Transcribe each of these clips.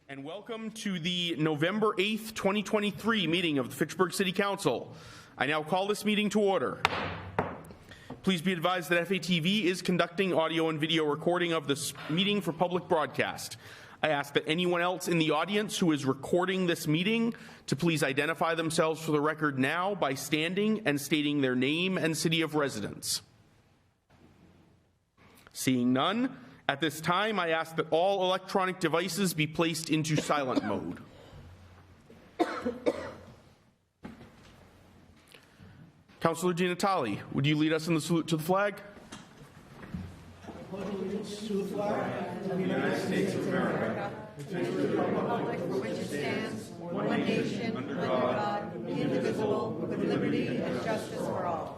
And welcome to the November 8th, 2023 meeting of the Fitchburg City Council. I now call this meeting to order. Please be advised that FATV is conducting audio and video recording of this meeting for public broadcast. I ask that anyone else in the audience who is recording this meeting to please identify themselves for the record now by standing and stating their name and city of residence. Seeing none, at this time, I ask that all electronic devices be placed into silent mode. Councillor Di Natale, would you lead us in the salute to the flag? I pledge allegiance to the flag of the United States of America, and to the republic for which it stands, one nation, under God, indivisible, with liberty and justice for all.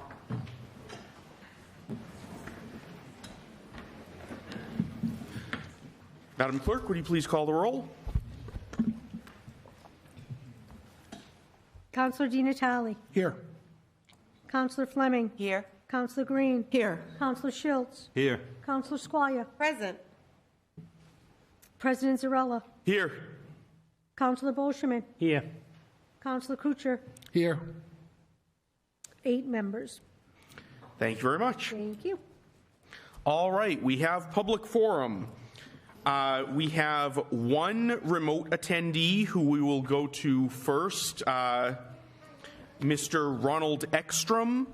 Madam Clerk, would you please call the roll? Councillor Di Natale. Here. Councillor Fleming. Here. Councillor Green. Here. Councillor Schultz. Here. Councillor Squire. Present. President Zarella. Here. Councillor Bolsherman. Here. Councillor Kucher. Here. 8 members. Thank you very much. Thank you. All right, we have public forum. We have one remote attendee who we will go to first, Mr. Ronald Ekstrom.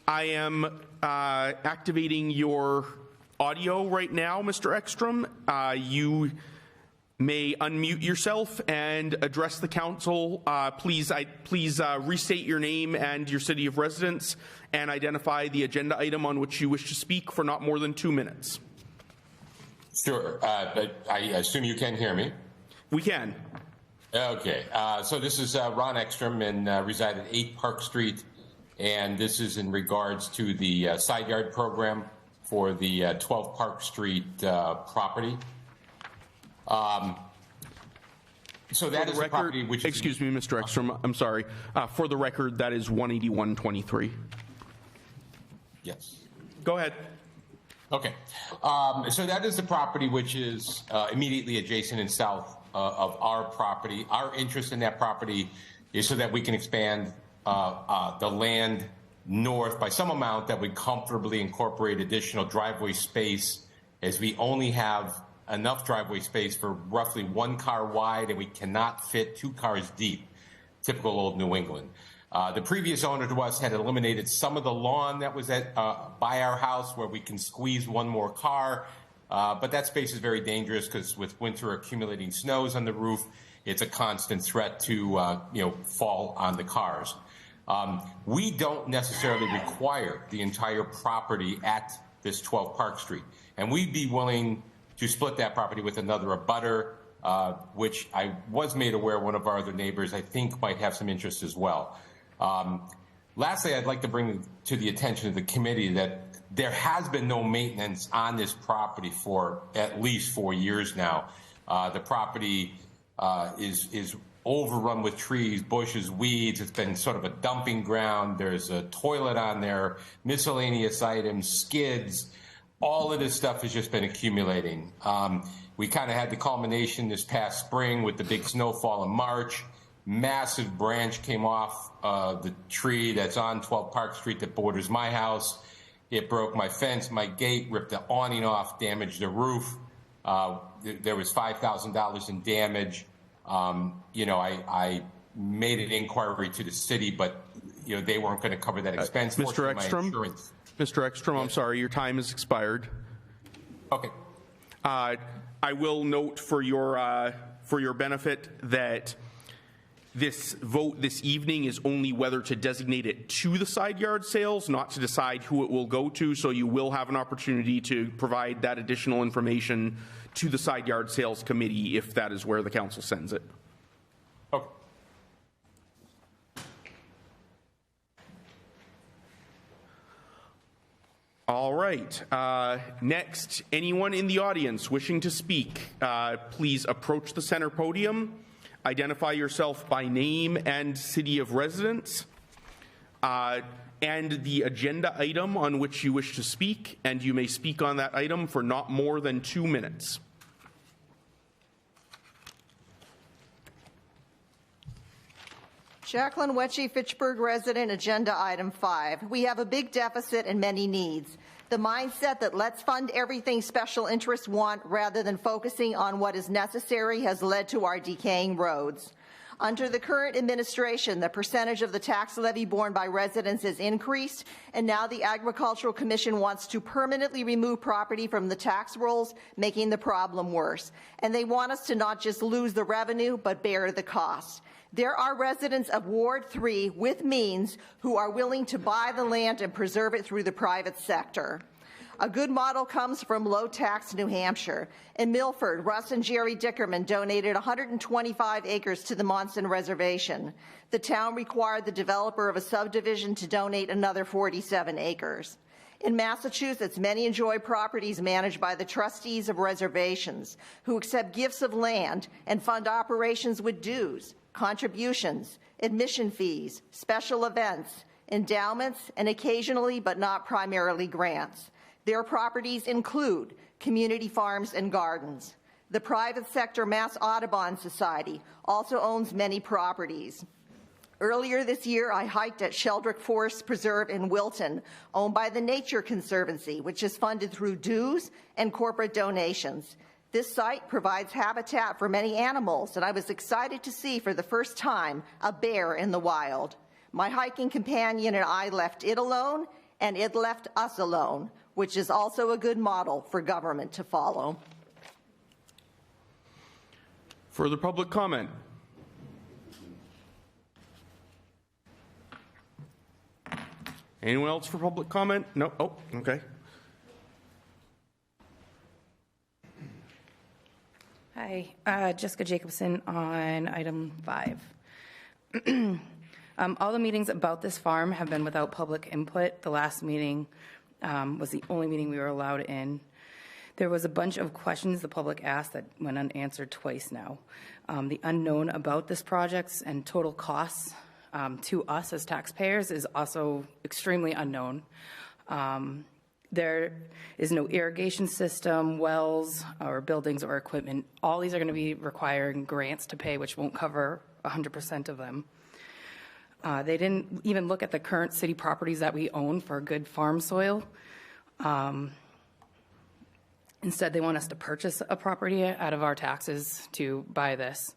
I am activating your audio right now, Mr. Ekstrom. You may unmute yourself and address the council. Please restate your name and your city of residence and identify the agenda item on which you wish to speak for not more than 2 minutes. Sure, but I assume you can hear me? We can. Okay, so this is Ron Ekstrom and reside at 8 Park Street, and this is in regards to the side yard program for the 12 Park Street property. So that is the property which is... Excuse me, Mr. Ekstrom, I'm sorry. For the record, that is 18123. Yes. Go ahead. Okay, so that is the property which is immediately adjacent and south of our property. Our interest in that property is so that we can expand the land north by some amount that would comfortably incorporate additional driveway space, as we only have enough driveway space for roughly 1 car wide and we cannot fit 2 cars deep, typical old New England. The previous owner to us had eliminated some of the lawn that was at by our house where we can squeeze 1 more car, but that space is very dangerous because with winter accumulating snows on the roof, it's a constant threat to fall on the cars. We don't necessarily require the entire property at this 12 Park Street, and we'd be willing to split that property with another abutter, which I was made aware one of our other neighbors I think might have some interest as well. Lastly, I'd like to bring to the attention of the committee that there has been no maintenance on this property for at least 4 years now. The property is overrun with trees, bushes, weeds. It's been sort of a dumping ground. There's a toilet on there, miscellaneous items, skids. All of this stuff has just been accumulating. We kind of had the culmination this past spring with the big snowfall in March. Massive branch came off the tree that's on 12 Park Street that borders my house. It broke my fence, my gate, ripped the awning off, damaged the roof. There was $5,000 in damage. I made an inquiry to the city, but they weren't going to cover that expense. Mr. Ekstrom, I'm sorry, your time has expired. Okay. I will note for your benefit that this vote this evening is only whether to designate it to the side yard sales, not to decide who it will go to, so you will have an opportunity to provide that additional information to the side yard sales committee if that is where the council sends it. Okay. All right. Next, anyone in the audience wishing to speak, please approach the center podium. Identify yourself by name and city of residence, and the agenda item on which you wish to speak, and you may speak on that item for not more than 2 minutes. Jacqueline Wetchy, Fitchburg resident, agenda item 5. We have a big deficit and many needs. The mindset that let's fund everything special interests want rather than focusing on what is necessary has led to our decaying roads. Under the current administration, the percentage of the tax levy borne by residents has increased, and now the Agricultural Commission wants to permanently remove property from the tax rolls, making the problem worse. And they want us to not just lose the revenue, but bear the cost. There are residents of Ward 3 with means who are willing to buy the land and preserve it through the private sector. A good model comes from low-tax New Hampshire. In Milford, Russ and Jerry Dickerman donated 125 acres to the Monson Reservation. The town required the developer of a subdivision to donate another 47 acres. In Massachusetts, many enjoy properties managed by the trustees of reservations who accept gifts of land and fund operations with dues, contributions, admission fees, special events, endowments, and occasionally, but not primarily, grants. Their properties include community farms and gardens. The private sector Mass Audubon Society also owns many properties. Earlier this year, I hiked at Sheldrick Forest Preserve in Wilton, owned by the Nature Conservancy, which is funded through dues and corporate donations. This site provides habitat for many animals, and I was excited to see for the first time a bear in the wild. My hiking companion and I left it alone, and it left us alone, which is also a good model for government to follow. Further public comment? Anyone else for public comment? No? Oh, okay. Hi, Jessica Jacobson on item 5. All the meetings about this farm have been without public input. The last meeting was the only meeting we were allowed in. There was a bunch of questions the public asked that went unanswered twice now. The unknown about this project and total costs to us as taxpayers is also extremely unknown. There is no irrigation system, wells, or buildings or equipment. All these are going to be requiring grants to pay, which won't cover 100% of them. They didn't even look at the current city properties that we own for good farm soil. Instead, they want us to purchase a property out of our taxes to buy this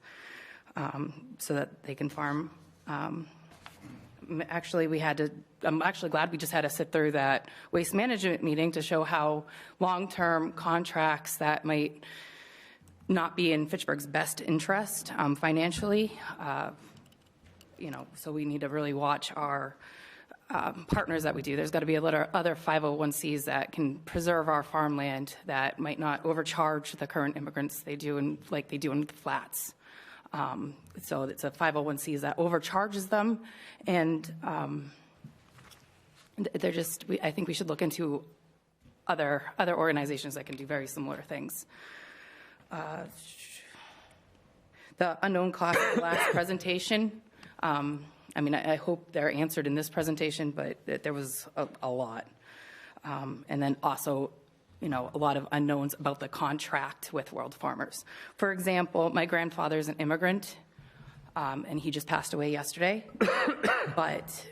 so that they can farm. Actually, I'm actually glad we just had to sit through that waste management meeting to show how long-term contracts that might not be in Fitchburg's best interest financially. So we need to really watch our partners that we do. There's got to be other 501c that can preserve our farmland that might not overcharge the current immigrants they do like they do in the flats. So it's a 501c that overcharges them, and I think we should look into other organizations that can do very similar things. The unknown cost of the last presentation. I hope they're answered in this presentation, but there was a lot. And then also, a lot of unknowns about the contract with World Farmers. For example, my grandfather's an immigrant, and he just passed away yesterday. But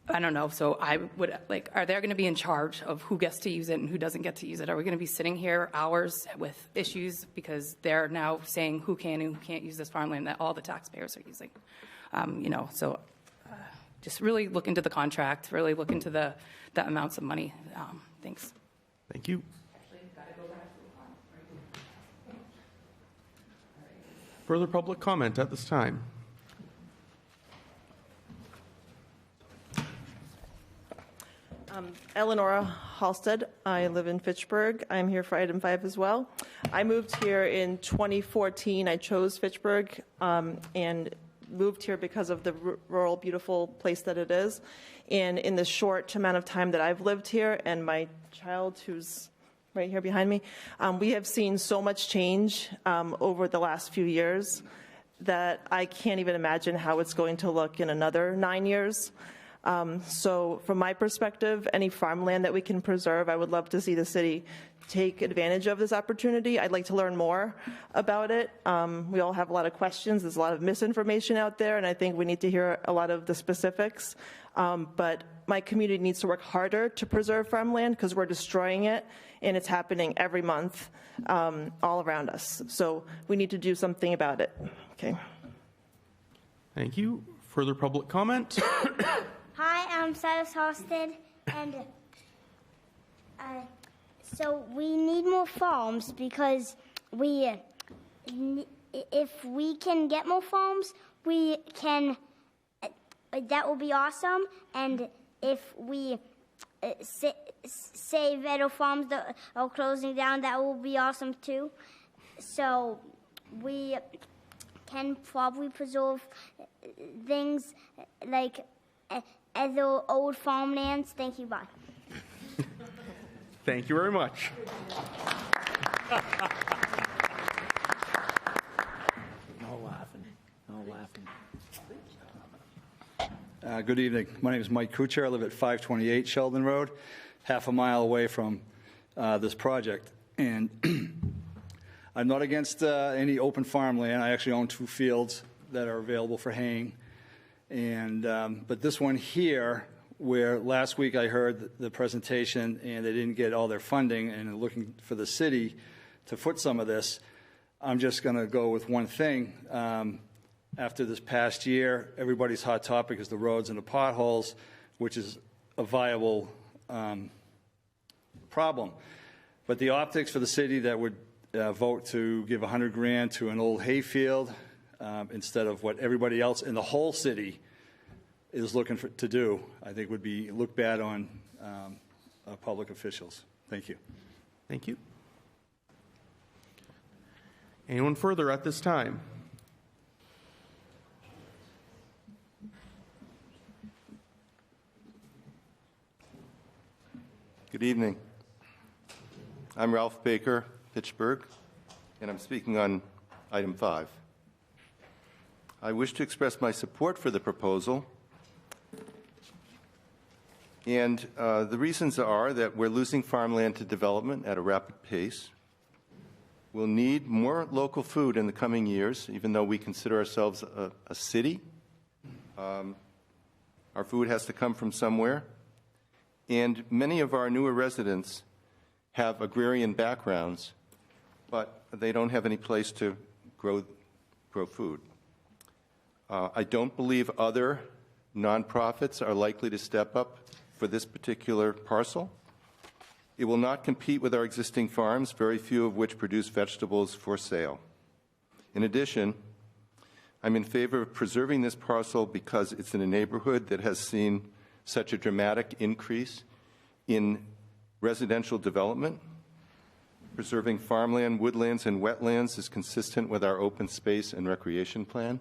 I don't know. So I would are they going to be in charge of who gets to use it and who doesn't get to use it? Are we going to be sitting here hours with issues because they're now saying who can and who can't use this farmland that all the taxpayers are using? Just really look into the contract, really look into the amounts of money. Thanks. Thank you. Further public comment at this time? Eleonora Halstead. I live in Fitchburg. I'm here for item 5 as well. I moved here in 2014. I chose Fitchburg and moved here because of the rural, beautiful place that it is. And in the short amount of time that I've lived here, and my child, who's right here behind me, we have seen so much change over the last few years that I can't even imagine how it's going to look in another 9 years. So from my perspective, any farmland that we can preserve, I would love to see the city take advantage of this opportunity. I'd like to learn more about it. We all have a lot of questions. There's a lot of misinformation out there, and I think we need to hear a lot of the specifics. But my community needs to work harder to preserve farmland because we're destroying it, and it's happening every month all around us. So we need to do something about it. Okay. Thank you. Further public comment? Hi, I'm Cyrus Halstead, and so we need more farms because if we can get more farms, we can. That will be awesome, and if we say Veto Farms that are closing down, that will be awesome too. So we can probably preserve things like as the old farmlands. Thank you. Bye. Thank you very much. No laughing. No laughing. Good evening. My name is Mike Kuchar. I live at 528 Sheldon Road, half a mile away from this project. And I'm not against any open farmland. I actually own 2 fields that are available for haying. And but this one here, where last week I heard the presentation and they didn't get all their funding and are looking for the city to foot some of this, I'm just going to go with one thing. After this past year, everybody's hot topic is the roads and the potholes, which is a viable problem. But the optics for the city that would vote to give $100,000 to an old hayfield instead of what everybody else in the whole city is looking to do, I think would be looked bad on public officials. Thank you. Thank you. Anyone further at this time? Good evening. I'm Ralph Baker, Fitchburg, and I'm speaking on item 5. I wish to express my support for the proposal, and the reasons are that we're losing farmland to development at a rapid pace. We'll need more local food in the coming years, even though we consider ourselves a city. Our food has to come from somewhere. And many of our newer residents have agrarian backgrounds, but they don't have any place to grow food. I don't believe other nonprofits are likely to step up for this particular parcel. It will not compete with our existing farms, very few of which produce vegetables for sale. In addition, I'm in favor of preserving this parcel because it's in a neighborhood that has seen such a dramatic increase in residential development. Preserving farmland, woodlands, and wetlands is consistent with our open space and recreation plan.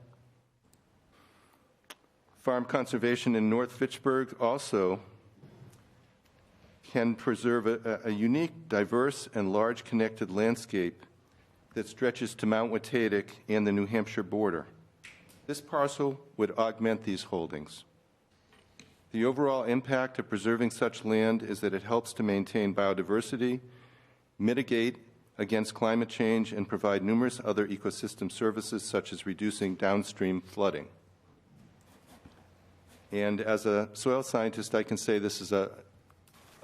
Farm conservation in North Fitchburg also can preserve a unique, diverse, and large connected landscape that stretches to Mount Watatic and the New Hampshire border. This parcel would augment these holdings. The overall impact of preserving such land is that it helps to maintain biodiversity, mitigate against climate change, and provide numerous other ecosystem services such as reducing downstream flooding. And as a soil scientist, I can say this is a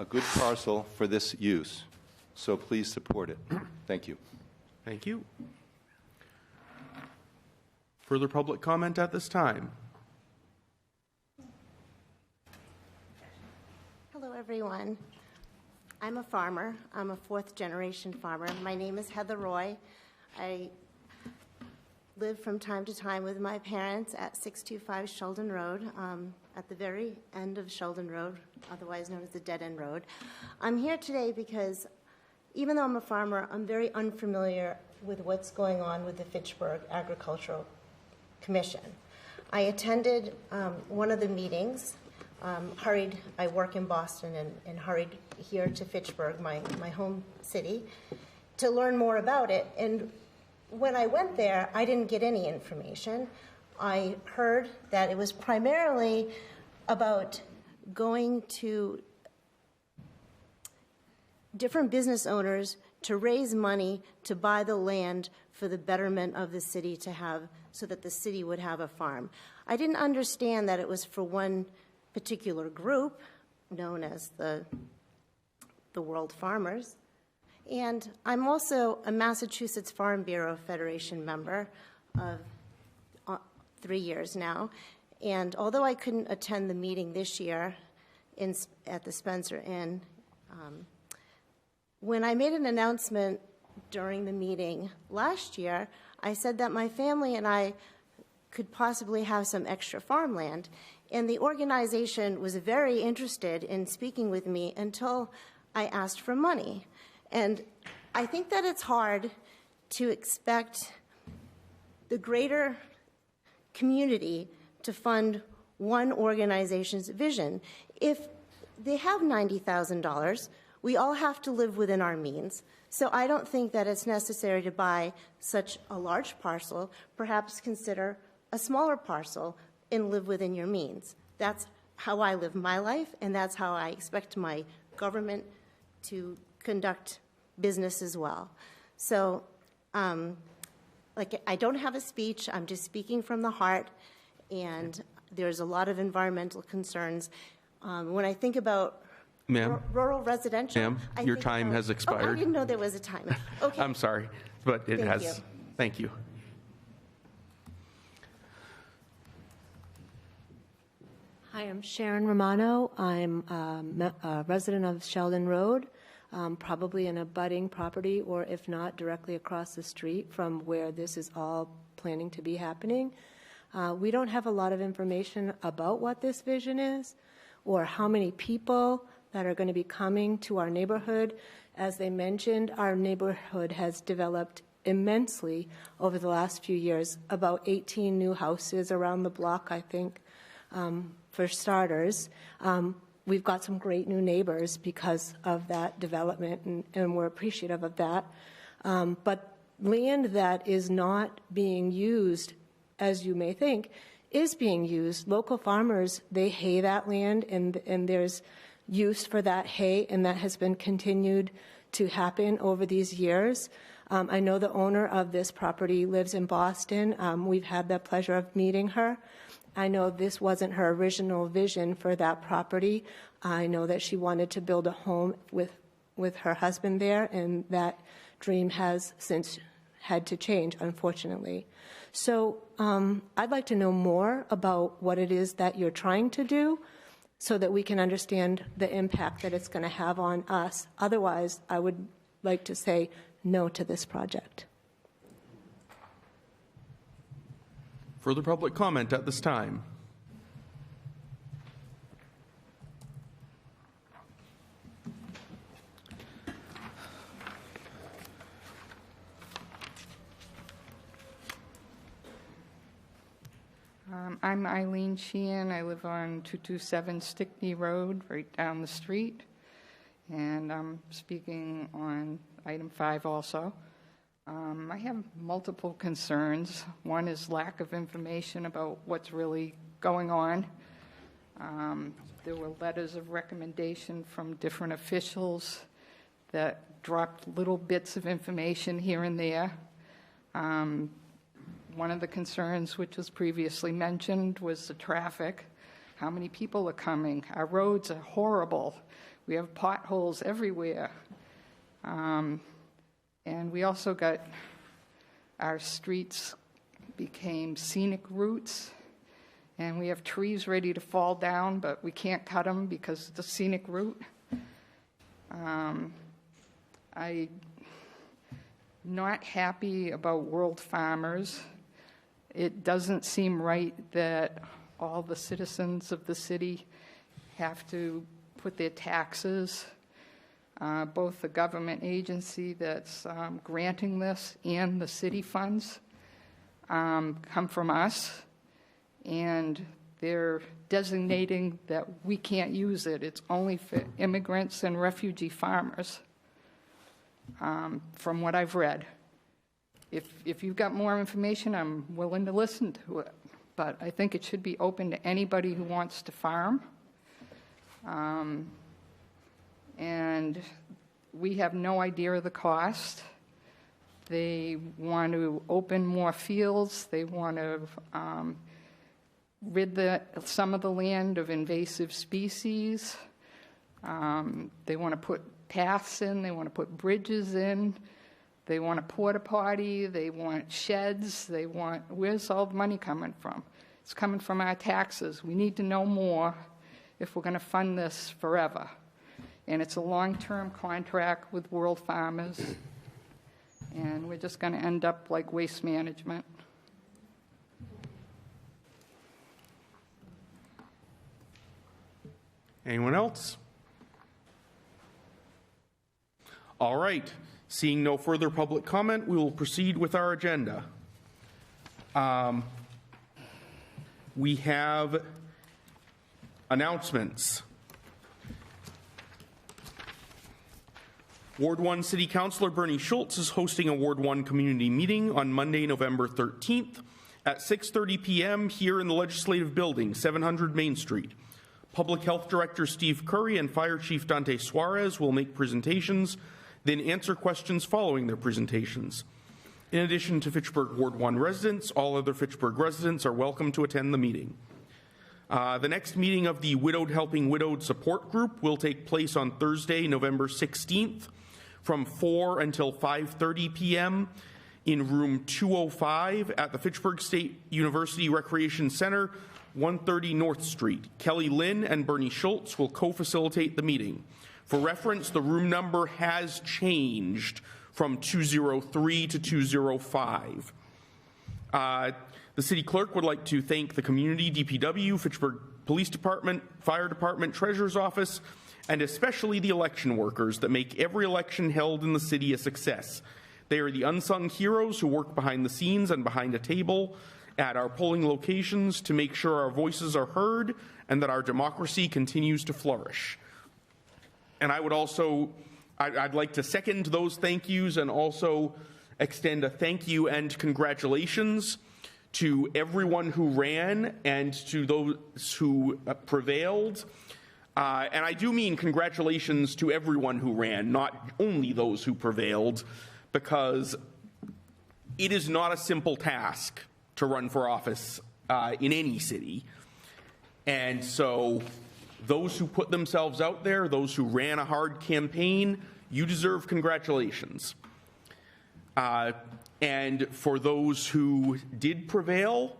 good parcel for this use. So please support it. Thank you. Thank you. Further public comment at this time? Hello, everyone. I'm a farmer. I'm a 4th-generation farmer. My name is Heather Roy. I live from time to time with my parents at 625 Sheldon Road, at the very end of Sheldon Road, otherwise known as the Dead End Road. I'm here today because even though I'm a farmer, I'm very unfamiliar with what's going on with the Fitchburg Agricultural Commission. I attended one of the meetings, I work in Boston and hurried here to Fitchburg, my home city, to learn more about it. And when I went there, I didn't get any information. I heard that it was primarily about going to different business owners to raise money to buy the land for the betterment of the city to have, so that the city would have a farm. I didn't understand that it was for one particular group known as the World Farmers. And I'm also a Massachusetts Farm Bureau Federation member of 3 years now. And although I couldn't attend the meeting this year at the Spencer Inn, when I made an announcement during the meeting last year, I said that my family and I could possibly have some extra farmland. And the organization was very interested in speaking with me until I asked for money. And I think that it's hard to expect the greater community to fund one organization's vision. If they have $90,000, we all have to live within our means. So I don't think that it's necessary to buy such a large parcel. Perhaps consider a smaller parcel and live within your means. That's how I live my life, and that's how I expect my government to conduct business as well. So, I don't have a speech. I'm just speaking from the heart, and there's a lot of environmental concerns. When I think about Ma'am? rural residential, Ma'am, I your think time about- has expired. Oh, I didn't know there was a timer. Okay. I'm sorry, but it Thank has. you. Thank you. Hi, I'm Sharon Romano. I'm a resident of Sheldon Road, probably in a budding property, or if not, directly across the street from where this is all planning to be happening. We don't have a lot of information about what this vision is or how many people that are going to be coming to our neighborhood. As they mentioned, our neighborhood has developed immensely over the last few years, about 18 new houses around the block, I think. For starters, we've got some great new neighbors because of that development, and we're appreciative of that. But land that is not being used, as you may think, is being used. Local farmers, they hay that land, and there's use for that hay, and that has been continued to happen over these years. I know the owner of this property lives in Boston. We've had the pleasure of meeting her. I know this wasn't her original vision for that property. I know that she wanted to build a home with her husband there, and that dream has since had to change, unfortunately. So I'd like to know more about what it is that you're trying to do so that we can understand the impact that it's going to have on us. Otherwise, I would like to say no to this project. Further public comment at this time? I'm Eileen Sheehan. I live on 227 Stickney Road, right down the street. And I'm speaking on item 5 also. I have multiple concerns. One is lack of information about what's really going on. There were letters of recommendation from different officials that dropped little bits of information here and there. One of the concerns, which was previously mentioned, was the traffic. How many people are coming? Our roads are horrible. We have potholes everywhere. And we also got our streets became scenic routes, and we have trees ready to fall down, but we can't cut them because it's a scenic route. I'm not happy about World Farmers. It doesn't seem right that all the citizens of the city have to put their taxes, both the government agency that's granting this and the city funds come from us, and they're designating that we can't use it. It's only for immigrants and refugee farmers, from what I've read. If you've got more information, I'm willing to listen to it, but I think it should be open to anybody who wants to farm. And we have no idea of the cost. They want to open more fields. They want to rid some of the land of invasive species. They want to put paths in. They want to put bridges in. They want a porta potty. They want sheds. Where's all the money coming from? It's coming from our taxes. We need to know more if we're going to fund this forever. And it's a long-term contract with World Farmers. And we're just going to end up like Waste Management. Anyone else? All right. Seeing no further public comment, we will proceed with our agenda. We have announcements. Ward 1 City Councilor Bernie Schultz is hosting a Ward 1 community meeting on Monday, November 13th at 6:30 p.m. here in the Legislative Building, 700 Main Street. Public Health Director Steve Curry and Fire Chief Dante Suarez will make presentations, then answer questions following their presentations. In addition to Fitchburg Ward 1 residents, all other Fitchburg residents are welcome to attend the meeting. The next meeting of the Widowed Helping Widowed Support Group will take place on Thursday, November 16th from 4 until 5:30 p.m. in room 205 at the Fitchburg State University Recreation Center, 130 North Street. Kelly Lynn and Bernie Schultz will co-facilitate the meeting. For reference, the room number has changed from 203 to 205. The city clerk would like to thank the community, DPW, Fitchburg Police Department, Fire Department, Treasurer's Office, and especially the election workers that make every election held in the city a success. They are the unsung heroes who work behind the scenes and behind a table at our polling locations to make sure our voices are heard and that our democracy continues to flourish. And I'd like to second those thank yous and also extend a thank you and congratulations to everyone who ran and to those who prevailed. And I do mean congratulations to everyone who ran, not only those who prevailed, because it is not a simple task to run for office in any city. And so those who put themselves out there, those who ran a hard campaign, you deserve congratulations. And for those who did prevail,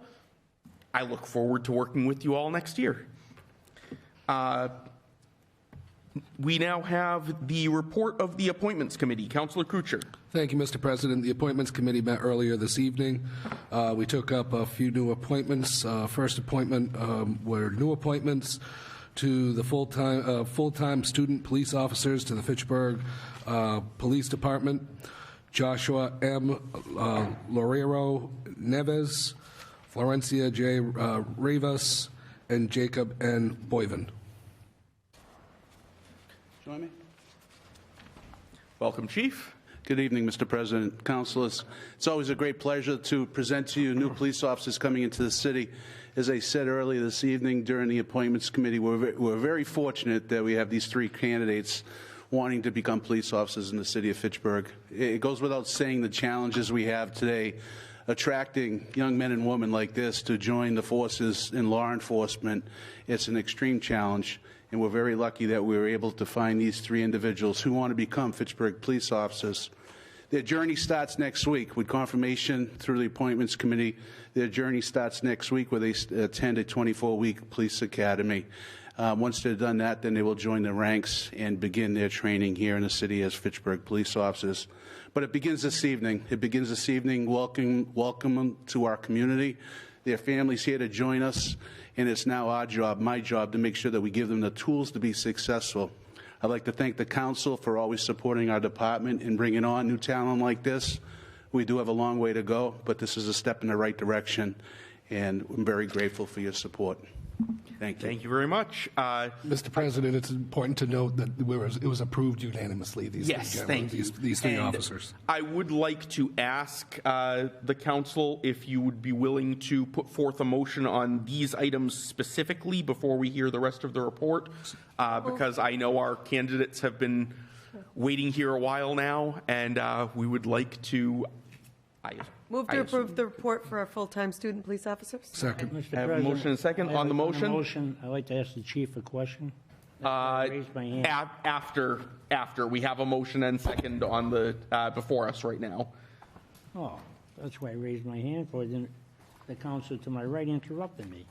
I look forward to working with you all next year. We now have the report of the Appointments Committee. Councillor Kuchar. Thank you, Mr. President. The Appointments Committee met earlier this evening. We took up a few new appointments. First appointment were new appointments to the full-time student police officers to the Fitchburg Police Department. Joshua M. Lorero Neves, Florencia J. Rivas, and Jacob N. Boyven. Join me. Welcome, Chief. Good evening, Mr. President, councilors. It's always a great pleasure to present to you new police officers coming into the city. As I said earlier this evening during the Appointments Committee, we're very fortunate that we have these three candidates wanting to become police officers in the city of Fitchburg. It goes without saying the challenges we have today attracting young men and women like this to join the forces in law enforcement. It's an extreme challenge. And we're very lucky that we were able to find these three individuals who want to become Fitchburg police officers. Their journey starts next week with confirmation through the Appointments Committee. Their journey starts next week where they attend a 24-week police academy. Once they're done that, then they will join the ranks and begin their training here in the city as Fitchburg police officers. But it begins this evening. It begins this evening. Welcome them to our community. Their families here to join us. And it's now our job, my job, to make sure that we give them the tools to be successful. I'd like to thank the council for always supporting our department and bringing on new talent like this. We do have a long way to go, but this is a step in the right direction, and I'm very grateful for your support. Thank you. Thank you very much. Mr. President, it's important to note that it was approved unanimously, these Yes, three gentlemen, thank you. these three And officers. I would like to ask the council if you would be willing to put forth a motion on these items specifically before we hear the rest of the report, because I know our candidates have been waiting here a while now, and we would like to. Move to approve the report for our full-time student police officers. Second. Mr. I have a President, motion and a second. On the motion? I'd like to ask the chief a question. Raise my hand. After we have a motion and second on the before us right now. Oh, that's why I raised my hand for. Then the council to my right interrupted me.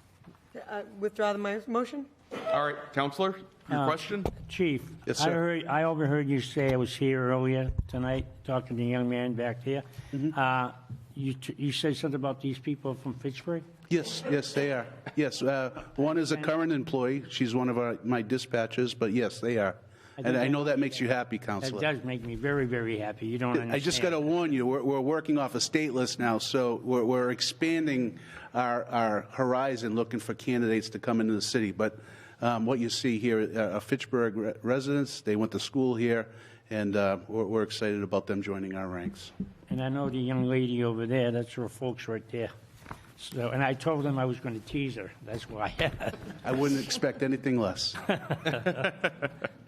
Withdraw the motion? All right, Counselor, your question? Chief, Yes, sir. I overheard you say I was here earlier tonight talking to the young man back there. You said something about these people from Fitchburg? Yes, they are. Yes, one is a current employee. She's one of my dispatchers, but yes, they are. And I know that makes you happy, Counselor. That does make me very, very happy. You don't understand. I just got to warn you, we're working off a state list now, so we're expanding our horizon, looking for candidates to come into the city. But what you see here are Fitchburg residents. They went to school here, and we're excited about them joining our ranks. And I know the young lady over there, that's her folks right there. So, and I told them I was going to tease her. That's why. I wouldn't expect anything less.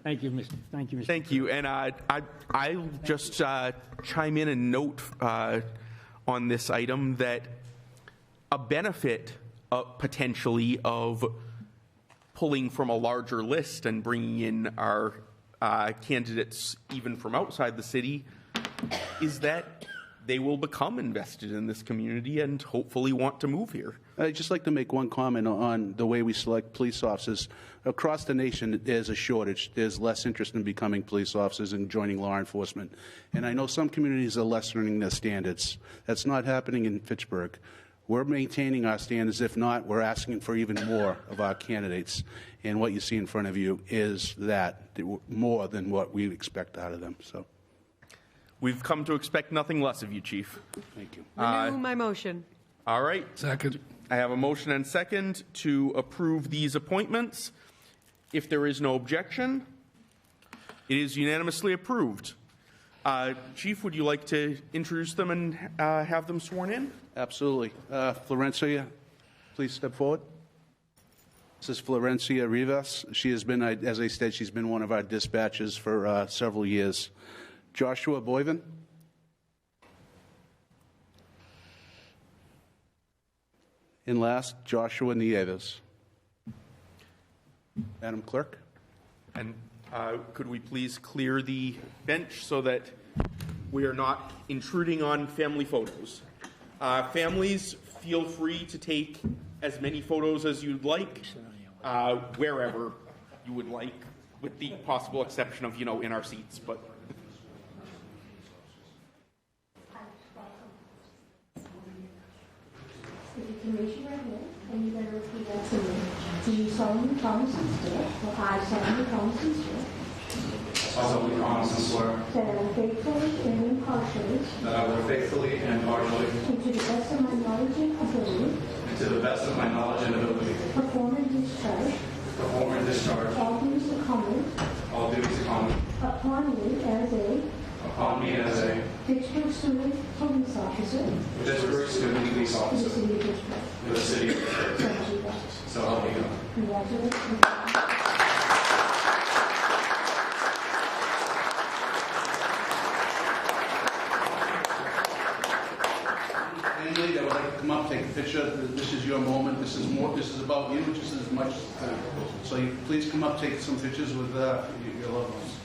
Thank you, Mr. Thank you. And I'll just chime in and note on this item that a benefit potentially of pulling from a larger list and bringing in our candidates even from outside the city is that they will become invested in this community and hopefully want to move here. I'd just like to make one comment on the way we select police officers. Across the nation, there's a shortage. There's less interest in becoming police officers and joining law enforcement. And I know some communities are lessening their standards. That's not happening in Fitchburg. We're maintaining our standards. If not, we're asking for even more of our candidates. And what you see in front of you is that, more than what we expect out of them. So, we've come to expect nothing less of you, Chief. Thank you. Renew my motion. All right. Second. I have a motion and second to approve these appointments. If there is no objection, it is unanimously approved. Chief, would you like to introduce them and have them sworn in? Absolutely. Florencia, please step forward. This is Florencia Rivas. She has been, as I said, she's been one of our dispatchers for several years. Joshua Boyven. And last, Joshua Nieves. Madam Clerk. And could we please clear the bench so that we are not intruding on family photos? Families, feel free to take as many photos as you'd like, wherever you would like, with the possible exception of, in our seats. But if you can raise your right hand and you're going to repeat after me. Do you solemnly promise and swear, or I solemnly promise and swear, I solemnly promise and swear that I will faithfully and impartially, that I will faithfully and impartially, and to the best of my knowledge and ability, and to the best of my knowledge and ability, perform and discharge all duties incumbent upon me as a Fitchburg student police officer for the city of Fitchburg. So help me God. Congratulations. Family that would like to come up, take a picture. This is your moment. This is more. This is about you just as much. So you please come up, take some pictures with your loved ones.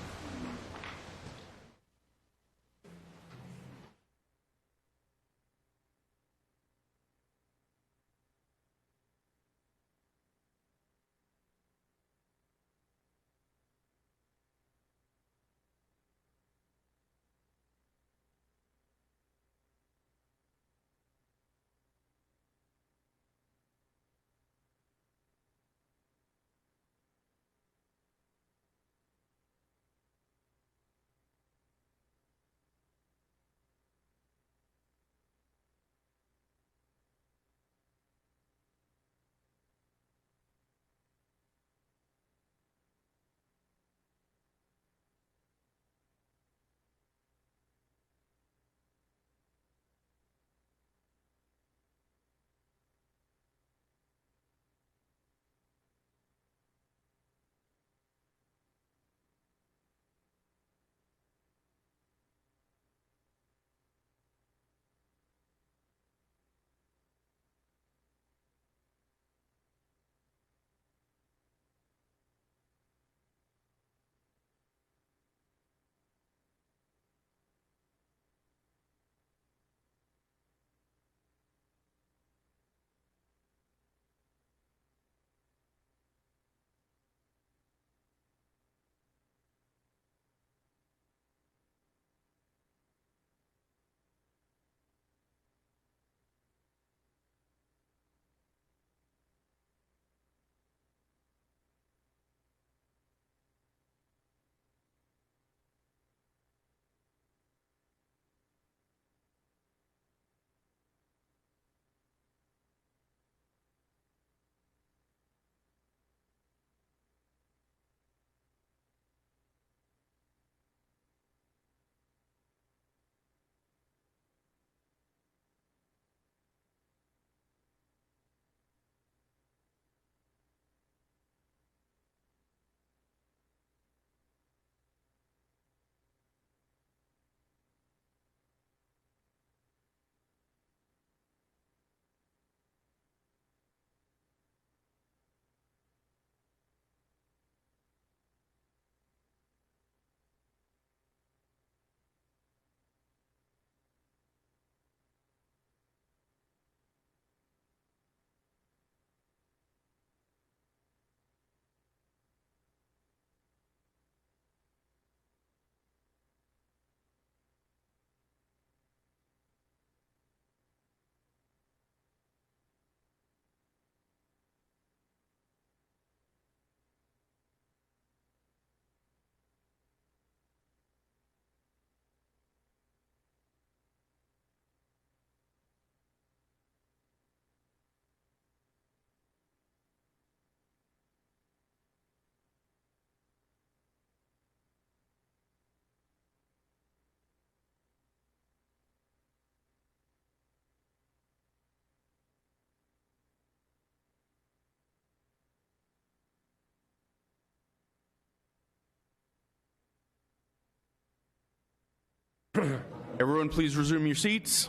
Everyone, please resume your seats.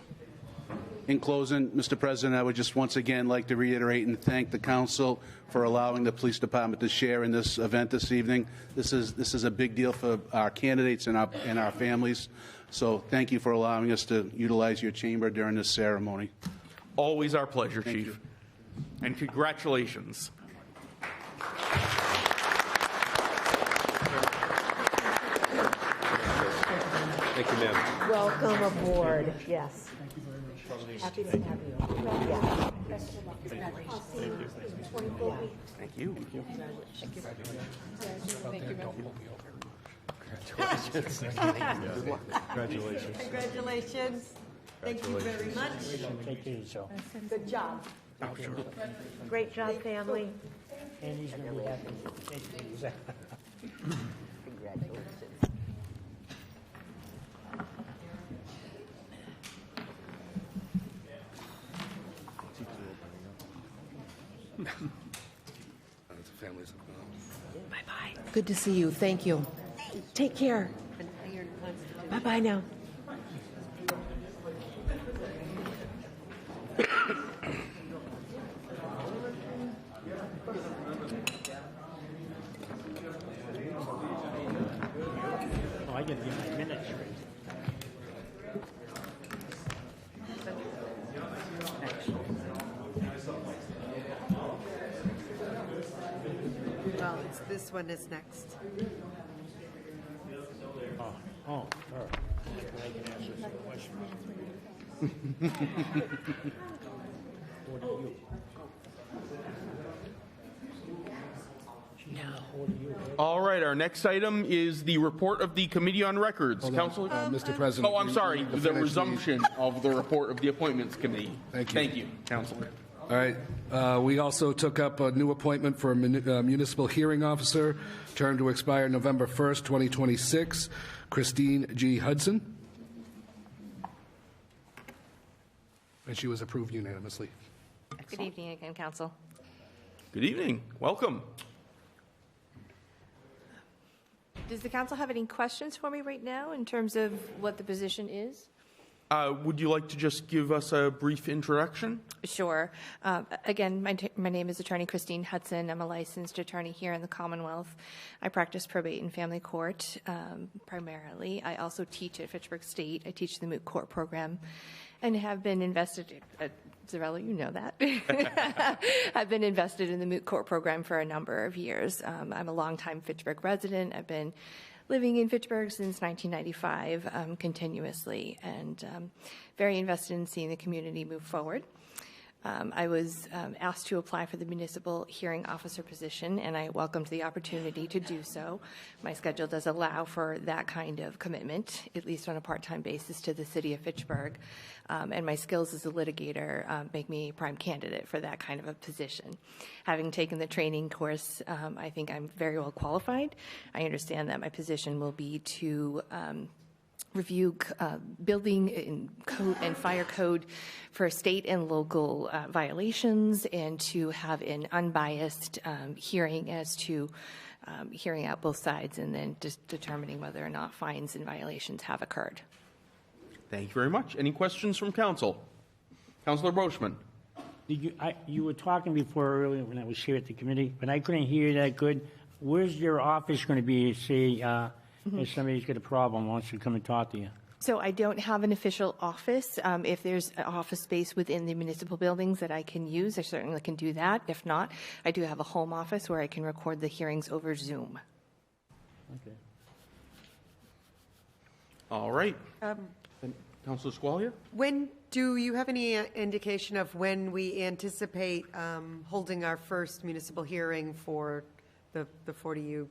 In closing, Mr. President, I would just once again like to reiterate and thank the council for allowing the police department to share in this event this evening. This is a big deal for our candidates and our families. So thank you for allowing us to utilize your chamber during this ceremony. Always our pleasure, Chief. And congratulations. Thank you, ma'am. Welcome aboard, yes. Thank you very much. Happy to have you. Yeah. Thank you. Congratulations. Congratulations. Thank you very much. Take care of yourself. Good job. Oh, sure. Great job, family. And he's going to be happy. Take care of yourself. Bye-bye. Good to see you. Thank you. Take care. Bye-bye now. Oh, I got to get my minutes straight. Well, this one is next. Oh, all right. I can answer some questions. What are you? All right, our next item is the report of the Committee on Records. Hold on, Councilor? Mr. President. Oh, I'm sorry, we need to the finish resumption of the report of the Appointments Committee. Thank you. Thank you, Councilor. All right. We also took up a new appointment for a municipal hearing officer, term to expire November 1st, 2026, Christine G. Hudson. And she was approved unanimously. Good evening again, Council. Good evening. Welcome. Does the council have any questions for me right now in terms of what the position is? Would you like to just give us a brief introduction? Sure. Again, my name is Attorney Christine Hudson. I'm a licensed attorney here in the Commonwealth. I practice probate and family court primarily. I also teach at Fitchburg State. I teach the moot court program and have been invested Zarella, you know that. I've been invested in the moot court program for a number of years. I'm a longtime Fitchburg resident. I've been living in Fitchburg since 1995 continuously, and very invested in seeing the community move forward. I was asked to apply for the municipal hearing officer position, and I welcomed the opportunity to do so. My schedule does allow for that kind of commitment, at least on a part-time basis, to the city of Fitchburg. And my skills as a litigator make me a prime candidate for that kind of a position. Having taken the training course, I think I'm very well qualified. I understand that my position will be to review building and code and fire code for state and local violations, and to have an unbiased hearing as to hearing out both sides and then just determining whether or not fines and violations have occurred. Thank you very much. Any questions from council? Councilor Brochman. You were talking before earlier when I was here at the committee, but I couldn't hear you that good. Where's your office going to be, say, if somebody's got a problem, wants to come and talk to you? So I don't have an official office. If there's an office space within the municipal buildings that I can use, I certainly can do that. If not, I do have a home office where I can record the hearings over Zoom. Okay. All right. Councilor Squalia? When do you have any indication of when we anticipate holding our first municipal hearing for the 40U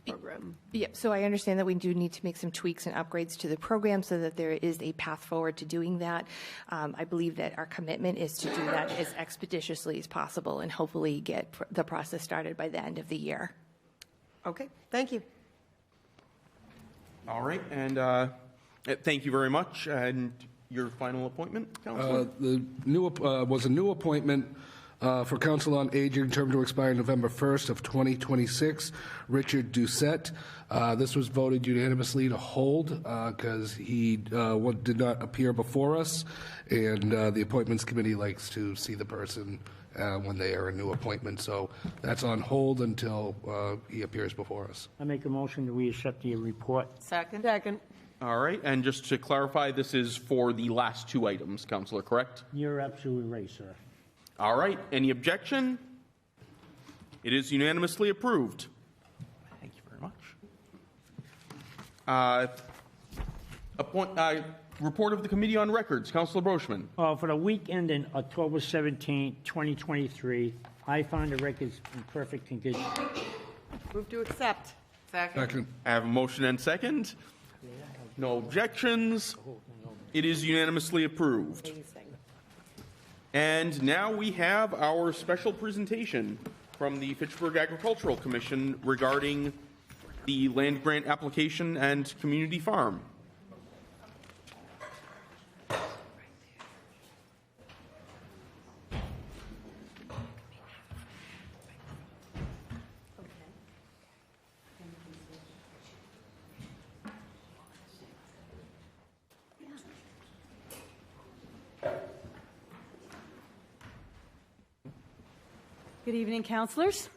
program? Yeah, so I understand that we do need to make some tweaks and upgrades to the program so that there is a path forward to doing that. I believe that our commitment is to do that as expeditiously as possible and hopefully get the process started by the end of the year. Okay, thank you. All right, and thank you very much. And your final appointment, Councilor? The new was a new appointment For Council on Aging, term to expire November 1st of 2026, Richard Doucette. This was voted unanimously to hold because he did not appear before us, and the Appointments Committee likes to see the person when they are a new appointment. So that's on hold until he appears before us. I make a motion that we accept the report. Second. All right, and just to clarify, this is for the last two items, Councillor, correct? You're absolutely right, sir. All right, any objection? It is unanimously approved. Thank you very much. Report of the Committee on Records, Councillor Brochman. For the week ending October 17, 2023, I found the records in perfect condition. Move to accept. Second. I have a motion and second. No objections. It is unanimously approved. And now we have our special presentation from the Fitchburg Agricultural Commission regarding the land grant application and community farm. Good evening, councilors.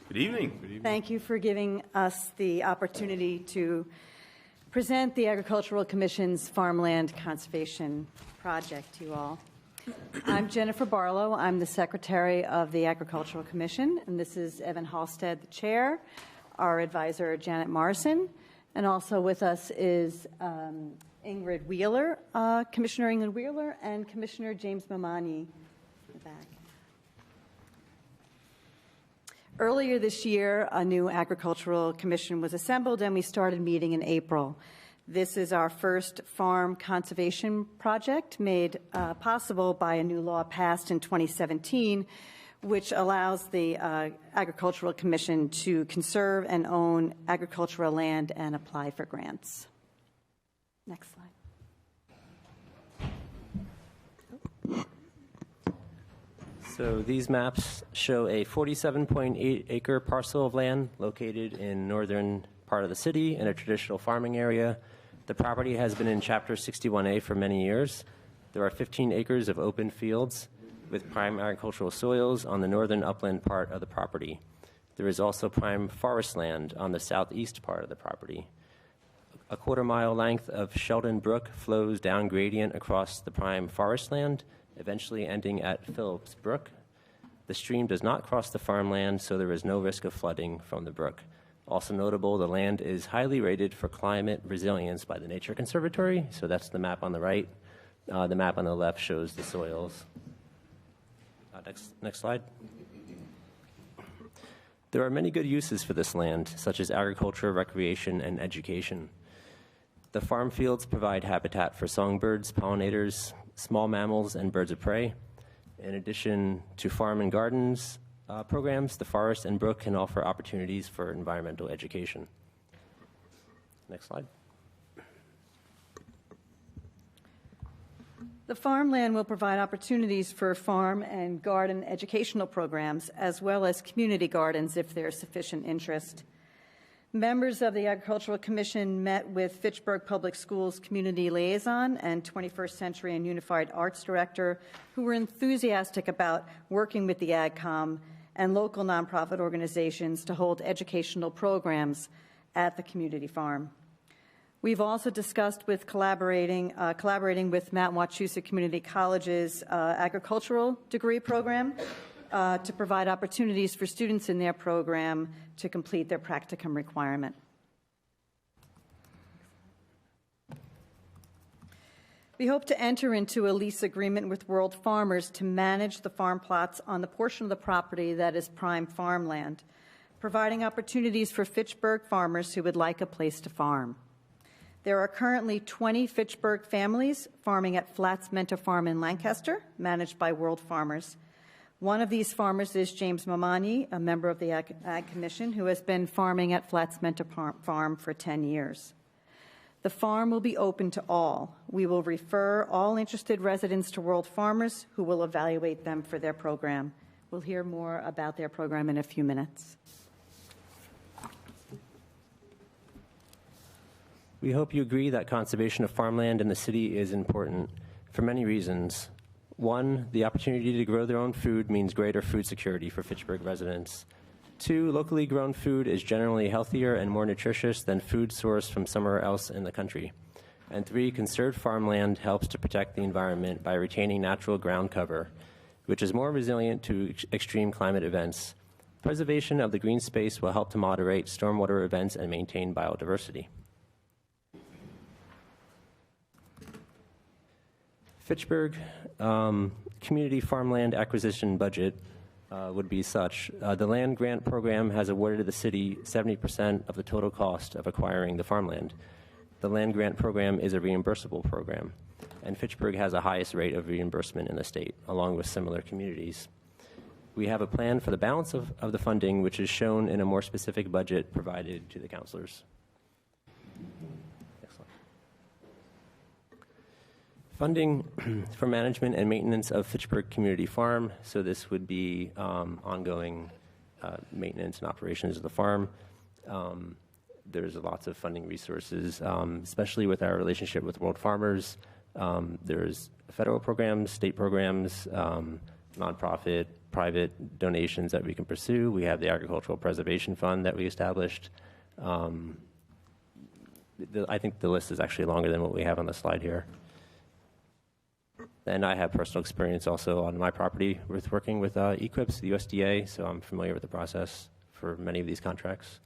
Good evening. Thank you for giving us the opportunity to present the Agricultural Commission's Farmland Conservation Project to you all. I'm Jennifer Barlow. I'm the Secretary of the Agricultural Commission, and this is Evan Halstead, the Chair, our advisor, Janet Morrison, and also with us is Ingrid Wheeler, Commissioner Ingrid Wheeler, and Commissioner James Mamani in the back. Earlier this year, a new agricultural commission was assembled, and we started meeting in April. This is our first farm conservation project made possible by a new law passed in 2017, which allows the Agricultural Commission to conserve and own agricultural land and apply for grants. Next slide. So these maps show a 47.8 acre parcel of land located in northern part of the city in a traditional farming area. The property has been in Chapter 61A for many years. There are 15 acres of open fields with prime agricultural soils on the northern upland part of the property. There is also prime forest land on the southeast part of the property. A quarter-mile length of Sheldon Brook flows down gradient across the prime forest land, eventually ending at Phillips Brook. The stream does not cross the farmland, so there is no risk of flooding from the brook. Also notable, the land is highly rated for climate resilience by the Nature Conservatory, so that's the map on the right. The map on the left shows the soils. Next slide. There are many good uses for this land, such as agriculture, recreation, and education. The farm fields provide habitat for songbirds, pollinators, small mammals, and birds of prey. In addition to farm and gardens programs, the forest and brook can offer opportunities for environmental education. Next slide. The farmland will provide opportunities for farm and garden educational programs, as well as community gardens if there's sufficient interest. Members of the Agricultural Commission met with Fitchburg Public Schools Community Liaison and 21st Century and Unified Arts Director, who were enthusiastic about working with the AgCom and local nonprofit organizations to hold educational programs at the community farm. We've also discussed with collaborating with Mount Wachusett Community College's agricultural degree program to provide opportunities for students in their program to complete their practicum requirement. We hope to enter into a lease agreement with World Farmers to manage the farm plots on the portion of the property that is prime farmland, providing opportunities for Fitchburg farmers who would like a place to farm. There are currently 20 Fitchburg families farming at Flats Menta Farm in Lancaster, managed by World Farmers. One of these farmers is James Mamani, a member of the Ag Commission, who has been farming at Flats Menta Farm for 10 years. The farm will be open to all. We will refer all interested residents to World Farmers, who will evaluate them for their program. We'll hear more about their program in a few minutes. We hope you agree that conservation of farmland in the city is important for many reasons. One, the opportunity to grow their own food means greater food security for Fitchburg residents. Two, locally grown food is generally healthier and more nutritious than food sourced from somewhere else in the country. And three, conserved farmland helps to protect the environment by retaining natural ground cover, which is more resilient to extreme climate events. Preservation of the green space will help to moderate stormwater events and maintain biodiversity. Fitchburg community farmland acquisition budget would be such. The land grant program has awarded the city 70% of the total cost of acquiring the farmland. The land grant program is a reimbursable program, and Fitchburg has the highest rate of reimbursement in the state, along with similar communities. We have a plan for the balance of the funding, which is shown in a more specific budget provided to the councilors. Funding for management and maintenance of Fitchburg Community Farm. So this would be ongoing maintenance and operations of the farm. There's lots of funding resources, especially with our relationship with World Farmers. There's federal programs, state programs, nonprofit, private donations that we can pursue. We have the Agricultural Preservation Fund that we established. I think the list is actually longer than what we have on the slide here. And I have personal experience also on my property with working with EQIPS, the USDA, so I'm familiar with the process for many of these contracts.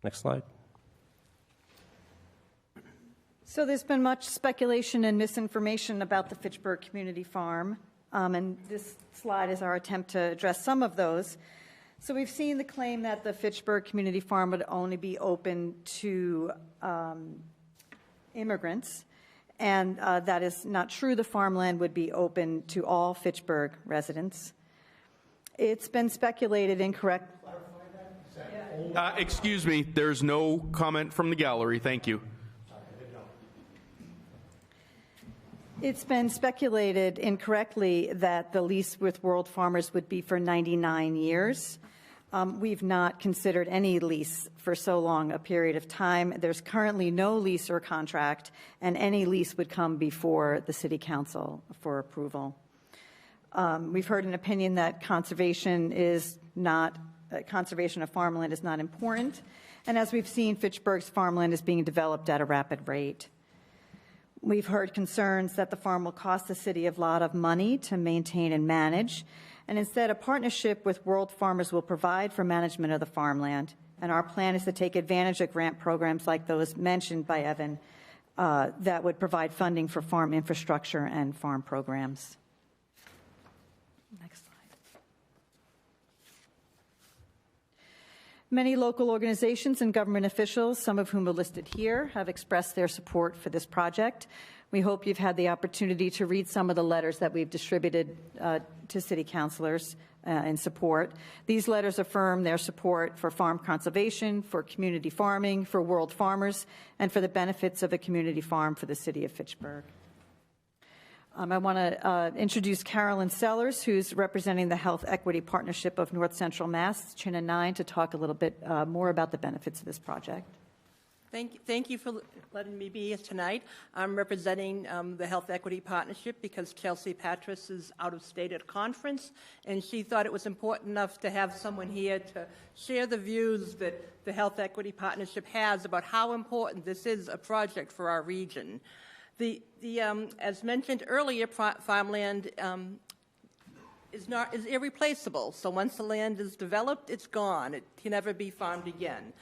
Next slide. So there's been much speculation and misinformation about the Fitchburg Community Farm, and this slide is our attempt to address some of those. So we've seen the claim that the Fitchburg Community Farm would only be open to immigrants. And that is not true. The farmland would be open to all Fitchburg residents. It's been speculated incorrect. Excuse me, there's no comment from the gallery. Thank you. It's been speculated incorrectly that the lease with World Farmers would be for 99 years. We've not considered any lease for so long a period of time. There's currently no lease or contract, and any lease would come before the City Council for approval. We've heard an opinion that conservation of farmland is not important, and as we've seen, Fitchburg's farmland is being developed at a rapid rate. We've heard concerns that the farm will cost the city a lot of money to maintain and manage, and instead a partnership with World Farmers will provide for management of the farmland. And our plan is to take advantage of grant programs like those mentioned by Evan that would provide funding for farm infrastructure and farm programs. Next slide. Many local organizations and government officials, some of whom are listed here, have expressed their support for this project. We hope you've had the opportunity to read some of the letters that we've distributed to city councilors in support. These letters affirm their support for farm conservation, for community farming, for World Farmers, and for the benefits of a community farm for the city of Fitchburg. I want to introduce Carolyn Sellers, who's representing the Health Equity Partnership of North Central Mass, China 9, to talk a little bit more about the benefits of this project. Thank you for letting me be here tonight. I'm representing the Health Equity Partnership because Chelsea Patras is out of state at a conference, and she thought it was important enough to have someone here to share the views that the Health Equity Partnership has about how important this is a project for our region. As mentioned earlier, farmland is irreplaceable. So once the land is developed, it's gone. It can never be farmed again.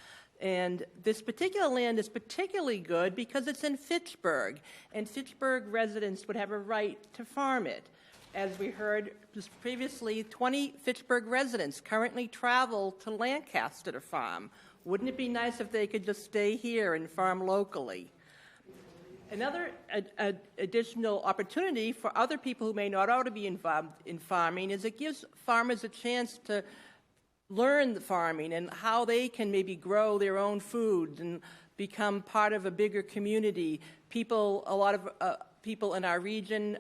And this particular land is particularly good because it's in Fitchburg, and Fitchburg residents would have a right to farm it. As we heard just previously, 20 Fitchburg residents currently travel to Lancaster to farm. Wouldn't it be nice if they could just stay here and farm locally? Another additional opportunity for other people who may not already be involved in farming is it gives farmers a chance to learn the farming and how they can maybe grow their own food and become part of a bigger community. A lot of people in our region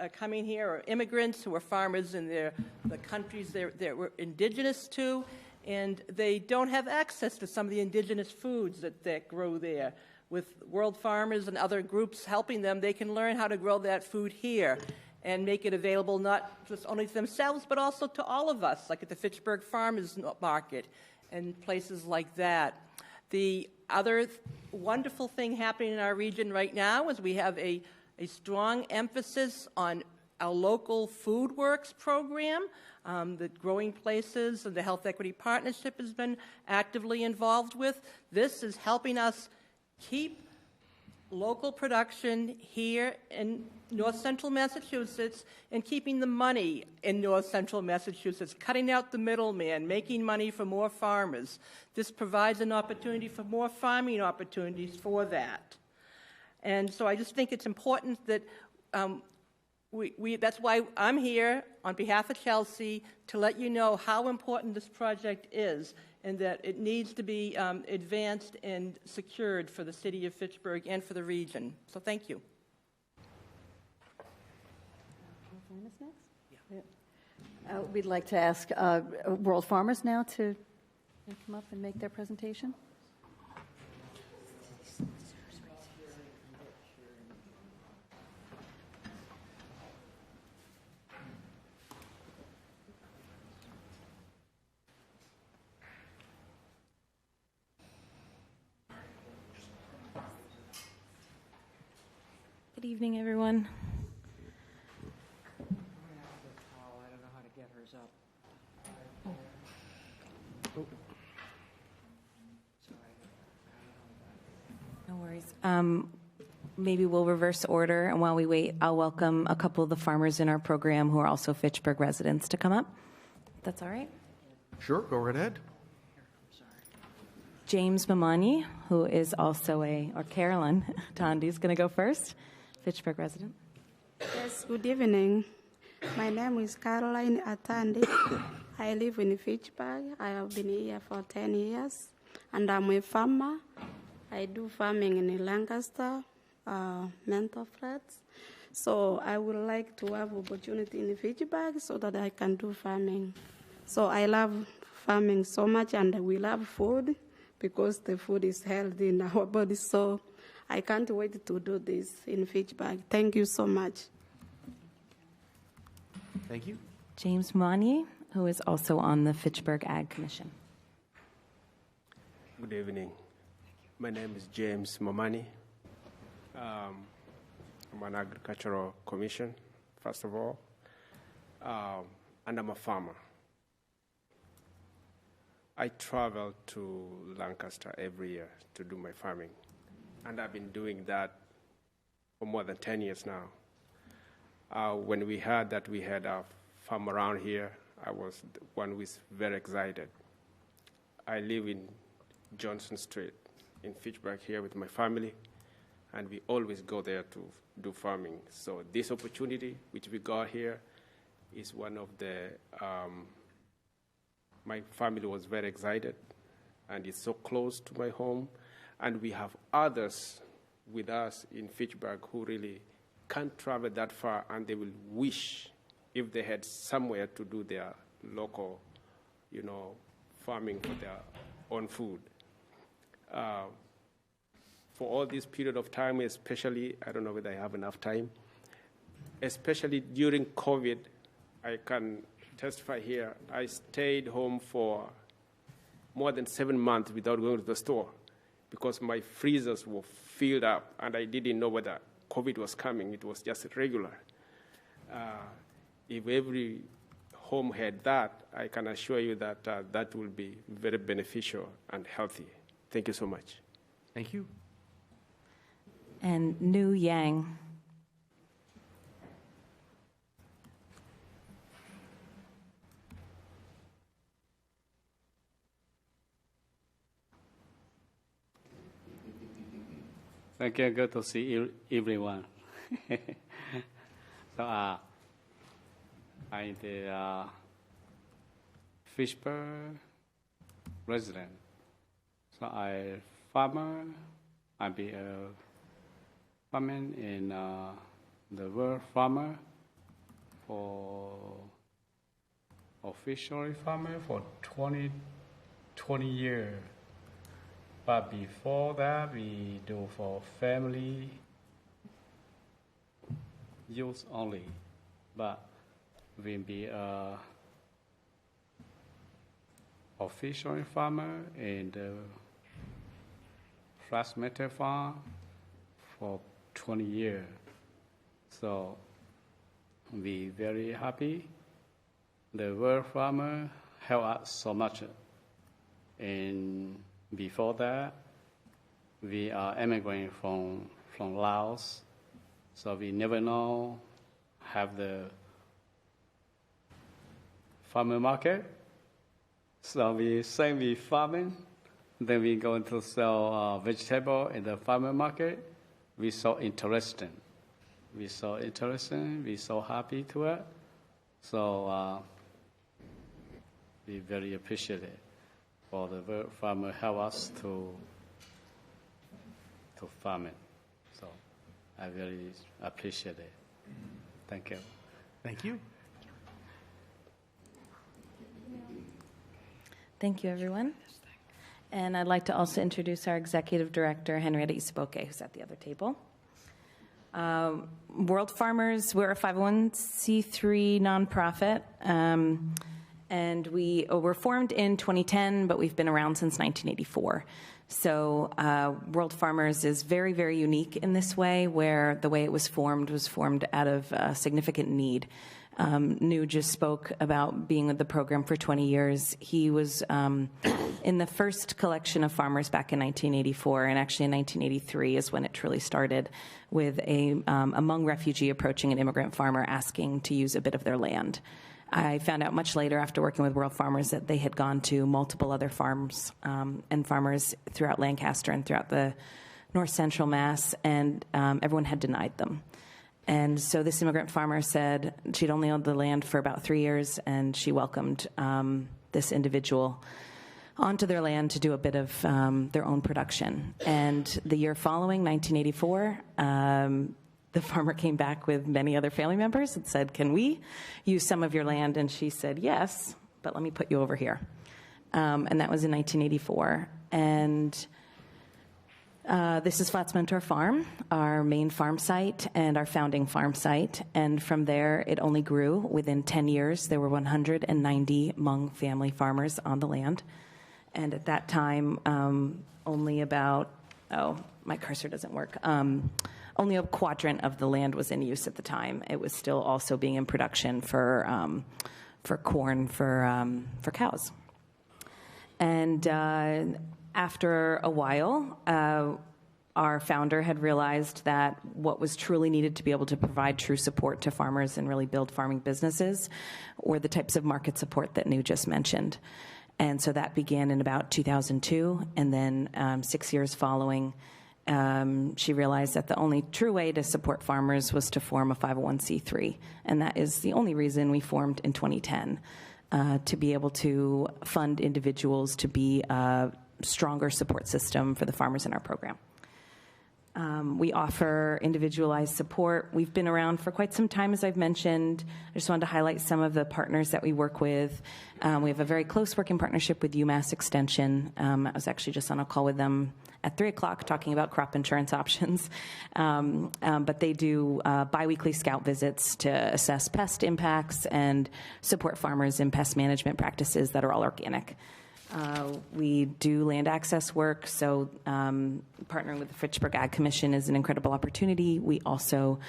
are coming here are immigrants who are farmers in the countries they were indigenous to, and they don't have access to some of the indigenous foods that grow there. With World Farmers and other groups helping them, they can learn how to grow that food here and make it available not just only to themselves, but also to all of us, like at the Fitchburg Farmers Market and places like that. The other wonderful thing happening in our region right now is we have a strong emphasis on our local Food Works program. The Growing Places and the Health Equity Partnership has been actively involved with. This is helping us keep local production here in North Central Massachusetts and keeping the money in North Central Massachusetts, cutting out the middleman, making money for more farmers. This provides an opportunity for more farming opportunities for that. And so I just think it's important that that's why I'm here on behalf of Chelsea to let you know how important this project is and that it needs to be advanced and secured for the city of Fitchburg and for the region. So thank you. We'd like to ask World Farmers now to come up and make their presentation. Good evening, everyone. No worries. Maybe we'll reverse order, and while we wait, I'll welcome a couple of the farmers in our program who are also Fitchburg residents to come up. That's all right? Sure, go right ahead. James Mamani, who is also or Carolyn Tondi is going to go first, Fitchburg resident. Yes, good evening. My name is Caroline Atandi. I live in Fitchburg. I have been here for 10 years, and I'm a farmer. I do farming in Lancaster, mental flats. So I would like to have opportunity in Fitchburg so that I can do farming. So I love farming so much, and we love food because the food is healthy in our body. So I can't wait to do this in Fitchburg. Thank you so much. Thank you. James Mamani, who is also on the Fitchburg Ag Commission. Good evening. My name is James Mamani. I'm an agricultural commission, first of all, and I'm a farmer. I travel to Lancaster every year to do my farming, and I've been doing that for more than 10 years now. When we heard that we had a farm around here, I was one who was very excited. I live in Johnson Street in Fitchburg here with my family, and we always go there to do farming. So this opportunity which we got here is one of the, my family was very excited, and it's so close to my home, and we have others with us in Fitchburg who really can't travel that far, and they will wish if they had somewhere to do their local, farming for their own food. For all this period of time, especially, I don't know whether I have enough time, especially during COVID, I can testify here, I stayed home for more than 7 months without going to the store because my freezers were filled up, and I didn't know whether COVID was coming. It was just regular. If every home had that, I can assure you that that will be very beneficial and healthy. Thank you so much. Thank you. And Nu Yang. Thank you. Good to see everyone. So, I'm the Fitchburg resident. So I farmer. I be a farmer in the World Farmer for officially farming for 20 years. But before that, we do for family use only. But we be a official farmer in the flash metal farm for 20 years. So we very happy. The world farmer help us so much. And before that, we are immigrating from Laos, so we never know have the farmer market. So we say we farming, then we go to sell vegetable in the farmer market. We so interesting. We so happy to it. So we very appreciate it. For the farmer help us to farm it. So I very appreciate it. Thank you. Thank you. Thank you, everyone. And I'd like to also introduce our Executive Director, Henrietta Isaboke, who's at the other table. World Farmers, we're a 501c3 nonprofit. And we were formed in 2010, but we've been around since 1984. So World Farmers is very, very unique in this way, where the way it was formed out of significant need. New just spoke about being with the program for 20 years. He was in the first collection of farmers back in 1984, and actually in 1983 is when it truly started, with a Hmong refugee approaching an immigrant farmer asking to use a bit of their land. I found out much later, after working with World Farmers, that they had gone to multiple other farms and farmers throughout Lancaster and throughout the north central Mass, and everyone had denied them. And so this immigrant farmer said she'd only owned the land for about 3 years, and she welcomed this individual onto their land to do a bit of their own production. And the year following, 1984, the farmer came back with many other family members and said, "Can we use some of your land?" And she said, "Yes, but let me put you over here." And that was in 1984. And this is Flats Mentor Farm, our main farm site and our founding farm site. And from there, it only grew. Within 10 years, there were 190 Hmong family farmers on the land. And at that time, only about, my cursor doesn't work. Only a quadrant of the land was in use at the time. It was still also being in production for corn for cows. And after a while, our founder had realized that what was truly needed to be able to provide true support to farmers and really build farming businesses were the types of market support that New just mentioned. And so that began in about 2002, and then 6 years following, she realized that the only true way to support farmers was to form a 501c3, and that is the only reason we formed in 2010, to be able to fund individuals to be a stronger support system for the farmers in our program. We offer individualized support. We've been around for quite some time, as I've mentioned. I just wanted to highlight some of the partners that we work with. We have a very close working partnership with UMass Extension. I was actually just on a call with them at 3 o'clock talking about crop insurance options. But they do biweekly scout visits to assess pest impacts and support farmers in pest management practices that are all organic. We do land access work, so partnering with the Fitchburg Ag Commission is an incredible opportunity. We also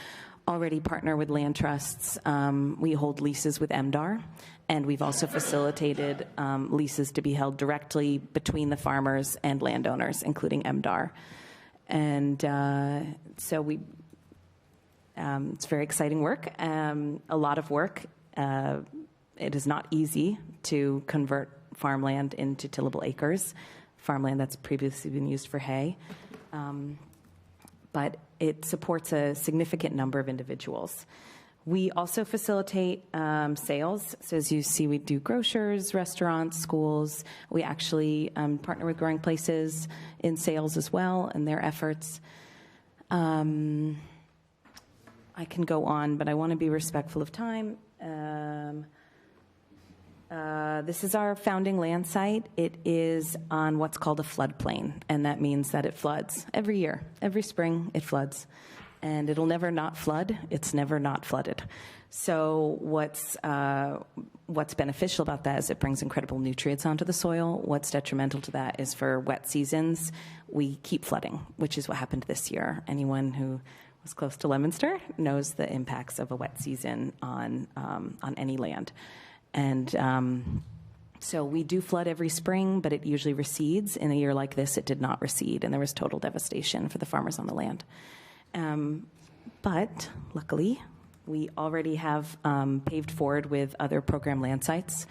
already partner with land trusts. We hold leases with MDAR, and we've also facilitated leases to be held directly between the farmers and landowners, including MDAR. And so it's very exciting work, a lot of work. It is not easy to convert farmland into tillable acres, farmland that's previously been used for hay. But it supports a significant number of individuals. We also facilitate sales. So as you see, we do grocers, restaurants, schools. We actually partner with Growing Places in sales as well in their efforts. I can go on, but I want to be respectful of time. This is our founding land site. It is on what's called a floodplain, and that means that it floods every year. Every spring, it floods. And it'll never not flood. It's never not flooded. So what's beneficial about that is it brings incredible nutrients onto the soil. What's detrimental to that is for wet seasons, we keep flooding, which is what happened this year. Anyone who was close to Leominster knows the impacts of a wet season on any land. And so we do flood every spring, but it usually recedes. In a year like this, it did not recede, and there was total devastation for the farmers on the land. But luckily, we already have paved forward with other program land sites.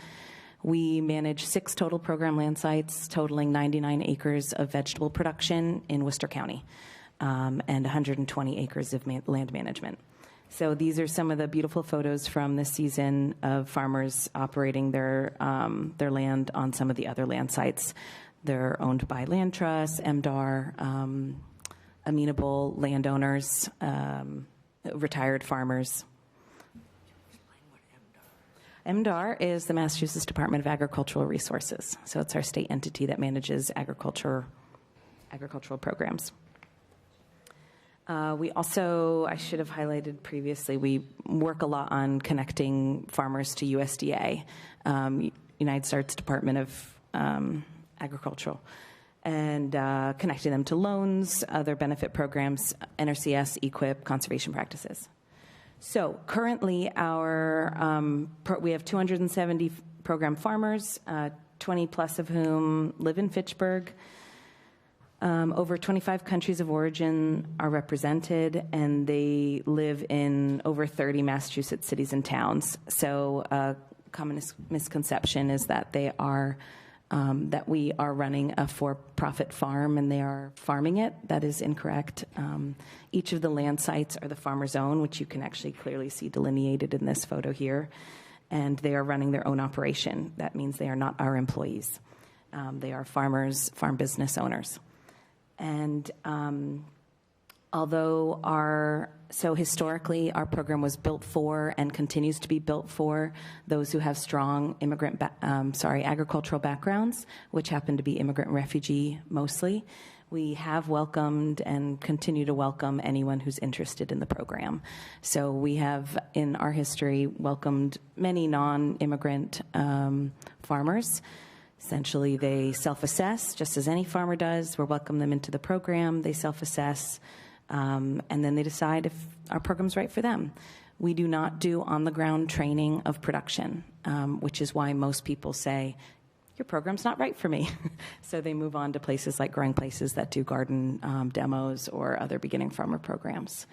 We manage 6 total program land sites, totaling 99 acres of vegetable production in Worcester County, and 120 acres of land management. So these are some of the beautiful photos from this season of farmers operating their land on some of the other land sites. They're owned by Land Trust, MDAR, amenable landowners, retired farmers. MDAR is the Massachusetts Department of Agricultural Resources. So it's our state entity that manages agricultural programs. We also, I should have highlighted previously, we work a lot on connecting farmers to USDA, United States Department of Agricultural, and connecting them to loans, other benefit programs, NRCS, EQIP, conservation practices. So currently we have 270 program farmers, 20 plus of whom live in Fitchburg. Over 25 countries of origin are represented, and they live in over 30 Massachusetts cities and towns. So a common misconception is that that we are running a for-profit farm and they are farming it. That is incorrect. Each of the land sites are the farmer's own, which you can actually clearly see delineated in this photo here. And they are running their own operation. That means they are not our employees. They are farmers, farm business owners. And so historically, our program was built for and continues to be built for those who have strong agricultural backgrounds, which happen to be immigrant and refugee mostly. We have welcomed and continue to welcome anyone who's interested in the program. So we have, in our history, welcomed many non-immigrant farmers. Essentially, they self-assess, just as any farmer does. We welcome them into the program. They self-assess, and then they decide if our program's right for them. We do not do on-the-ground training of production, which is why most people say, your program's not right for me. So they move on to places like Growing Places that do garden demos or other beginning farmer programs.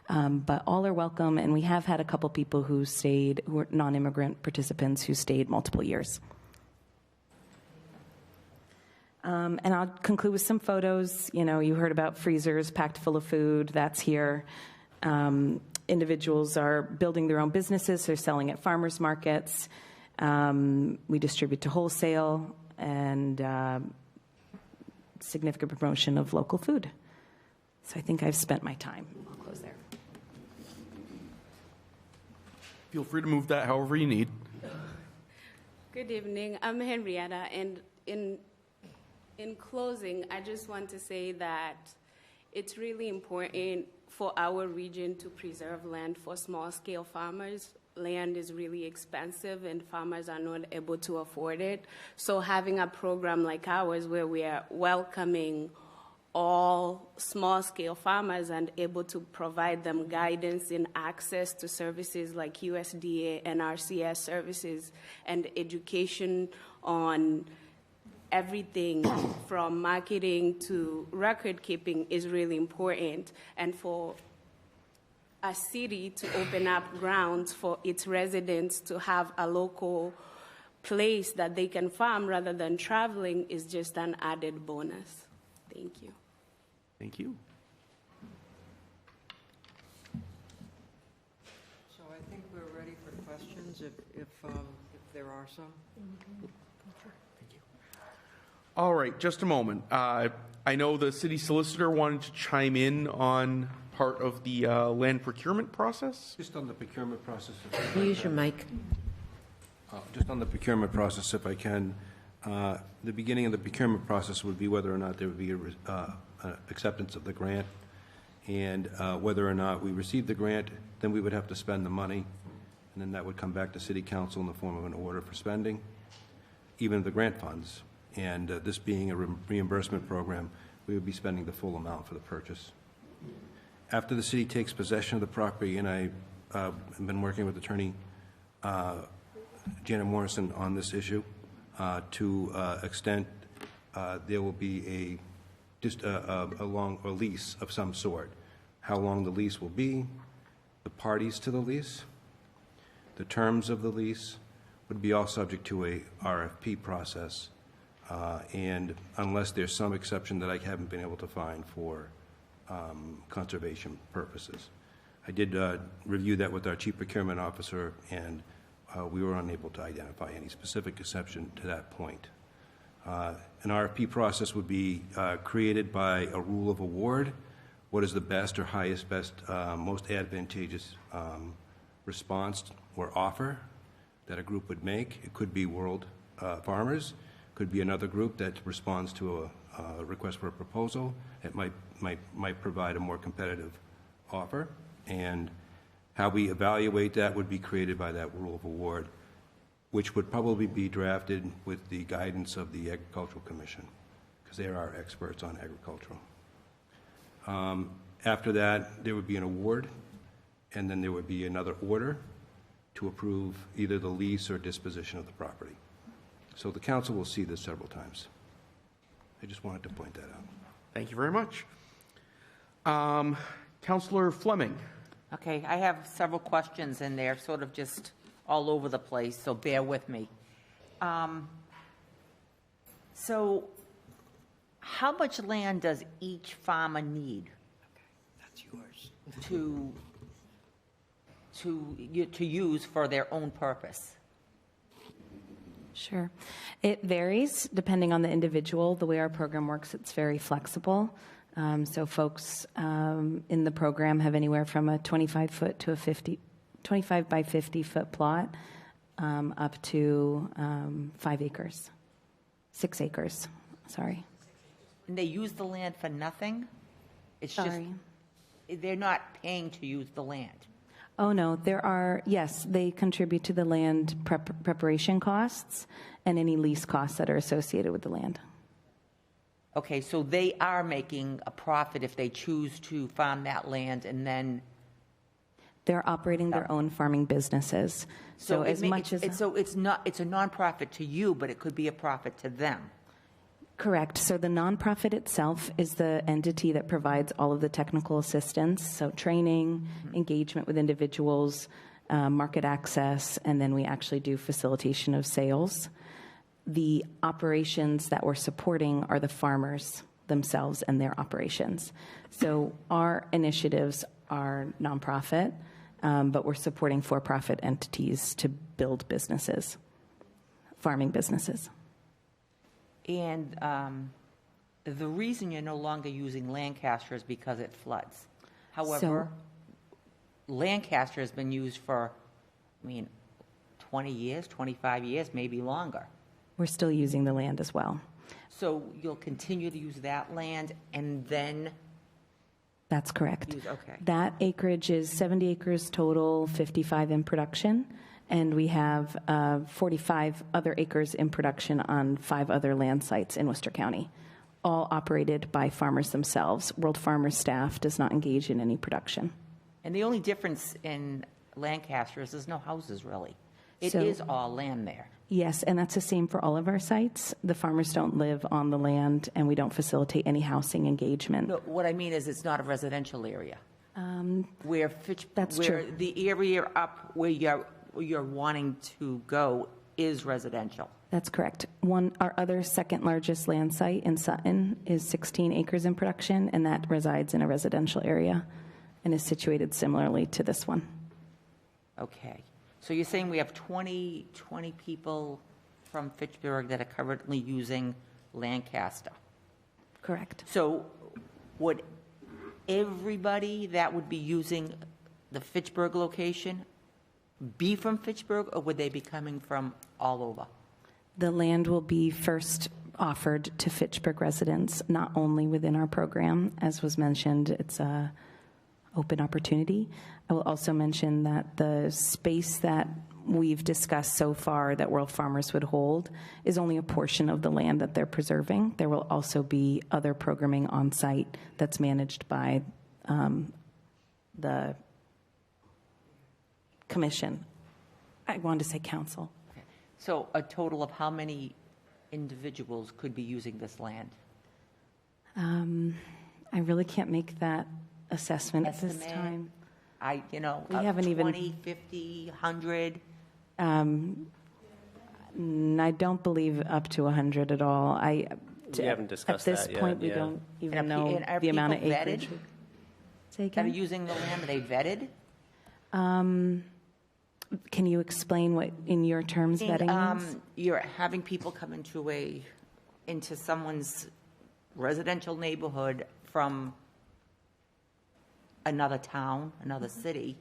But all are welcome, and we have had a couple people who are non-immigrant participants who stayed multiple years. And I'll conclude with some photos. You heard about freezers packed full of food. That's here. Individuals are building their own businesses. They're selling at farmers markets. We distribute to wholesale and significant promotion of local food. So I think I've spent my time. I'll close there. Feel free to move that however you need. Good evening. I'm Henrietta, and in closing, I just want to say that it's really important for our region to preserve land for small-scale farmers. Land is really expensive, and farmers are not able to afford it. So having a program like ours where we are welcoming all small-scale farmers and able to provide them guidance and access to services like USDA and NRCS services and education on everything from marketing to record keeping is really important. And for a city to open up grounds for its residents to have a local place that they can farm rather than traveling is just an added bonus. Thank you. Thank you. So I think we're ready for questions if there are some. All right, just a moment. I know the city solicitor wanted to chime in on part of the land procurement process. Just on the procurement process. Use your mic. Just on the procurement process, if I can. The beginning of the procurement process would be whether or not there would be acceptance of the grant, and whether or not we receive the grant, then we would have to spend the money, and then that would come back to City Council in the form of an order for spending, even the grant funds. And this being a reimbursement program, we would be spending the full amount for the purchase. After the city takes possession of the property, and I have been working with Attorney Janet Morrison on this issue, to extent there will be a lease of some sort. How long the lease will be, the parties to the lease, the terms of the lease would be all subject to a RFP process, and unless there's some exception that I haven't been able to find for conservation purposes. I did review that with our Chief Procurement Officer, and we were unable to identify any specific exception to that point. An RFP process would be created by a rule of award. What is the best or highest, most advantageous response or offer that a group would make? It could be World Farmers, could be another group that responds to a request for a proposal. It might provide a more competitive offer, and how we evaluate that would be created by that rule of award, which would probably be drafted with the guidance of the Agricultural Commission, because they are our experts on agricultural. After that, there would be an award, and then there would be another order to approve either the lease or disposition of the property. So the council will see this several times. I just wanted to point that out. Thank you very much. Councillor Fleming. Okay, I have several questions in there, sort of just all over the place, so bear with me. So how much land does each farmer need? That's yours. To use for their own purpose? Sure. It varies depending on the individual. The way our program works, it's very flexible. So folks in the program have anywhere from a 25-foot to a 25 by 50-foot plot up to 5 acres, 6 acres, sorry. And they use the land for nothing? It's Sorry. just, they're not paying to use the land? Oh, no, yes, they contribute to the land preparation costs and any lease costs that are associated with the land. Okay, so they are making a profit if they choose to farm that land, and then... They're operating their own farming businesses. So as much as... it's a nonprofit to you, but it could be a profit to them. Correct. So the nonprofit itself is the entity that provides all of the technical assistance, so training, engagement with individuals, market access, and then we actually do facilitation of sales. The operations that we're supporting are the farmers themselves and their operations. So our initiatives are nonprofit, but we're supporting for-profit entities to build businesses, farming businesses. And the reason you're no longer using Lancaster is because it floods. However, Lancaster has been used for, 20 years, 25 years, maybe longer. We're still using the land as well. So you'll continue to use that land and then... That's correct. Okay. That acreage is 70 acres total, 55 in production, and we have 45 other acres in production on 5 other land sites in Worcester County, all operated by farmers themselves. World Farmers staff does not engage in any production. And the only difference in Lancaster is there's no houses, really. It is all land there. Yes, and that's the same for all of our sites. The farmers don't live on the land, and we don't facilitate any housing engagement. No, what I mean is it's not a residential area. That's true. The area up where you're wanting to go is residential. That's correct. Our other second largest land site in Sutton is 16 acres in production, and that resides in a residential area and is situated similarly to this one. Okay. So you're saying we have 20 people from Fitchburg that are currently using Lancaster? Correct. So would everybody that would be using the Fitchburg location be from Fitchburg, or would they be coming from all over? The land will be first offered to Fitchburg residents, not only within our program. As was mentioned, it's a open opportunity. I will also mention that the space that we've discussed so far that World Farmers would hold is only a portion of the land that they're preserving. There will also be other programming on site that's managed by the commission. I wanted to say council. So a total of how many individuals could be using this land? I really can't make that assessment at this Estimate? time. We haven't even 20, 50, 100? I don't believe up to 100 at all. We haven't discussed At this that yet, point, we yeah. don't even And know are the amount of people acreage. vetted? Say That are again? using the land, are they vetted? Can you explain what, in your terms, vetting means? You're having people come into someone's residential neighborhood from another town, another city.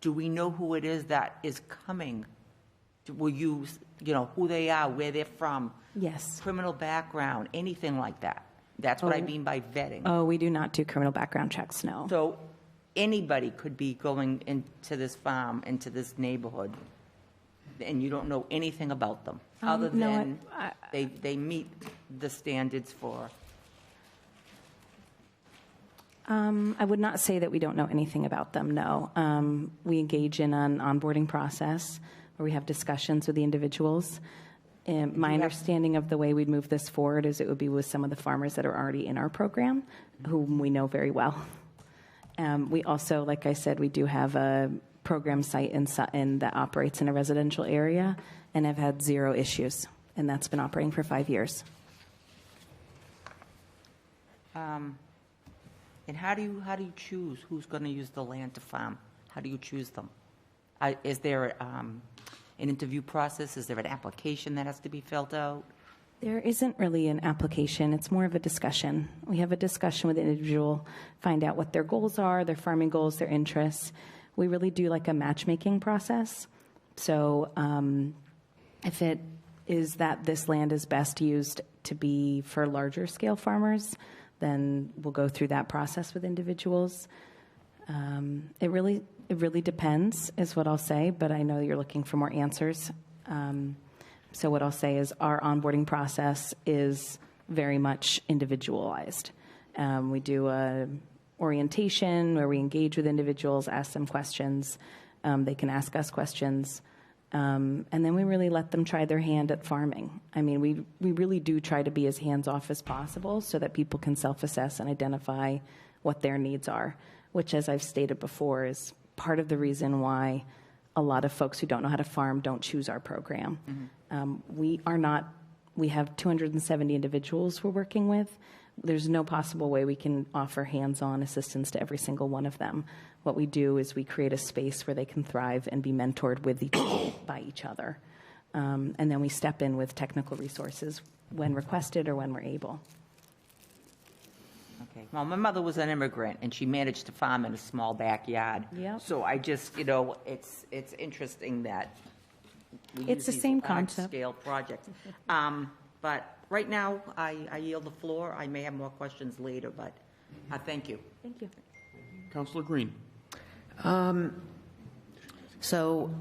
Do we know who it is that is coming? Will you who they are, where they're from? Yes. Criminal background, anything like that? That's what I mean by vetting. Oh, we do not do criminal background checks, no. So anybody could be going into this farm, into this neighborhood, and you don't know anything about them, other no, than they meet the standards for... I would not say that we don't know anything about them, no. We engage in an onboarding process where we have discussions with the individuals. My understanding of the way we'd move this forward is it would be with some of the farmers that are already in our program, whom we know very well. We also, like I said, we do have a program site in Sutton that operates in a residential area and have had 0 issues, and that's been operating for 5 years. And how do you choose who's going to use the land to farm? How do you choose them? Is there an interview process? Is there an application that has to be filled out? There isn't really an application. It's more of a discussion. We have a discussion with the individual, find out what their goals are, their farming goals, their interests. We really do like a matchmaking process. So if it is that this land is best used to be for larger scale farmers, then we'll go through that process with individuals. It really depends, is what I'll say, but I know you're looking for more answers. So what I'll say is our onboarding process is very much individualized. We do a orientation where we engage with individuals, ask them questions. They can ask us questions. And then we really let them try their hand at farming. I mean, we really do try to be as hands-off as possible so that people can self-assess and identify what their needs are, which, as I've stated before, is part of the reason why a lot of folks who don't know how to farm don't choose our program. We have 270 individuals we're working with. There's no possible way we can offer hands-on assistance to every single one of them. What we do is we create a space where they can thrive and be mentored by each other. And then we step in with technical resources when requested or when we're able. Okay. Well, my mother was an immigrant, and she managed to farm in a small backyard. Yep. So I just, it's interesting that we It's the use same these concept. large-scale projects. But right now, I yield the floor. I may have more questions later, but thank you. Thank you. Councillor Green. So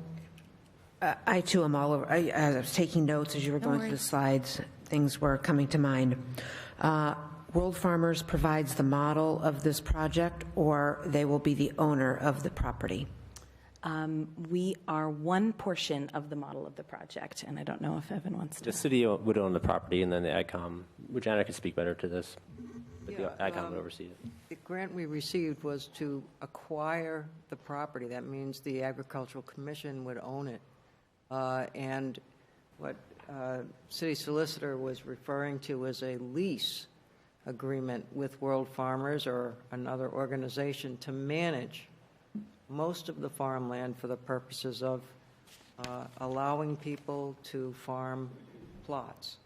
I too am all over. I was taking notes as you were going through the slides. Things were coming to mind. World Farmers provides the model of this project, or they will be the owner of the property? We are one portion of the model of the project, and I don't know if Evan wants to. The city would own the property, and then the ICOM, which Anna could speak better to this, but the ICOM would oversee it. The grant we received was to acquire the property. That means the Agricultural Commission would own it. And what city solicitor was referring to was a lease agreement with World Farmers or another organization to manage most of the farmland for the purposes of allowing people to farm plots.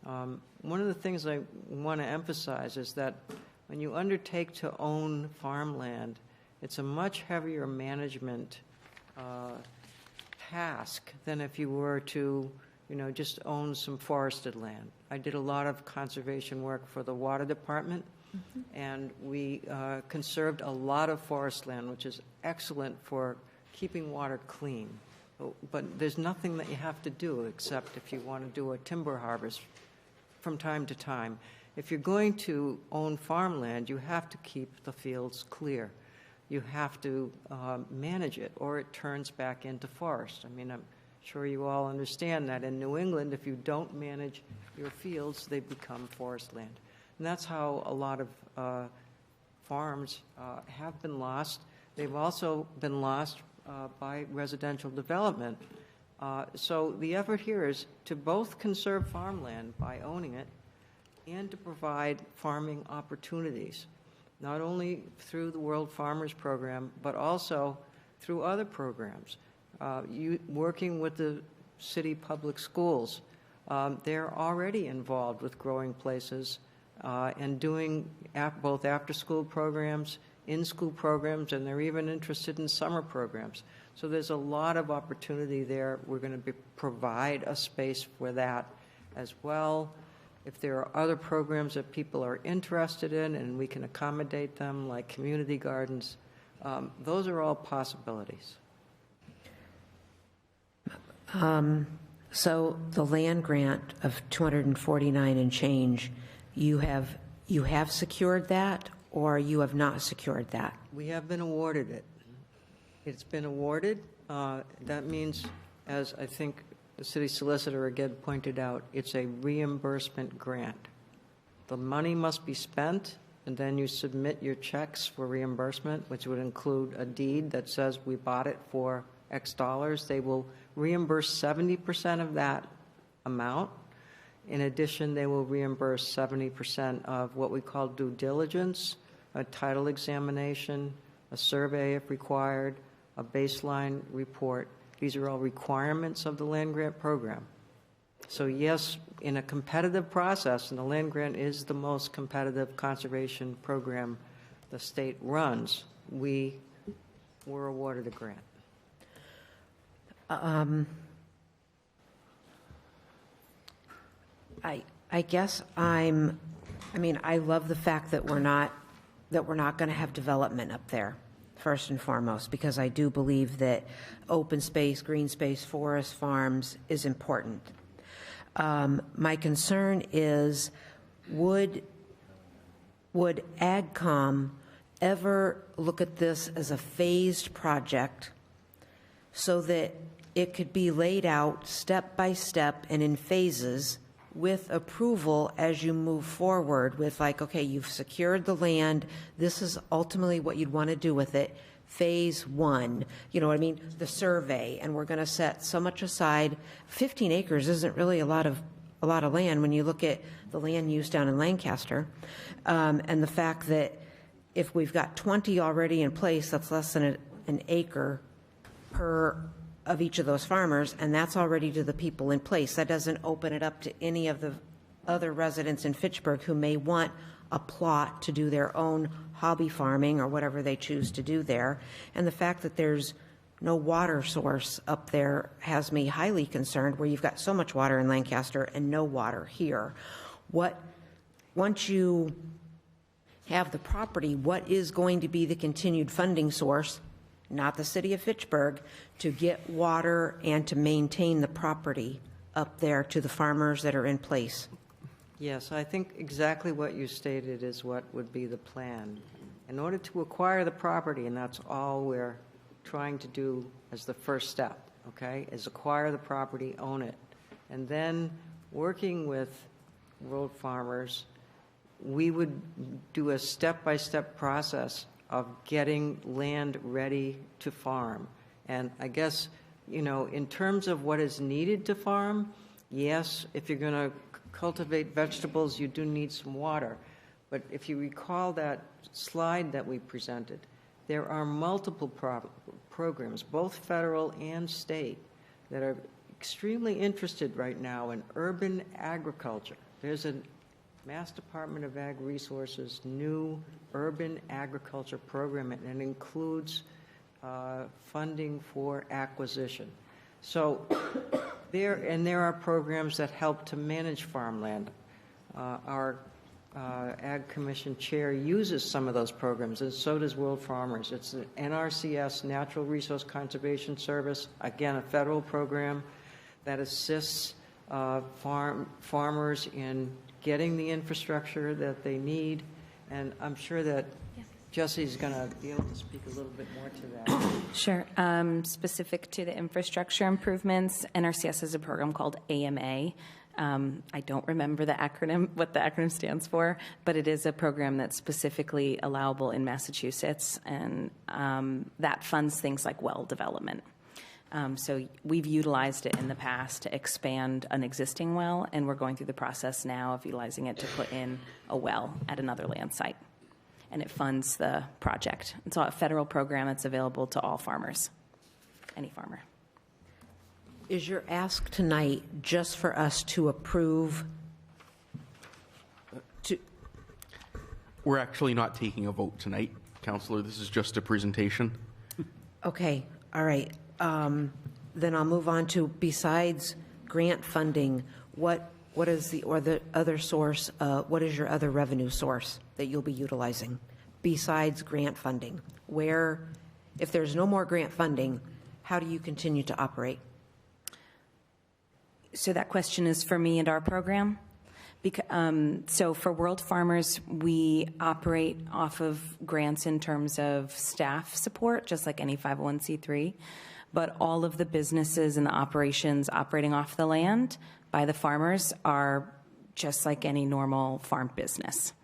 One of the things I want to emphasize is that when you undertake to own farmland, it's a much heavier management task than if you were to, just own some forested land. I did a lot of conservation work for the water department, and we conserved a lot of forest land, which is excellent for keeping water clean. But there's nothing that you have to do except if you want to do a timber harvest from time to time. If you're going to own farmland, you have to keep the fields clear. You have to manage it, or it turns back into forest. I mean, I'm sure you all understand that in New England, if you don't manage your fields, they become forest land. And that's how a lot of farms have been lost. They've also been lost by residential development. So the effort here is to both conserve farmland by owning it and to provide farming opportunities, not only through the World Farmers Program, but also through other programs. Working with the city public schools, they're already involved with growing places and doing both after-school programs, in-school programs, and they're even interested in summer programs. So there's a lot of opportunity there. We're going to provide a space for that as well. If there are other programs that people are interested in and we can accommodate them, like community gardens, those are all possibilities. So the land grant of 249 and change, you have secured that, or you have not secured that? We have been awarded it. It's been awarded. That means, as I think the city solicitor again pointed out, it's a reimbursement grant. The money must be spent, and then you submit your checks for reimbursement, which would include a deed that says we bought it for X dollars. They will reimburse 70% of that amount. In addition, they will reimburse 70% of what we call due diligence, a title examination, a survey if required, a baseline report. These are all requirements of the land grant program. So yes, in a competitive process, and the land grant is the most competitive conservation program the state runs, we were awarded a grant. I guess I love the fact that we're not going to have development up there, first and foremost, because I do believe that open space, green space, forest farms is important. My concern is, would AgCom ever look at this as a phased project so that it could be laid out step by step and in phases with approval as you move forward with, like, okay, you've secured the land, this is ultimately what you'd want to do with it, phase one, you know what I mean, the survey, and we're going to set so much aside. 15 acres isn't really a lot of land when you look at the land use down in Lancaster, and the fact that if we've got 20 already in place, that's less than an acre per of each of those farmers, and that's already to the people in place. That doesn't open it up to any of the other residents in Fitchburg who may want a plot to do their own hobby farming or whatever they choose to do there. And the fact that there's no water source up there has me highly concerned, where you've got so much water in Lancaster and no water here. Once you have the property, what is going to be the continued funding source, not the city of Fitchburg, to get water and to maintain the property up there to the farmers that are in place? Yes, I think exactly what you stated is what would be the plan. In order to acquire the property, and that's all we're trying to do as the first step, okay, is acquire the property, own it. And then working with World Farmers, we would do a step-by-step process of getting land ready to farm. And I guess, in terms of what is needed to farm, yes, if you're going to cultivate vegetables, you do need some water. But if you recall that slide that we presented, there are multiple programs, both federal and state, that are extremely interested right now in urban agriculture. There's an Mass Department of Ag Resources new urban agriculture program, and it includes funding for acquisition. So there are programs that help to manage farmland. Our Ag Commission Chair uses some of those programs, and so does World Farmers. It's the NRCS, Natural Resource Conservation Service, again, a federal program that assists farmers in getting the infrastructure that they need. And I'm sure that Jesse's going to be able to speak a little bit more to that. Sure. Specific to the infrastructure improvements, NRCS has a program called AMA. I don't remember what the acronym stands for, but it is a program that's specifically allowable in Massachusetts, and that funds things like well development. So we've utilized it in the past to expand an existing well, and we're going through the process now of utilizing it to put in a well at another land site. And it funds the project. It's a federal program that's available to all farmers, any farmer. Is your ask tonight just for us to approve? We're actually not taking a vote tonight, Councillor. This is just a presentation. Okay, all right. Then I'll move on to, besides grant funding, what is the other source? What is your other revenue source that you'll be utilizing besides grant funding? Where, if there's no more grant funding, how do you continue to operate? So that question is for me and our program. So for World Farmers, we operate off of grants in terms of staff support, just like any 501c3. But all of the businesses and the operations operating off the land by the farmers are just like any normal farm business.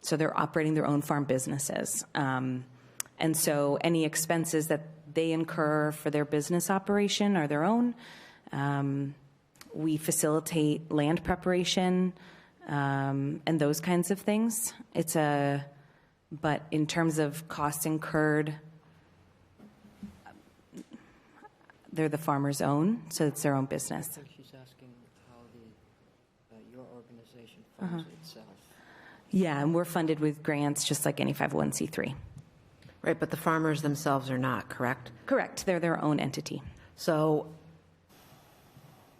So they're operating their own farm businesses. And so any expenses that they incur for their business operation are their own. We facilitate land preparation and those kinds of things. But in terms of costs incurred, they're the farmer's own, so it's their own business. I think she's asking how your organization funds itself. Yeah, and we're funded with grants just like any 501c3. Right, but the farmers themselves are not, correct? Correct. They're their own entity. So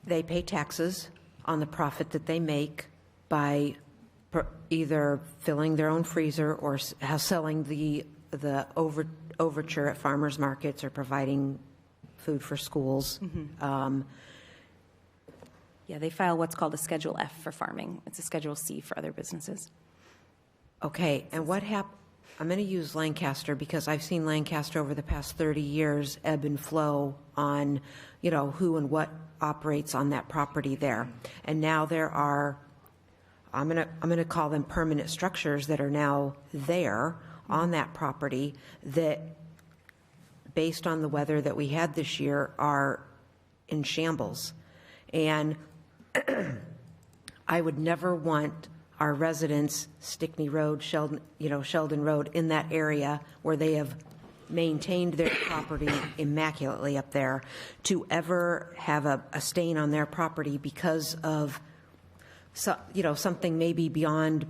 they pay taxes on the profit that they make by either filling their own freezer or selling the overture at farmers markets or providing food for schools. Yeah, they file what's called a Schedule F for farming. It's a Schedule C for other businesses. Okay, and what happened? I'm going to use Lancaster because I've seen Lancaster over the past 30 years ebb and flow on, who and what operates on that property there. And now there are, I'm going to call them permanent structures that are now there on that property that, based on the weather that we had this year, are in shambles. And I would never want our residents, Stickney Road, Sheldon Road, in that area where they have maintained their property immaculately up there, to ever have a stain on their property because of, something maybe beyond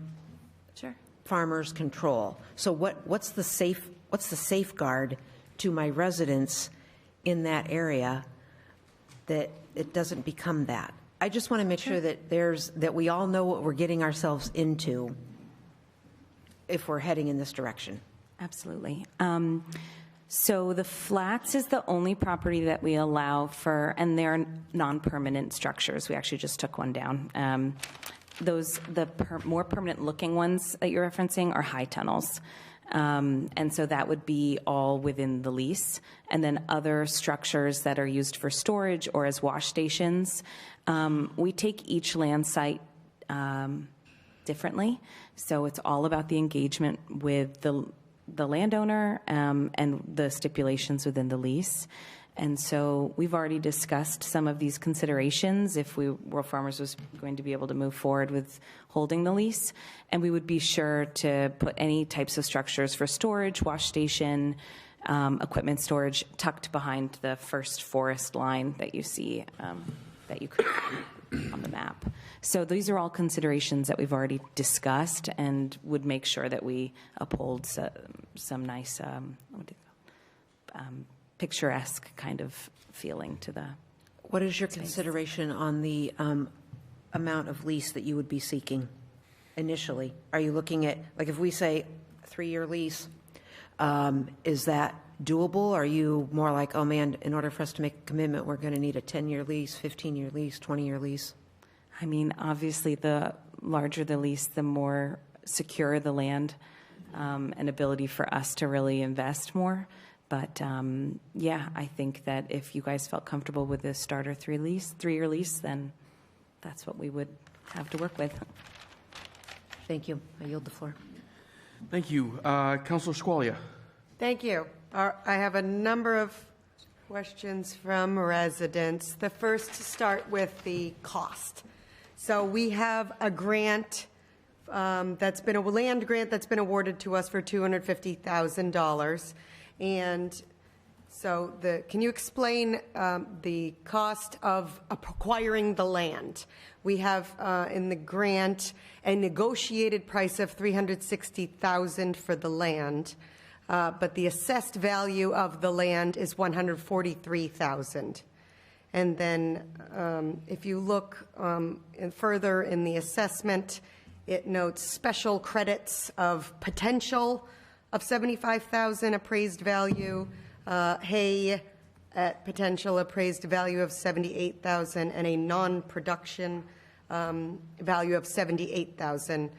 farmers' control. So what's the safeguard to my residents in that area that it doesn't become that? I just want to make sure that we all know what we're getting ourselves into if we're heading in this direction. Absolutely. So the flats is the only property that we allow for, and they're non-permanent structures. We actually just took one down. More permanent looking ones that you're referencing are high tunnels. And so that would be all within the lease. And then other structures that are used for storage or as wash stations, we take each land site differently. So it's all about the engagement with the landowner and the stipulations within the lease. And so we've already discussed some of these considerations if World Farmers was going to be able to move forward with holding the lease. And we would be sure to put any types of structures for storage, wash station, equipment storage tucked behind the first forest line that you see, that you could. on the map. So these are all considerations that we've already discussed and would make sure that we uphold some nice picturesque kind of feeling to the. What is your consideration on the amount of lease that you would be seeking initially? Are you looking at, like if we say 3-year lease, is that doable? Are you more like, oh man, in order for us to make a commitment, we're going to need a 10-year lease, 15-year lease, 20-year lease? I mean, obviously, the larger the lease, the more secure the land and ability for us to really invest more. But yeah, I think that if you guys felt comfortable with the starter 3-year lease, then that's what we would have to work with. Thank you. I yield the floor. Thank you. Councilor Squalia. Thank you. I have a number of questions from residents. The first to start with the cost. So we have a grant that's been a land grant that's been awarded to us for $250,000. And so can you explain the cost of acquiring the land? We have in the grant a negotiated price of $360,000 for the land, but the assessed value of the land is $143,000. And then if you look further in the assessment, it notes special credits of potential of $75,000 appraised value, hay at potential appraised value of $78,000, and a non-production value of $78,000.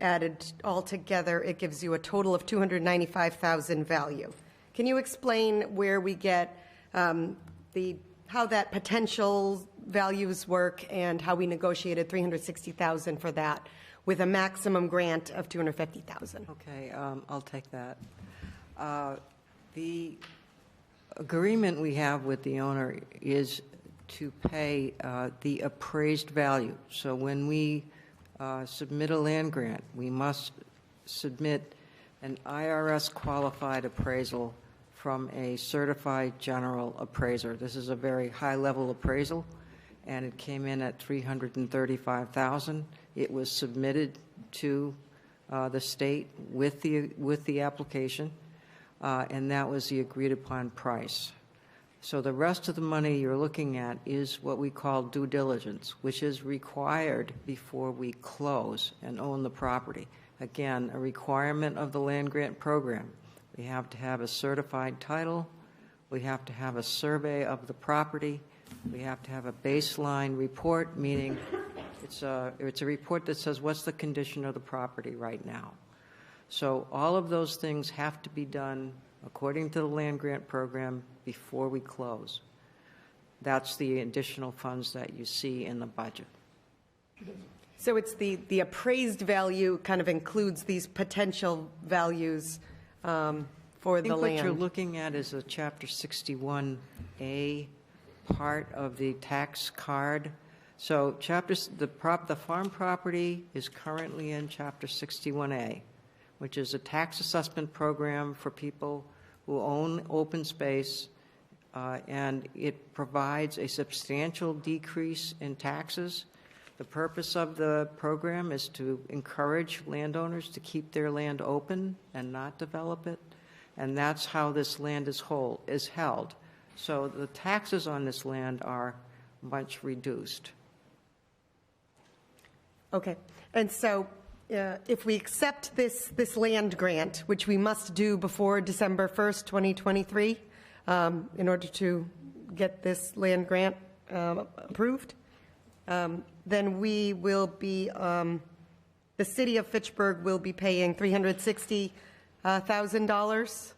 Added all together, it gives you a total of $295,000 value. Can you explain where we get how that potential values work and how we negotiated $360,000 for that with a maximum grant of $250,000? Okay, I'll take that. The agreement we have with the owner is to pay the appraised value. So when we submit a land grant, we must submit an IRS qualified appraisal from a certified general appraiser. This is a very high-level appraisal, and it came in at $335,000. It was submitted to the state with the application, and that was the agreed-upon price. So the rest of the money you're looking at is what we call due diligence, which is required before we close and own the property. Again, a requirement of the land grant program. We have to have a certified title. We have to have a survey of the property. We have to have a baseline report, meaning it's a report that says what's the condition of the property right now. So all of those things have to be done according to the land grant program before we close. That's the additional funds that you see in the budget. So it's the appraised value kind of includes these potential values for the land. What you're looking at is a Chapter 61A part of the tax card. So the farm property is currently in Chapter 61A, which is a tax assessment program for people who own open space, and it provides a substantial decrease in taxes. The purpose of the program is to encourage landowners to keep their land open and not develop it, and that's how this land is held. So the taxes on this land are much reduced. Okay, and so if we accept this land grant, which we must do before December 1st, 2023, in order to get this land grant approved, then we will be, the city of Fitchburg will be paying $360,000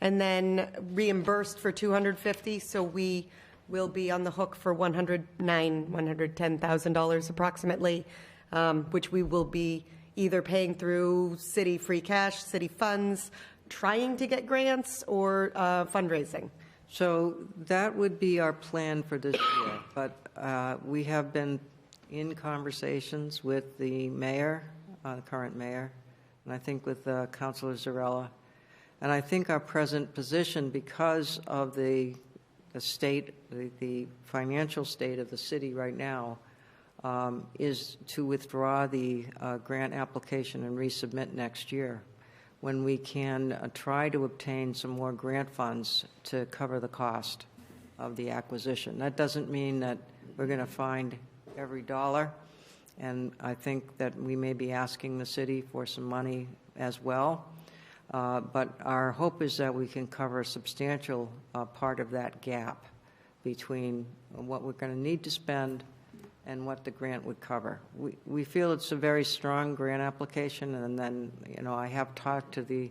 and then reimbursed for $250,000. So we will be on the hook for $110,000 approximately, which we will be either paying through city free cash, city funds, trying to get grants, or fundraising. So that would be our plan for this year, but we have been in conversations with the mayor, the current mayor, and I think with Councilor Zarella. And I think our present position, because of the the financial state of the city right now is to withdraw the grant application and resubmit next year, when we can try to obtain some more grant funds to cover the cost of the acquisition. That doesn't mean that we're going to find every dollar, and I think that we may be asking the city for some money as well. But our hope is that we can cover a substantial part of that gap between what we're going to need to spend and what the grant would cover. We feel it's a very strong grant application, and then, I have talked to the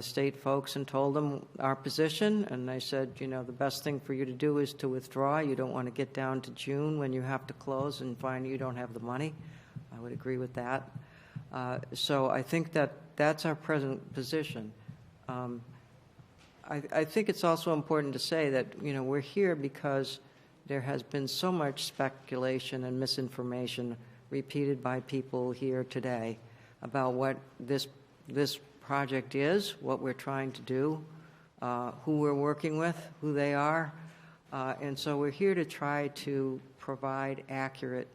state folks and told them our position, and they said, the best thing for you to do is to withdraw. You don't want to get down to June when you have to close and find you don't have the money. I would agree with that. So I think that's our present position. I think it's also important to say that, we're here because there has been so much speculation and misinformation repeated by people here today about what this project is, what we're trying to do, who we're working with, who they are. And so we're here to try to provide accurate,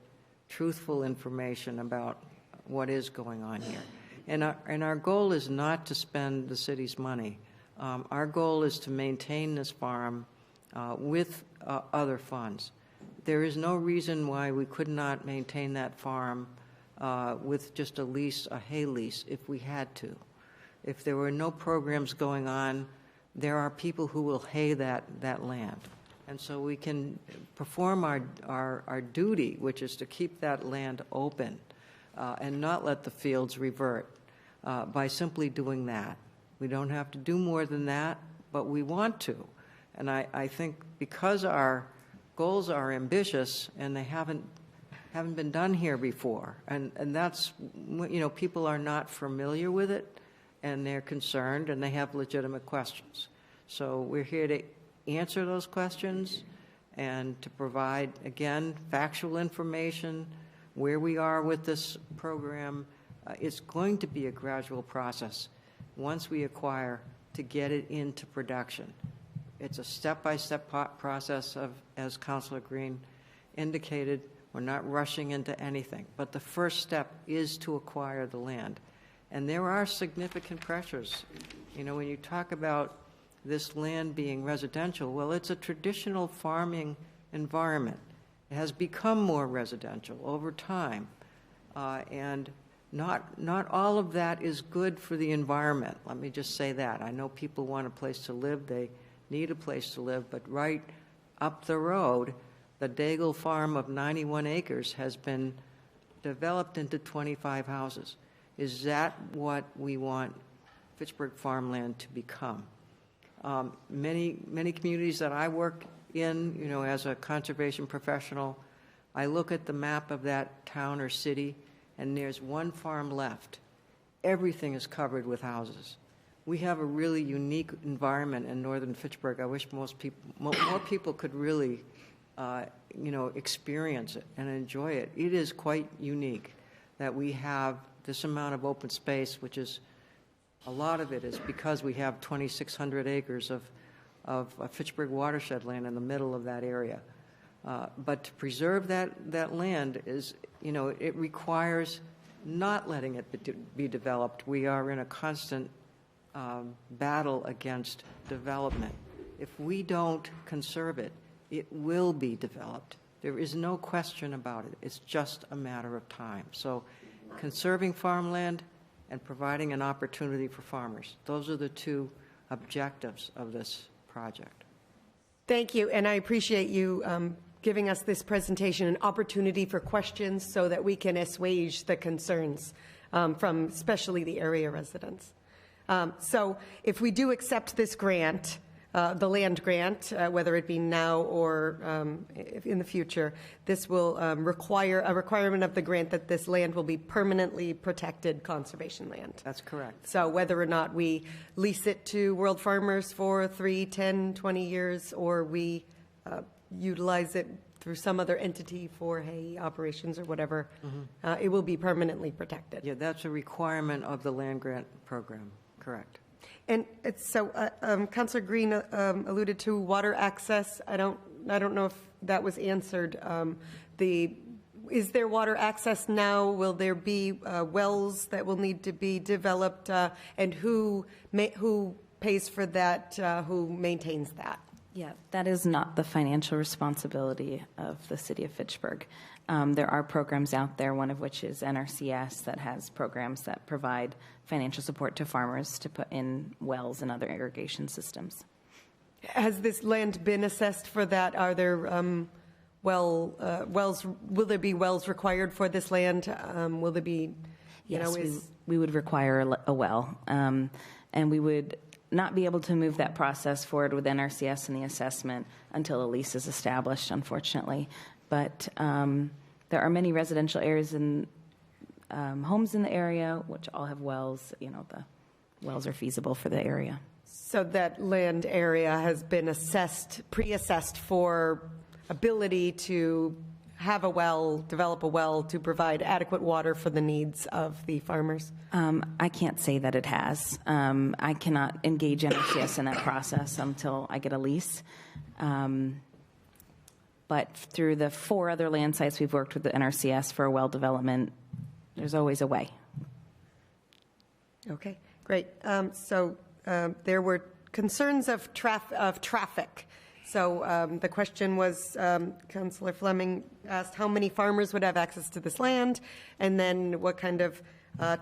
truthful information about what is going on here. And our goal is not to spend the city's money. Our goal is to maintain this farm with other funds. There is no reason why we could not maintain that farm with just a hay lease, if we had to. If there were no programs going on, there are people who will hay that land. And so we can perform our duty, which is to keep that land open and not let the fields revert by simply doing that. We don't have to do more than that, but we want to. And I think because our goals are ambitious and they haven't been done here before, and that's, people are not familiar with it, and they're concerned, and they have legitimate questions. So we're here to answer those questions and to provide, again, factual information, where we are with this program. It's going to be a gradual process once we acquire to get it into production. It's a step-by-step process as Councilor Green indicated. We're not rushing into anything, but the first step is to acquire the land. And there are significant pressures. When you talk about this land being residential, well, it's a traditional farming environment. It has become more residential over time, and not all of that is good for the environment. Let me just say that. I know people want a place to live. They need a place to live, but right up the road, the Daigle farm of 91 acres has been developed into 25 houses. Is that what we want Fitchburg farmland to become? Many communities that I work in, as a conservation professional, I look at the map of that town or city, and there's one farm left. Everything is covered with houses. We have a really unique environment in northern Fitchburg. I wish more people could really, experience it and enjoy it. It is quite unique that we have this amount of open space, which is, a lot of it is because we have 2,600 acres of Fitchburg watershed land in the middle of that area. But to preserve that land is, it requires not letting it be developed. We are in a constant battle against development. If we don't conserve it, it will be developed. There is no question about it. It's just a matter of time. So conserving farmland and providing an opportunity for farmers, those are the two objectives of this project. Thank you, and I appreciate you giving us this presentation, an opportunity for questions so that we can assuage the concerns from especially the area residents. So if we do accept this grant, the land grant, whether it be now or in the future, this will require a requirement of the grant that this land will be permanently protected conservation land. That's correct. So whether or not we lease it to World Farmers for 3, 10, 20 years, or we utilize it through some other entity for hay operations or whatever, it will be permanently protected. Yeah, that's a requirement of the land grant program. Correct. And Councilor Green alluded to water access. I don't know if that was answered. Is there water access now? Will there be wells that will need to be developed? And who pays for that? Who maintains that? Yeah, that is not the financial responsibility of the city of Fitchburg. There are programs out there, one of which is NRCS, that has programs that provide financial support to farmers to put in wells and other irrigation systems. Has this land been assessed for that? Are there wells? Will there be wells required for this land? Will there be? Yes, we would require a well, and we would not be able to move that process forward with NRCS and the assessment until a lease is established, unfortunately. But there are many residential areas and homes in the area which all have wells. The wells are feasible for the area. So that land area has been pre-assessed for ability to have a well, develop a well to provide adequate water for the needs of the farmers? I can't say that it has. I cannot engage NRCS in that process until I get a lease. But through the 4 other land sites we've worked with the NRCS for well development, there's always a way. Okay, great. So there were concerns of traffic. So the question was, Councillor Fleming asked how many farmers would have access to this land, and then what kind of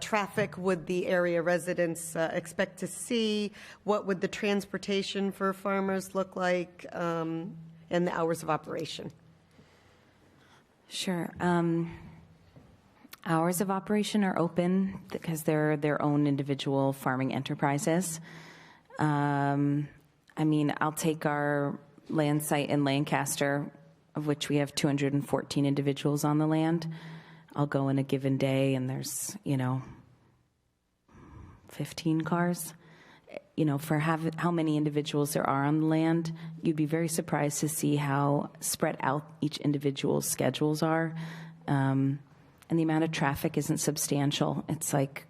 traffic would the area residents expect to see? What would the transportation for farmers look like, and the hours of operation? Sure. Hours of operation are open because they're their own individual farming enterprises. I'll take our land site in Lancaster, of which we have 214 individuals on the land. I'll go in a given day and there's, 15 cars. For how many individuals there are on the land, you'd be very surprised to see how spread out each individual's schedules are. And the amount of traffic isn't substantial. It's like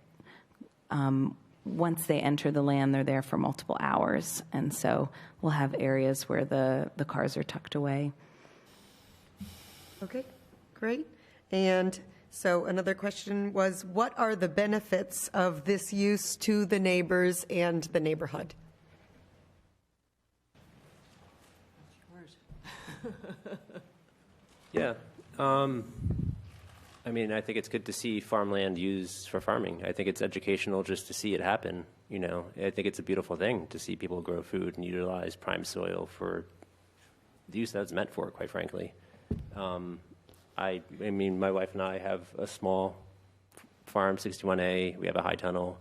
once they enter the land, they're there for multiple hours. And so we'll have areas where the cars are tucked away. Okay, great. And so another question was, what are the benefits of this use to the neighbors and the neighborhood? Yeah. I think it's good to see farmland used for farming. I think it's educational just to see it happen. I think it's a beautiful thing to see people grow food and utilize prime soil for the use that it's meant for, quite frankly. My wife and I have a small farm, 61A. We have a high tunnel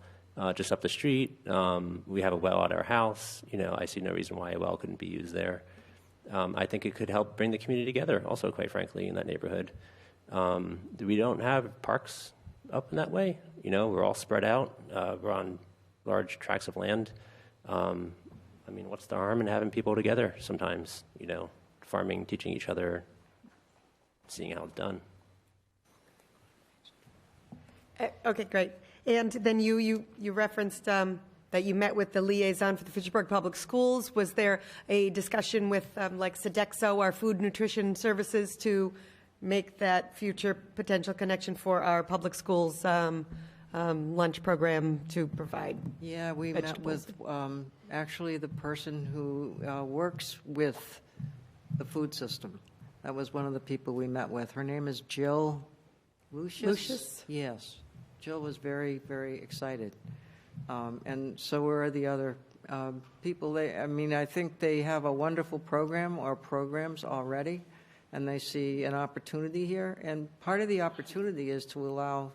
just up the street. We have a well at our house. I see no reason why a well couldn't be used there. I think it could help bring the community together also, quite frankly, in that neighborhood. We don't have parks up in that way. We're all spread out. We're on large tracts of land. What's the harm in having people together sometimes? Farming, teaching each other, seeing how it's done. Okay, great. And then you referenced that you met with the liaison for the Fitchburg Public Schools. Was there a discussion with like Sodexo, our food nutrition services, to make that future potential connection for our public schools lunch program to provide? Yeah, we vegetables? met with actually the person who works with the food system. That was one of the people we met with. Her name is Jill Lucius? Lucius? Yes. Jill was very, very excited. And so were the other people. I think they have a wonderful program or programs already, and they see an opportunity here. And part of the opportunity is to allow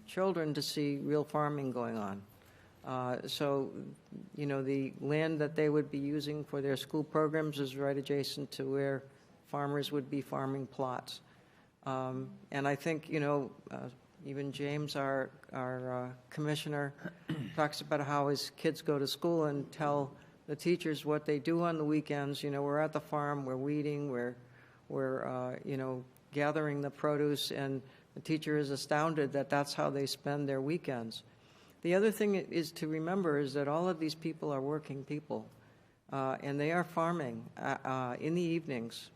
children to see real farming going on. The land that they would be using for their school programs is right adjacent to where farmers would be farming plots. And I think, even James, our commissioner, talks about how his kids go to school and tell the teachers what they do on the weekends. We're at the farm, we're weeding, we're gathering the produce, and the teacher is astounded that that's how they spend their weekends. The other thing is to remember is that all of these people are working people, and they are farming in the evenings.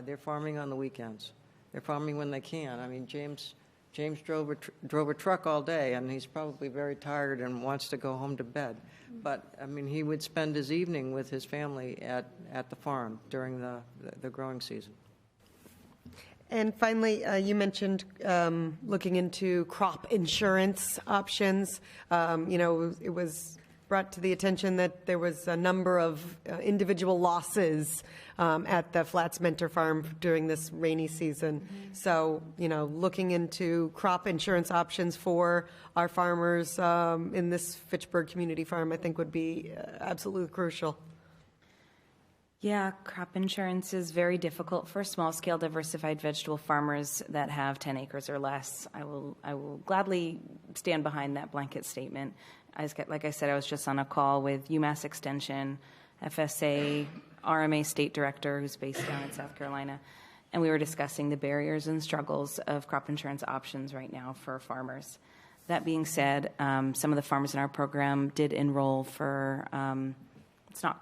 They're farming on the weekends. They're farming when they can. I mean, James drove a truck all day, and he's probably very tired and wants to go home to bed. But, I mean, he would spend his evening with his family at the farm during the growing season. And finally, you mentioned looking into crop insurance options. It was brought to the attention that there was a number of individual losses at the Flats Mentor Farm during this rainy season. So, looking into crop insurance options for our farmers in this Fitchburg Community Farm, I think would be absolutely crucial. Yeah, crop insurance is very difficult for small-scale diversified vegetable farmers that have 10 acres or less. I will gladly stand behind that blanket statement. Like I said, I was just on a call with UMass Extension, FSA, RMA State Director, who's based down in South Carolina, and we were discussing the barriers and struggles of crop insurance options right now for farmers. That being said, some of the farmers in our program did enroll for it's not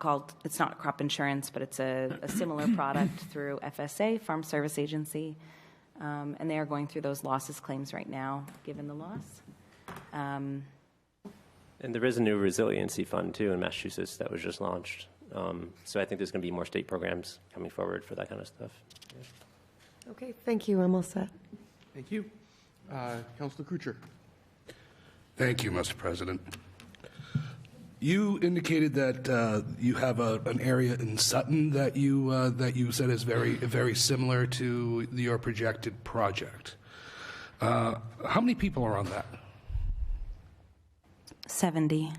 crop insurance, but it's a similar product through FSA, Farm Service Agency, and they are going through those losses claims right now, given the loss. And there is a new resiliency fund, too, in Massachusetts that was just launched. So I think there's going to be more state programs coming forward for that kind of stuff. Yeah. Okay, thank you. I'm all set. Thank you. Councilor Kuchar. Thank you, Mr. President. You indicated that you have an area in Sutton that you said is very similar to your projected project. How many people are on that? 70.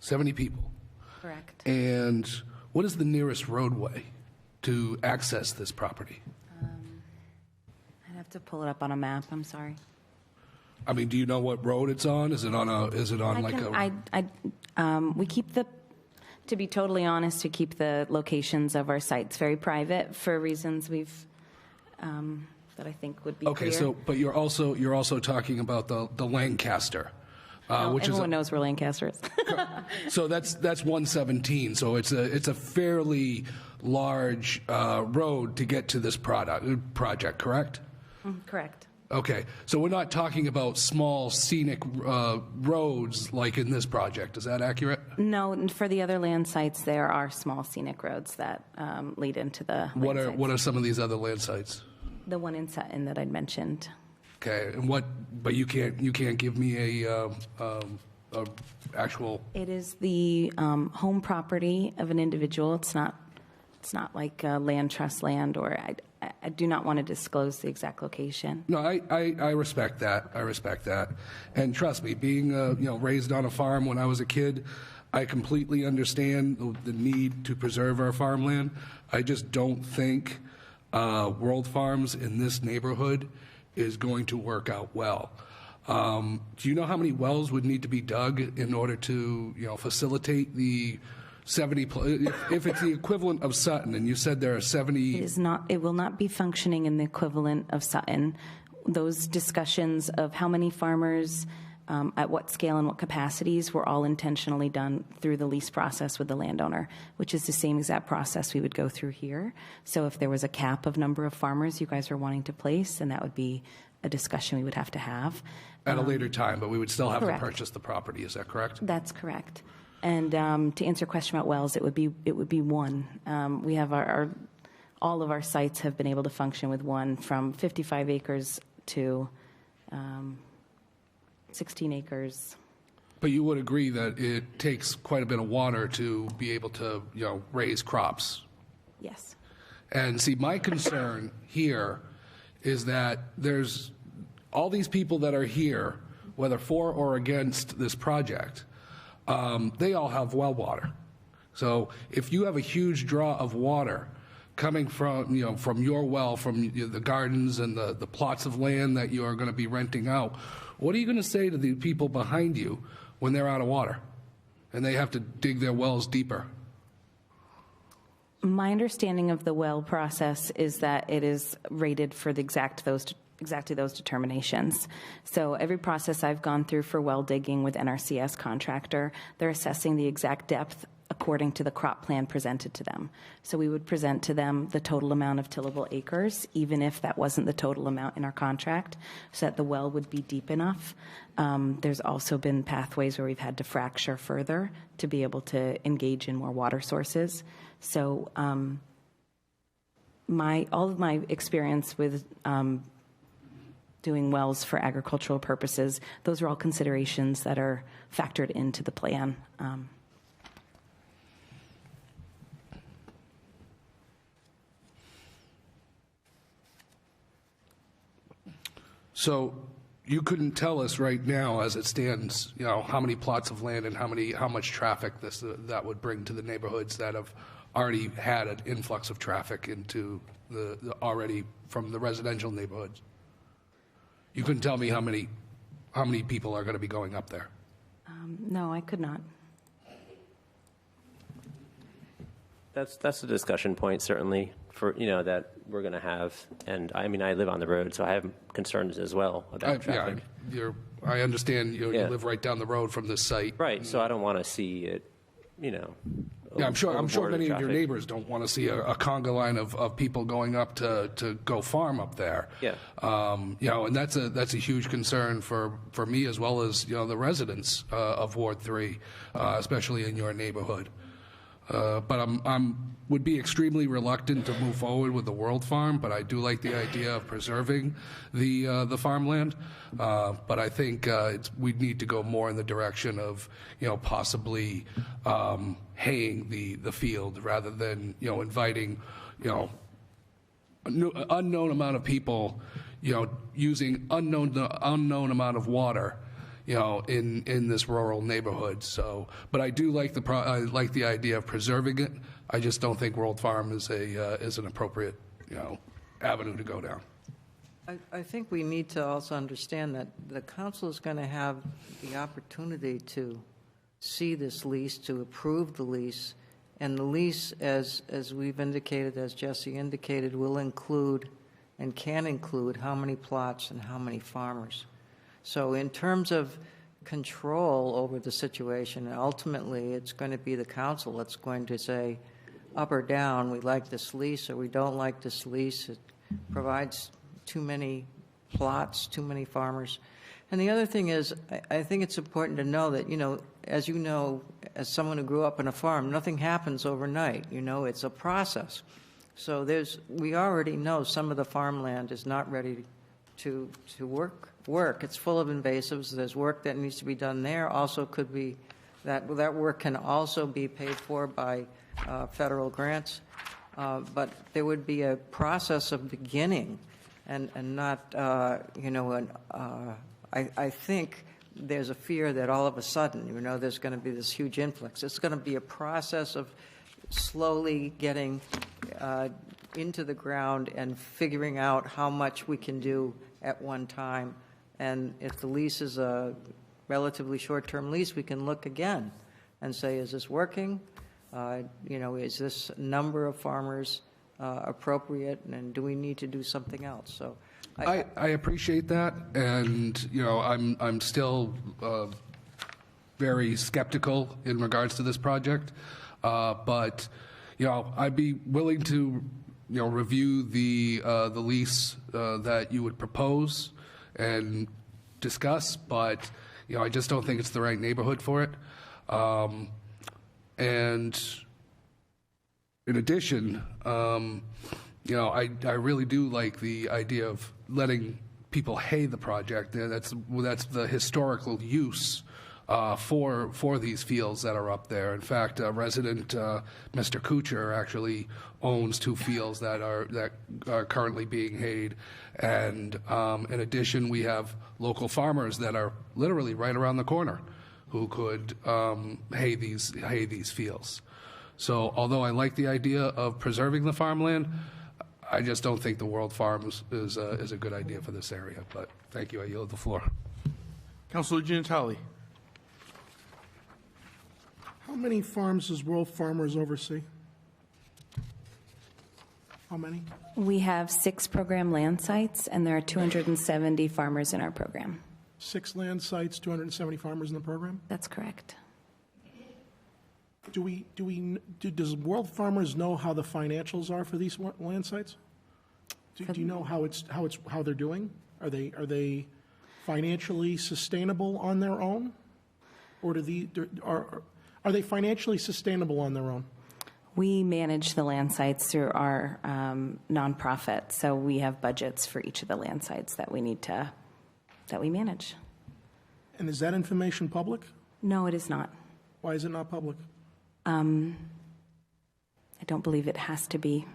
70 people. Correct. And what is the nearest roadway to access this property? I'd have to pull it up on a map. I'm sorry. I mean, do you know what road it's on? Is it on we keep to be totally honest, we keep the locations of our sites very private for reasons that I think would be clear. Okay, but you're also talking about the Lancaster. Which everyone knows where Lancaster is. So that's 117. So it's a fairly large road to get to this project, correct? Correct. Okay, so we're not talking about small scenic roads like in this project. Is that accurate? No, and for the other land sites, there are small scenic roads that lead into the. What are some of these other land sites? The one in Sutton that I'd mentioned. Okay, and but you can't give me a actual. It is the home property of an individual. It's not like land trust land, or I do not want to disclose the exact location. No, I respect that. I respect that, and trust me, being raised on a farm when I was a kid, I completely understand the need to preserve our farmland. I just don't think World Farms in this neighborhood is going to work out well. Do you know how many wells would need to be dug in order to facilitate the 70, if it's the equivalent of Sutton, and you said there are 70. It is not. It will not be functioning in the equivalent of Sutton. Those discussions of how many farmers, at what scale and what capacities were all intentionally done through the lease process with the landowner, which is the same exact process we would go through here. So if there was a cap of number of farmers you guys were wanting to place, then that would be a discussion we would have to have. At a later time, but we would still have correct. to purchase the property. Is that correct? That's correct. And to answer your question about wells, it would be one. We have all of our sites have been able to function with one, from 55 acres to 16 acres. But you would agree that it takes quite a bit of water to be able to raise crops. Yes. And see, my concern here is that there's all these people that are here, whether for or against this project. They all have well water. So if you have a huge draw of water coming from, from your well, from the gardens and the plots of land that you are going to be renting out, what are you going to say to the people behind you when they're out of water and they have to dig their wells deeper? My understanding of the well process is that it is rated for those exactly those determinations. So every process I've gone through for well digging with NRCS contractor, they're assessing the exact depth according to the crop plan presented to them. So we would present to them the total amount of tillable acres, even if that wasn't the total amount in our contract, so that the well would be deep enough. There's also been pathways where we've had to fracture further to be able to engage in more water sources. So all of my experience with doing wells for agricultural purposes, those are all considerations that are factored into the plan. So you couldn't tell us right now, as it stands, how many plots of land and how much traffic that would bring to the neighborhoods that have already had an influx of traffic into the already from the residential neighborhoods. You couldn't tell me how many people are going to be going up there. No, I could not. That's a discussion point, certainly, for, that we're going to have. And I mean, I live on the road, so I have concerns as well about traffic. Yeah, I understand you live right down the road from this site. Right, so I don't want to see it, Yeah, I'm sure many of your neighbors don't want to see a conga line of people going up to go farm up there. Yeah. And that's a huge concern for me as well as the residents of Ward 3, especially in your neighborhood. But I'm would be extremely reluctant to move forward with the World Farm, but I do like the idea of preserving the farmland. But I think we need to go more in the direction of possibly haying the field rather than inviting an unknown amount of people using unknown amount of water in this rural neighborhood. So, but I do like I like the idea of preserving it. I just don't think World Farm is an appropriate avenue to go down. I think we need to also understand that the council is going to have the opportunity to see this lease, to approve the lease, and the lease, as we've indicated, as Jesse indicated, will include and can include how many plots and how many farmers. So in terms of control over the situation, ultimately it's going to be the council that's going to say up or down, we like this lease or we don't like this lease. It provides too many plots, too many farmers. And the other thing is, I think it's important to know that, as you know, as someone who grew up on a farm, nothing happens overnight. It's a process. So we already know some of the farmland is not ready to work. It's full of invasives. There's work that needs to be done there. Also could be that work can also be paid for by federal grants. But there would be a process of beginning and not, I think there's a fear that all of a sudden, there's going to be this huge influx. It's going to be a process of slowly getting into the ground and figuring out how much we can do at one time. And if the lease is a relatively short-term lease, we can look again and say, is this working? Is this number of farmers appropriate? And do we need to do something else? So I appreciate that, and I'm still very skeptical in regards to this project, but I'd be willing to review the lease that you would propose and discuss, but I just don't think it's the right neighborhood for it. And in addition, I really do like the idea of letting people hay the project. That's the historical use for these fields that are up there. In fact, resident Mr. Kuchar actually owns 2 fields that are currently being hayed. And in addition, we have local farmers that are literally right around the corner who could hay these fields. So although I like the idea of preserving the farmland, I just don't think the World Farm is a good idea for this area. But thank you. I yield the floor. Councilor Giannatalli. How many farms does World Farmers oversee? How many? We have 6 program land sites, and there are 270 farmers in our program. 6 land sites, 270 farmers in the program? That's correct. Does World Farmers know how the financials are for these land sites? Do you know how they're doing? Are they financially sustainable on their own? Or are they financially sustainable on their own? We manage the land sites through our nonprofit, so we have budgets for each of the land sites that we manage. And is that information public? No, it is not. Why is it not public? I don't believe it has to be.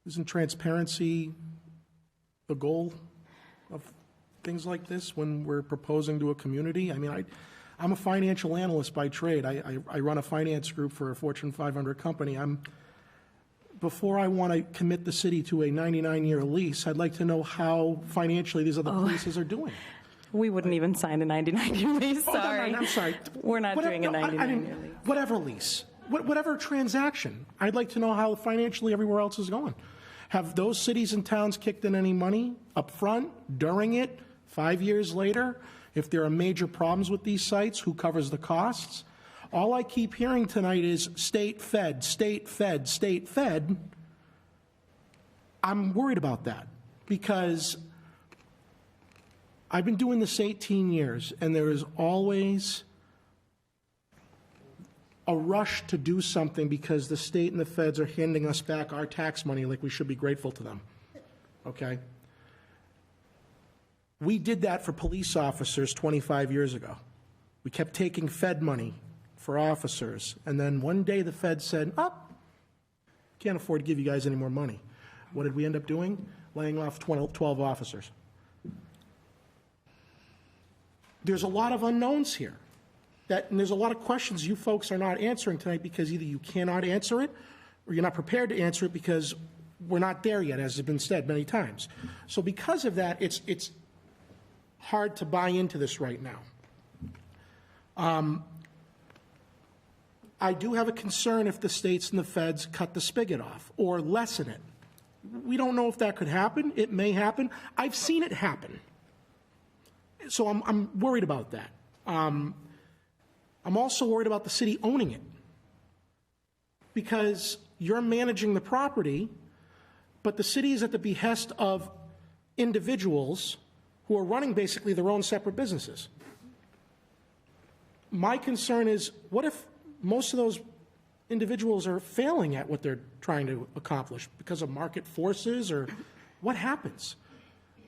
Isn't transparency the goal of things like this when we're proposing to a community? I mean, I'm a financial analyst by trade. I run a finance group for a Fortune 500 company. Before I want to commit the city to a 99-year lease, I'd like to know how financially these other places are doing. We wouldn't even sign a 99-year lease, sorry. I'm sorry. We're not doing a 99-year lease. Whatever lease, whatever transaction, I'd like to know how financially everywhere else is going. Have those cities and towns kicked in any money up front, during it, 5 years later? If there are major problems with these sites, who covers the costs? All I keep hearing tonight is state fed, state fed, state fed. I'm worried about that because I've been doing this 18 years, and there is always a rush to do something because the state and the feds are handing us back our tax money like we should be grateful to them. Okay? We did that for police officers 25 years ago. We kept taking Fed money for officers, and then one day the Fed said, can't afford to give you guys any more money. What did we end up doing? Laying off 12 officers. There's a lot of unknowns here. And there's a lot of questions you folks are not answering tonight because either you cannot answer it or you're not prepared to answer it because we're not there yet, as has been said many times. So because of that, it's hard to buy into this right now. I do have a concern if the states and the feds cut the spigot off or lessen it. We don't know if that could happen. It may happen. I've seen it happen. So I'm worried about that. I'm also worried about the city owning it because you're managing the property, but the city is at the behest of individuals who are running basically their own separate businesses. My concern is, what if most of those individuals are failing at what they're trying to accomplish because of market forces, or what happens?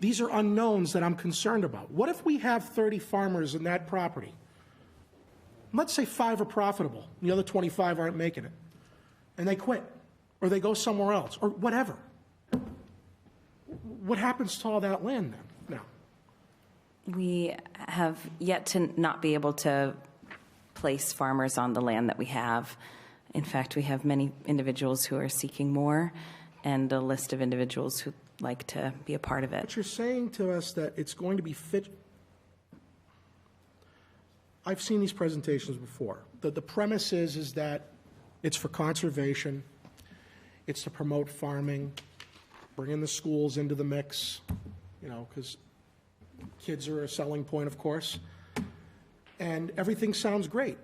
These are unknowns that I'm concerned about. What if we have 30 farmers in that property? Let's say 5 are profitable, the other 25 aren't making it, and they quit, or they go somewhere else, or whatever. What happens to all that land then now? We have yet to not be able to place farmers on the land that we have. In fact, we have many individuals who are seeking more, and a list of individuals who like to be a part of it. But you're saying to us that it's going to be fit. I've seen these presentations before. The premise is that it's for conservation, it's to promote farming, bring in the schools into the mix, because kids are a selling point, of course, and everything sounds great.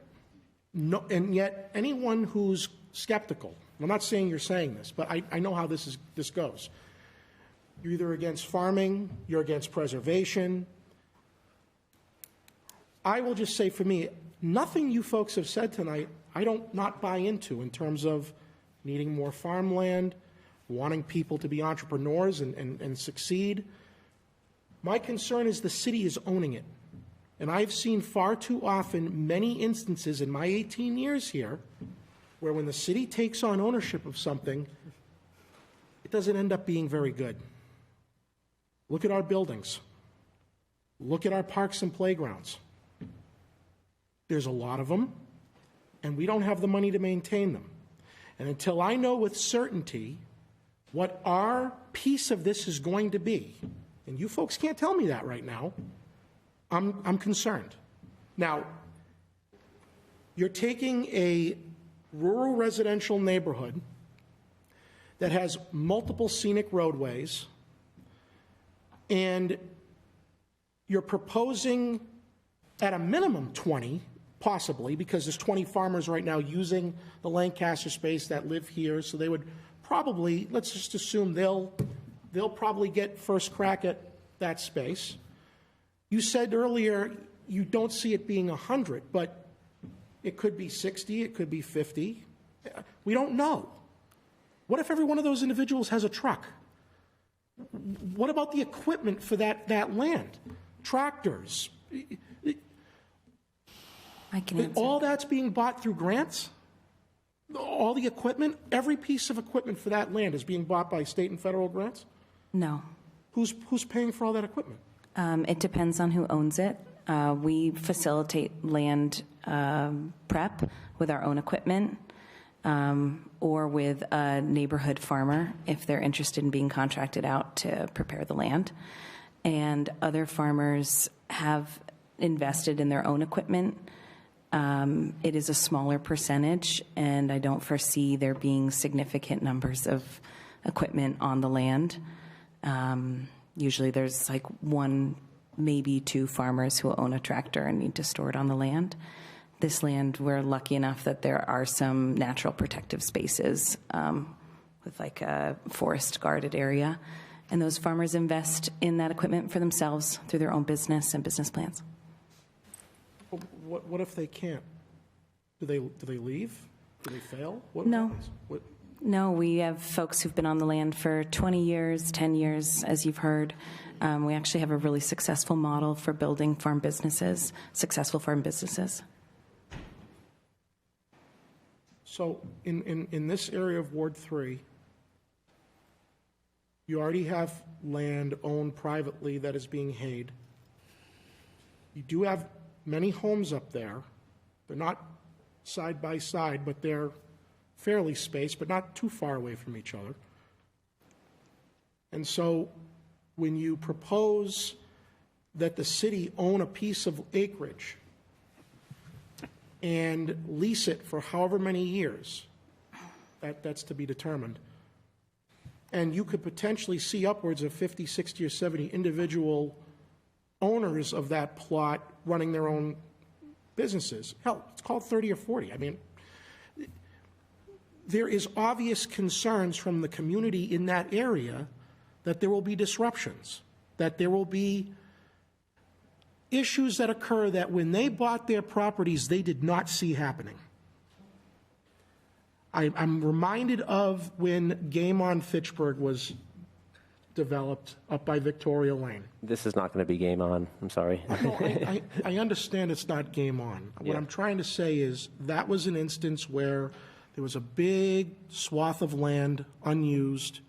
No, and yet anyone who's skeptical, I'm not saying you're saying this, but I know how this goes. You're either against farming, you're against preservation. I will just say, for me, nothing you folks have said tonight I don't not buy into in terms of needing more farmland, wanting people to be entrepreneurs and succeed. My concern is the city is owning it. And I've seen far too often many instances in my 18 years here where when the city takes on ownership of something, it doesn't end up being very good. Look at our buildings. Look at our parks and playgrounds. There's a lot of them, and we don't have the money to maintain them. And until I know with certainty what our piece of this is going to be, and you folks can't tell me that right now, I'm concerned. Now, you're taking a rural residential neighborhood that has multiple scenic roadways, and you're proposing at a minimum 20, possibly, because there's 20 farmers right now using the Lancaster space that live here, so they would probably, let's just assume they'll probably get first crack at that space. You said earlier you don't see it being 100, but it could be 60, it could be 50. We don't know. What if every one of those individuals has a truck? What about the equipment for that land? Tractors? I can answer. All that's being bought through grants? All the equipment, every piece of equipment for that land is being bought by state and federal grants? No. Who's paying for all that equipment? It depends on who owns it. We facilitate land prep with our own equipment or with a neighborhood farmer if they're interested in being contracted out to prepare the land. And other farmers have invested in their own equipment. It is a smaller percentage, and I don't foresee there being significant numbers of equipment on the land. Usually there's like one, maybe two farmers who own a tractor and need to store it on the land. This land, we're lucky enough that there are some natural protective spaces with like a forest guarded area. And those farmers invest in that equipment for themselves through their own business and business plans. What if they can't? Do they leave? Do they fail? What No. happens? No, we have folks who've been on the land for 20 years, 10 years, as you've heard. We actually have a really successful model for building farm businesses, successful farm businesses. So in this area of Ward 3, you already have land owned privately that is being hayed. You do have many homes up there. They're not side by side, but they're fairly spaced, but not too far away from each other. And so when you propose that the city own a piece of acreage and lease it for however many years, that's to be determined, and you could potentially see upwards of 50, 60, or 70 individual owners of that plot running their own businesses. Hell, it's called 30 or 40. I mean, there is obvious concerns from the community in that area that there will be disruptions, that there will be issues that occur that when they bought their properties, they did not see happening. I'm reminded of when Game on Fitchburg was developed up by Victoria Lane. This is not going to be game on. I'm sorry. No, I understand it's not game on. What I'm trying to say is that was an instance where there was a big swath of land unused,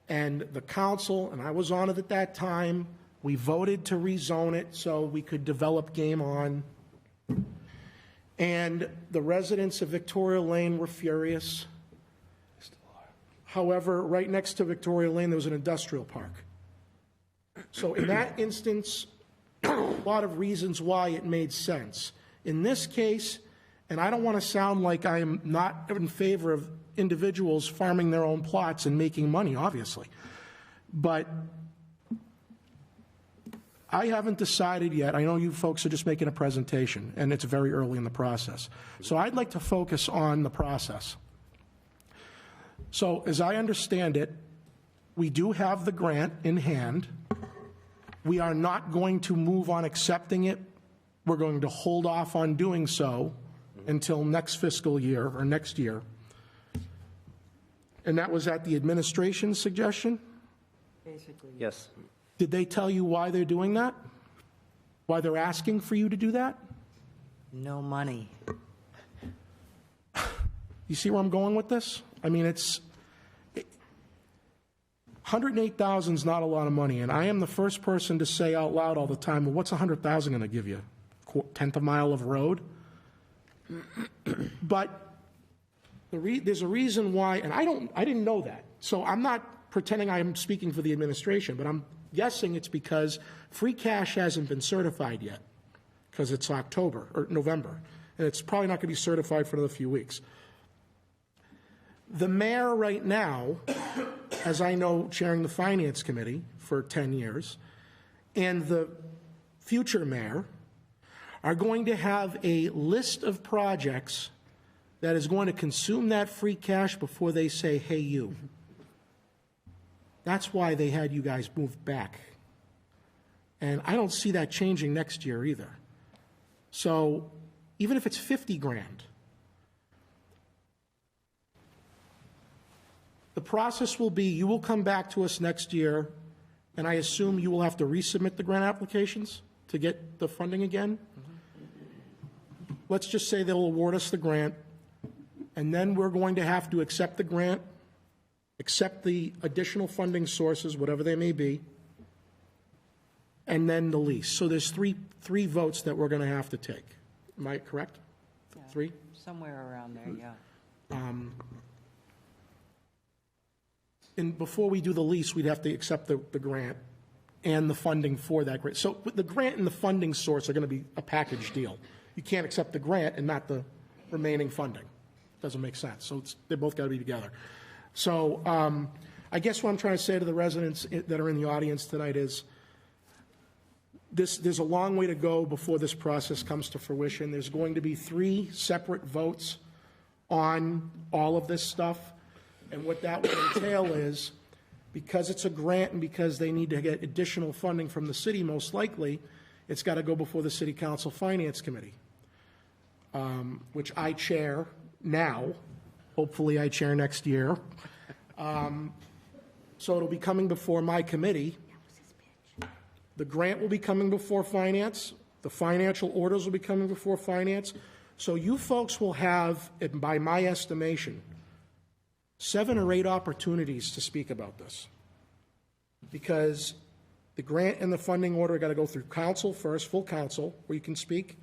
and the council, and I was on it at that time, we voted to rezone it so we could develop game on. And the residents of Victoria Lane were furious. However, right next to Victoria Lane, there was an industrial park. So in that instance, a lot of reasons why it made sense. In this case, and I don't want to sound like I am not in favor of individuals farming their own plots and making money, obviously. But I haven't decided yet. I know you folks are just making a presentation, and it's very early in the process. So I'd like to focus on the process. So as I understand it, we do have the grant in hand. We are not going to move on accepting it. We're going to hold off on doing so until next fiscal year or next year. And that was at the administration's suggestion? Basically. Yes. Did they tell you why they're doing that? Why they're asking for you to do that? No money. You see where I'm going with this? I mean, $108,000 is not a lot of money, and I am the first person to say out loud all the time, well, what's $100,000 going to give you? Tenth of a mile of road? But there's a reason why, and I didn't know that. So I'm not pretending I'm speaking for the administration, but I'm guessing it's because free cash hasn't been certified yet, because it's October or November, and it's probably not going to be certified for another few weeks. The mayor right now, as I know, chairing the Finance Committee for 10 years, and the future mayor are going to have a list of projects that is going to consume that free cash before they say, hey, you. That's why they had you guys move back. And I don't see that changing next year either. So even if it's 50 grand, the process will be you will come back to us next year, and I assume you will have to resubmit the grant applications to get the funding again. Let's just say they'll award us the grant, and then we're going to have to accept the grant, accept the additional funding sources, whatever they may be, and then the lease. So there's three votes that we're going to have to take. Am I correct? Yeah, 3? Somewhere around there, yeah. And before we do the lease, we'd have to accept the grant and the funding for that grant. So the grant and the funding source are going to be a package deal. You can't accept the grant and not the remaining funding. Doesn't make sense. So they both got to be together. So I guess what I'm trying to say to the residents that are in the audience tonight is there's a long way to go before this process comes to fruition. There's going to be 3 separate votes on all of this stuff. And what that would entail is, because it's a grant and because they need to get additional funding from the city, most likely, it's got to go before the City Council Finance Committee, which I chair now. Hopefully I chair next year. So it'll be coming before my committee. The grant will be coming before finance. The financial orders will be coming before finance. So you folks will have, by my estimation, 7 or 8 opportunities to speak about this. Because the grant and the funding order got to go through council first, full council, where you can speak,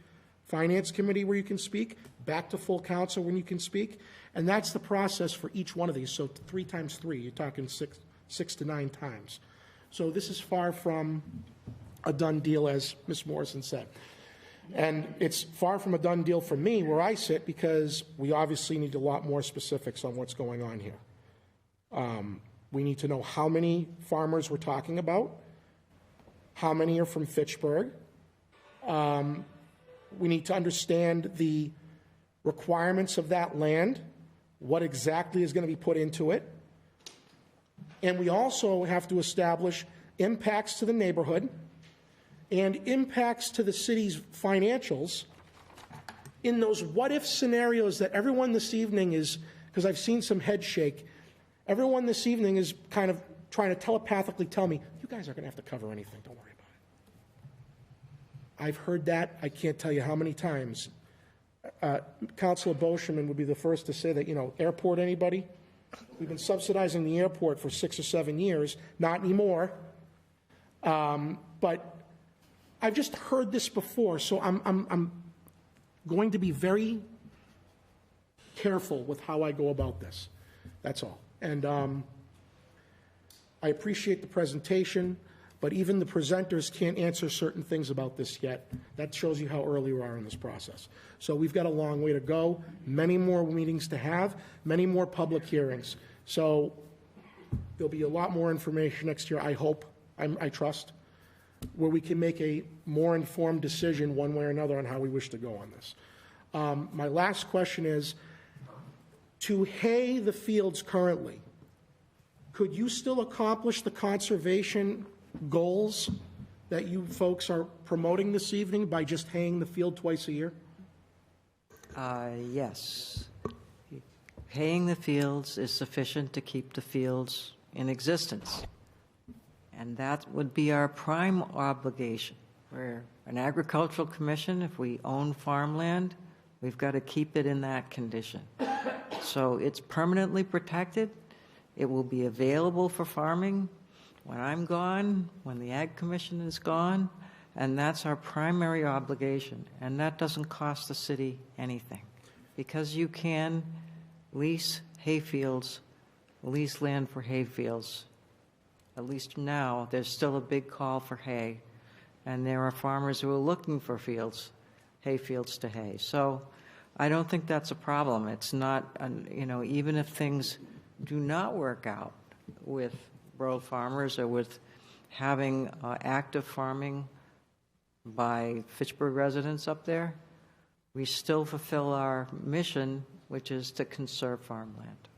finance committee where you can speak, back to full council when you can speak, and that's the process for each one of these. So 3 times 3, you're talking 6 to 9 times. So this is far from a done deal, as Ms. Morrison said. And it's far from a done deal for me where I sit, because we obviously need a lot more specifics on what's going on here. We need to know how many farmers we're talking about, how many are from Fitchburg. We need to understand the requirements of that land, what exactly is going to be put into it. And we also have to establish impacts to the neighborhood and impacts to the city's financials in those what-if scenarios that everyone this evening is, because I've seen some head shake, everyone this evening is kind of trying to telepathically tell me, you guys aren't going to have to cover anything, don't worry about it. I've heard that, I can't tell you how many times. Councilor Boschman would be the first to say that, airport anybody? We've been subsidizing the airport for 6 or 7 years, not anymore. But I've just heard this before, so I'm going to be very careful with how I go about this. That's all. And I appreciate the presentation, but even the presenters can't answer certain things about this yet. That shows you how early we are in this process. So we've got a long way to go, many more meetings to have, many more public hearings. So there'll be a lot more information next year, I hope, I trust, where we can make a more informed decision one way or another on how we wish to go on this. My last question is, to hay the fields currently, could you still accomplish the conservation goals that you folks are promoting this evening by just haying the field twice a year? Yes. Haying the fields is sufficient to keep the fields in existence. And that would be our prime obligation. We're an agricultural commission. If we own farmland, we've got to keep it in that condition. So it's permanently protected. It will be available for farming when I'm gone, when the Ag Commission is gone, and that's our primary obligation. And that doesn't cost the city anything, because you can lease hayfields, lease land for hayfields. At least now, there's still a big call for hay, and there are farmers who are looking for fields, hayfields to hay. So I don't think that's a problem. It's not, even if things do not work out with rural farmers or with having active farming by Fitchburg residents up there, we still fulfill our mission, which is to conserve farmland.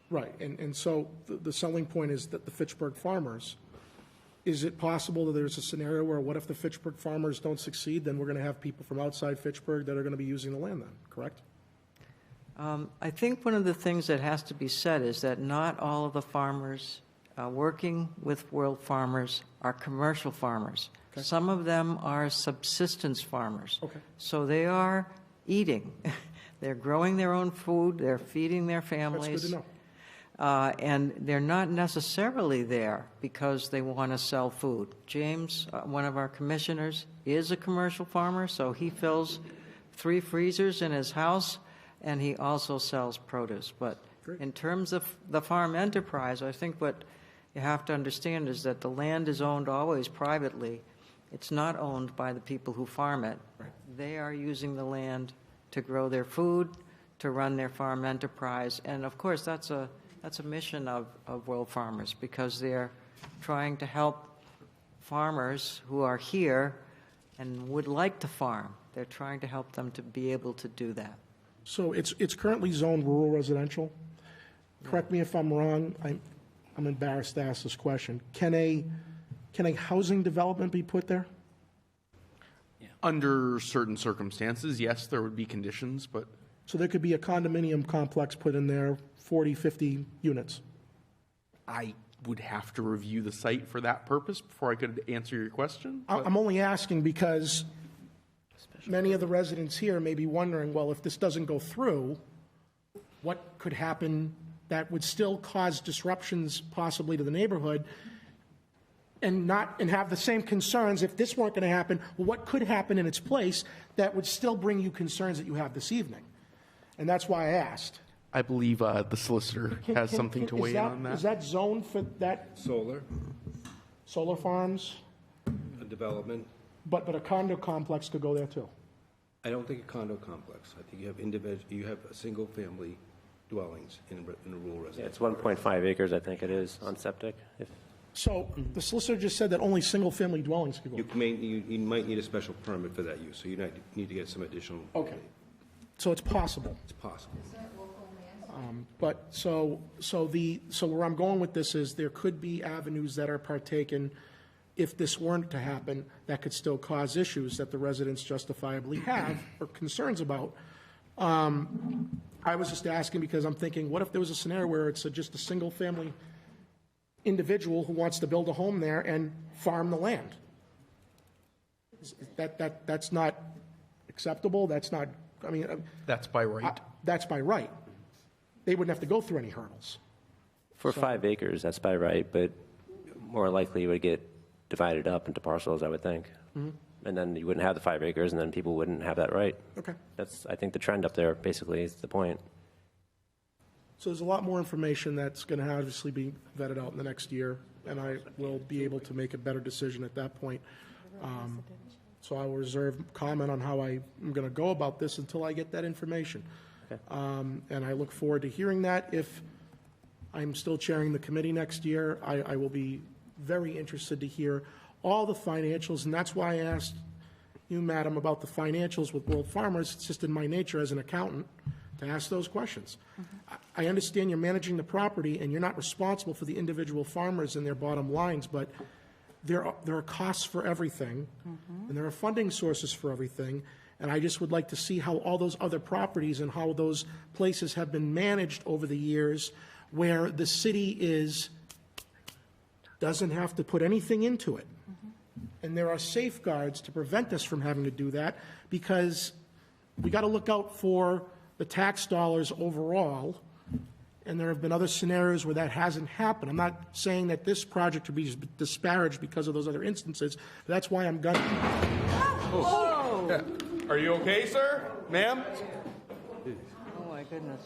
Right, and so the selling point is that the Fitchburg farmers, is it possible that there's a scenario where what if the Fitchburg farmers don't succeed, then we're going to have people from outside Fitchburg that are going to be using the land then, correct? I think one of the things that has to be said is that not all of the farmers working with World Farmers are commercial farmers. Okay. Some of them are subsistence farmers. Okay. So they are eating. They're growing their own food. They're feeding their families. That's good to know. And they're not necessarily there because they want to sell food. James, one of our commissioners, is a commercial farmer, so he fills 3 freezers in his house, and he also sells produce. But in terms of the farm enterprise, I think what you have to understand is that the land is owned always privately. It's not owned by the people who farm it. Right. They are using the land to grow their food, to run their farm enterprise, and of course that's a mission of World Farmers, because they're trying to help farmers who are here and would like to farm. They're trying to help them to be able to do that. So it's currently zoned rural residential. Correct me if I'm wrong. I'm embarrassed to ask this question. Can a housing development be put there? Under certain circumstances, yes, there would be conditions, but... So there could be a condominium complex put in there, 40, 50 units? I would have to review the site for that purpose before I could answer your question. I'm only asking because many of the residents here may be wondering, well, if this doesn't go through, what could happen that would still cause disruptions possibly to the neighborhood, and have the same concerns if this weren't going to happen? Well, what could happen in its place that would still bring you concerns that you have this evening? And that's why I asked. I believe the solicitor has something to weigh in on that. Is that zoned for that? Solar farms? A development. But a condo complex could go there too? I don't think a condo complex. I think you have single-family dwellings in a rural residence. Yeah, it's 1.5 acres, I think it is, on septic. So the solicitor just said that only single-family dwellings could go. You might need a special permit for that use, so you need to get some additional. Okay. So it's possible. It's possible. So where I'm going with this is there could be avenues that are partaken if this weren't to happen that could still cause issues that the residents justifiably have or concerns about. I was just asking because I'm thinking, what if there was a scenario where it's just a single-family individual who wants to build a home there and farm the land? That's not acceptable. That's not. I mean, that's by right. That's by right. They wouldn't have to go through any hurdles. For 5 acres, that's by right, but more likely it would get divided up into parcels, I would think. Mm-hmm. And then you wouldn't have the 5 acres, and then people wouldn't have that right. Okay. That's, I think, the trend up there, basically, is the point. So there's a lot more information that's going to obviously be vetted out in the next year, and I will be able to make a better decision at that point. So I will reserve comment on how I'm going to go about this until I get that information. Okay. And I look forward to hearing that. If I'm still chairing the committee next year, I will be very interested to hear all the financials, and that's why I asked you, Madam, about the financials with World Farmers. It's just in my nature as an accountant to ask those questions. Mm-hmm. I understand you're managing the property, and you're not responsible for the individual farmers and their bottom lines, but there are costs for everything, and there are funding sources for everything, and I just would like to see how all those other properties and how those places have been managed over the years, where the city doesn't have to put anything into it. And there are safeguards to prevent us from having to do that, because we got to look out for the tax dollars overall. And there have been other scenarios where that hasn't happened. I'm not saying that this project would be disparaged because of those other instances. But that's why I'm gunning. Oh. Yeah. Are you okay, sir? Ma'am? Oh, my goodness.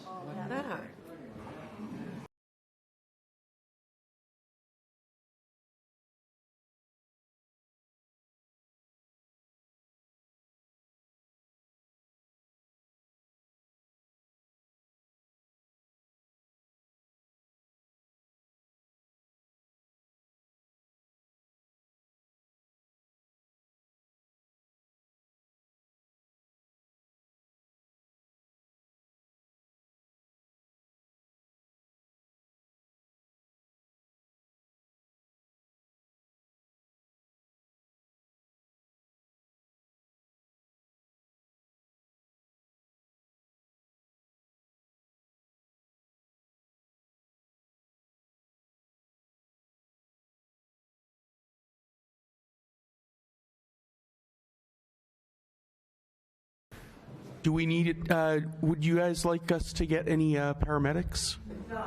Do we need it? Would you guys like us to get any paramedics? No.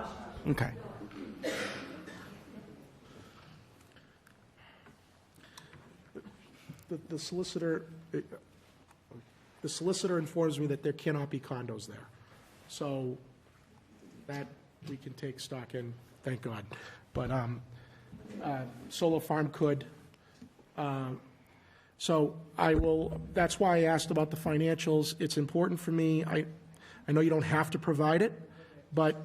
Okay. The solicitor informs me that there cannot be condos there. So that we can take stock in, thank God. But Solar Farm could. So I will, that's why I asked about the financials. It's important for me. I know you don't have to provide it, but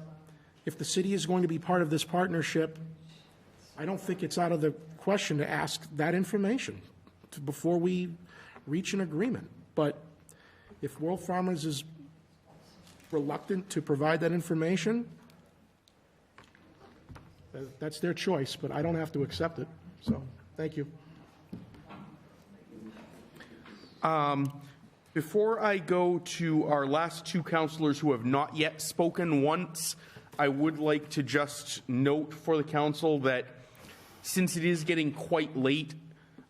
if the city is going to be part of this partnership, I don't think it's out of the question to ask that information before we reach an agreement. But if World Farmers is reluctant to provide that information, that's their choice, but I don't have to accept it. So, thank you. Before I go to our last two councilors who have not yet spoken once, I would like to just note for the council that since it is getting quite late,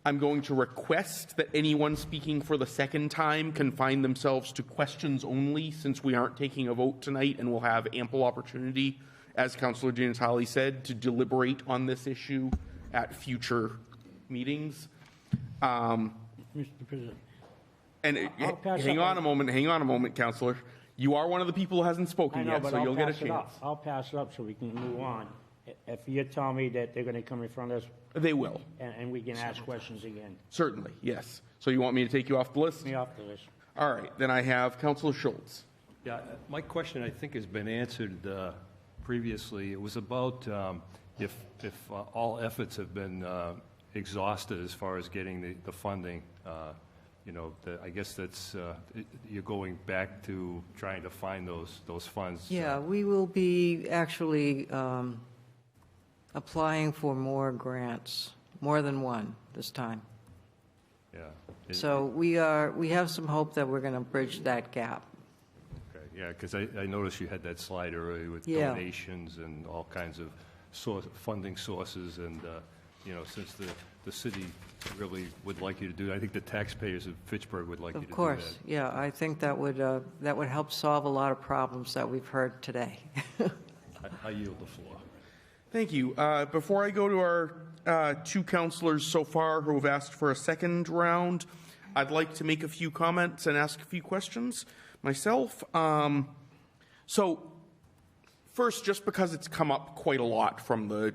I'm going to request that anyone speaking for the second time confine themselves to questions only, since we aren't taking a vote tonight and we'll have ample opportunity, as Councillor James Holly said, to deliberate on this issue at future meetings. Mr. President. And hang on a moment, Councillor. You are one of the people who hasn't spoken yet, so you'll get a chance. I'll pass it up so we can move on. If you tell me that they're going to come in front of us, they will, and we can ask questions again. Certainly, yes. So you want me to take you off the list? Me off the list. All right, then I have Councillor Schultz. Yeah, my question I think has been answered previously. It was about if all efforts have been exhausted as far as getting the funding. You know, I guess that's you're going back to trying to find those funds. Yeah, we will be actually applying for more grants, more than one this time. Yeah. So we have some hope that we're going to bridge that gap. Okay. Yeah, because I noticed you had that slide earlier with donations and all kinds of funding sources, and you know, since the city really would like you to do it, I think the taxpayers of Fitchburg would like you to do that. Of course, yeah, I think that would help solve a lot of problems that we've heard today. I yield the floor. Thank you. Before I go to our two councillors so far who have asked for a second round, I'd like to make a few comments and ask a few questions myself. So first, just because it's come up quite a lot from the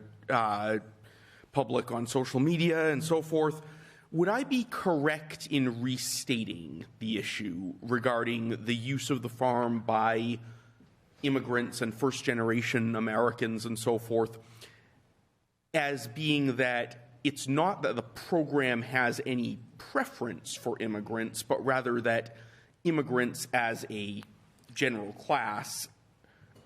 public on social media and so forth, would I be correct in restating the issue regarding the use of the farm by immigrants and first-generation Americans and so forth as being that it's not that the program has any preference for immigrants, but rather that immigrants as a general class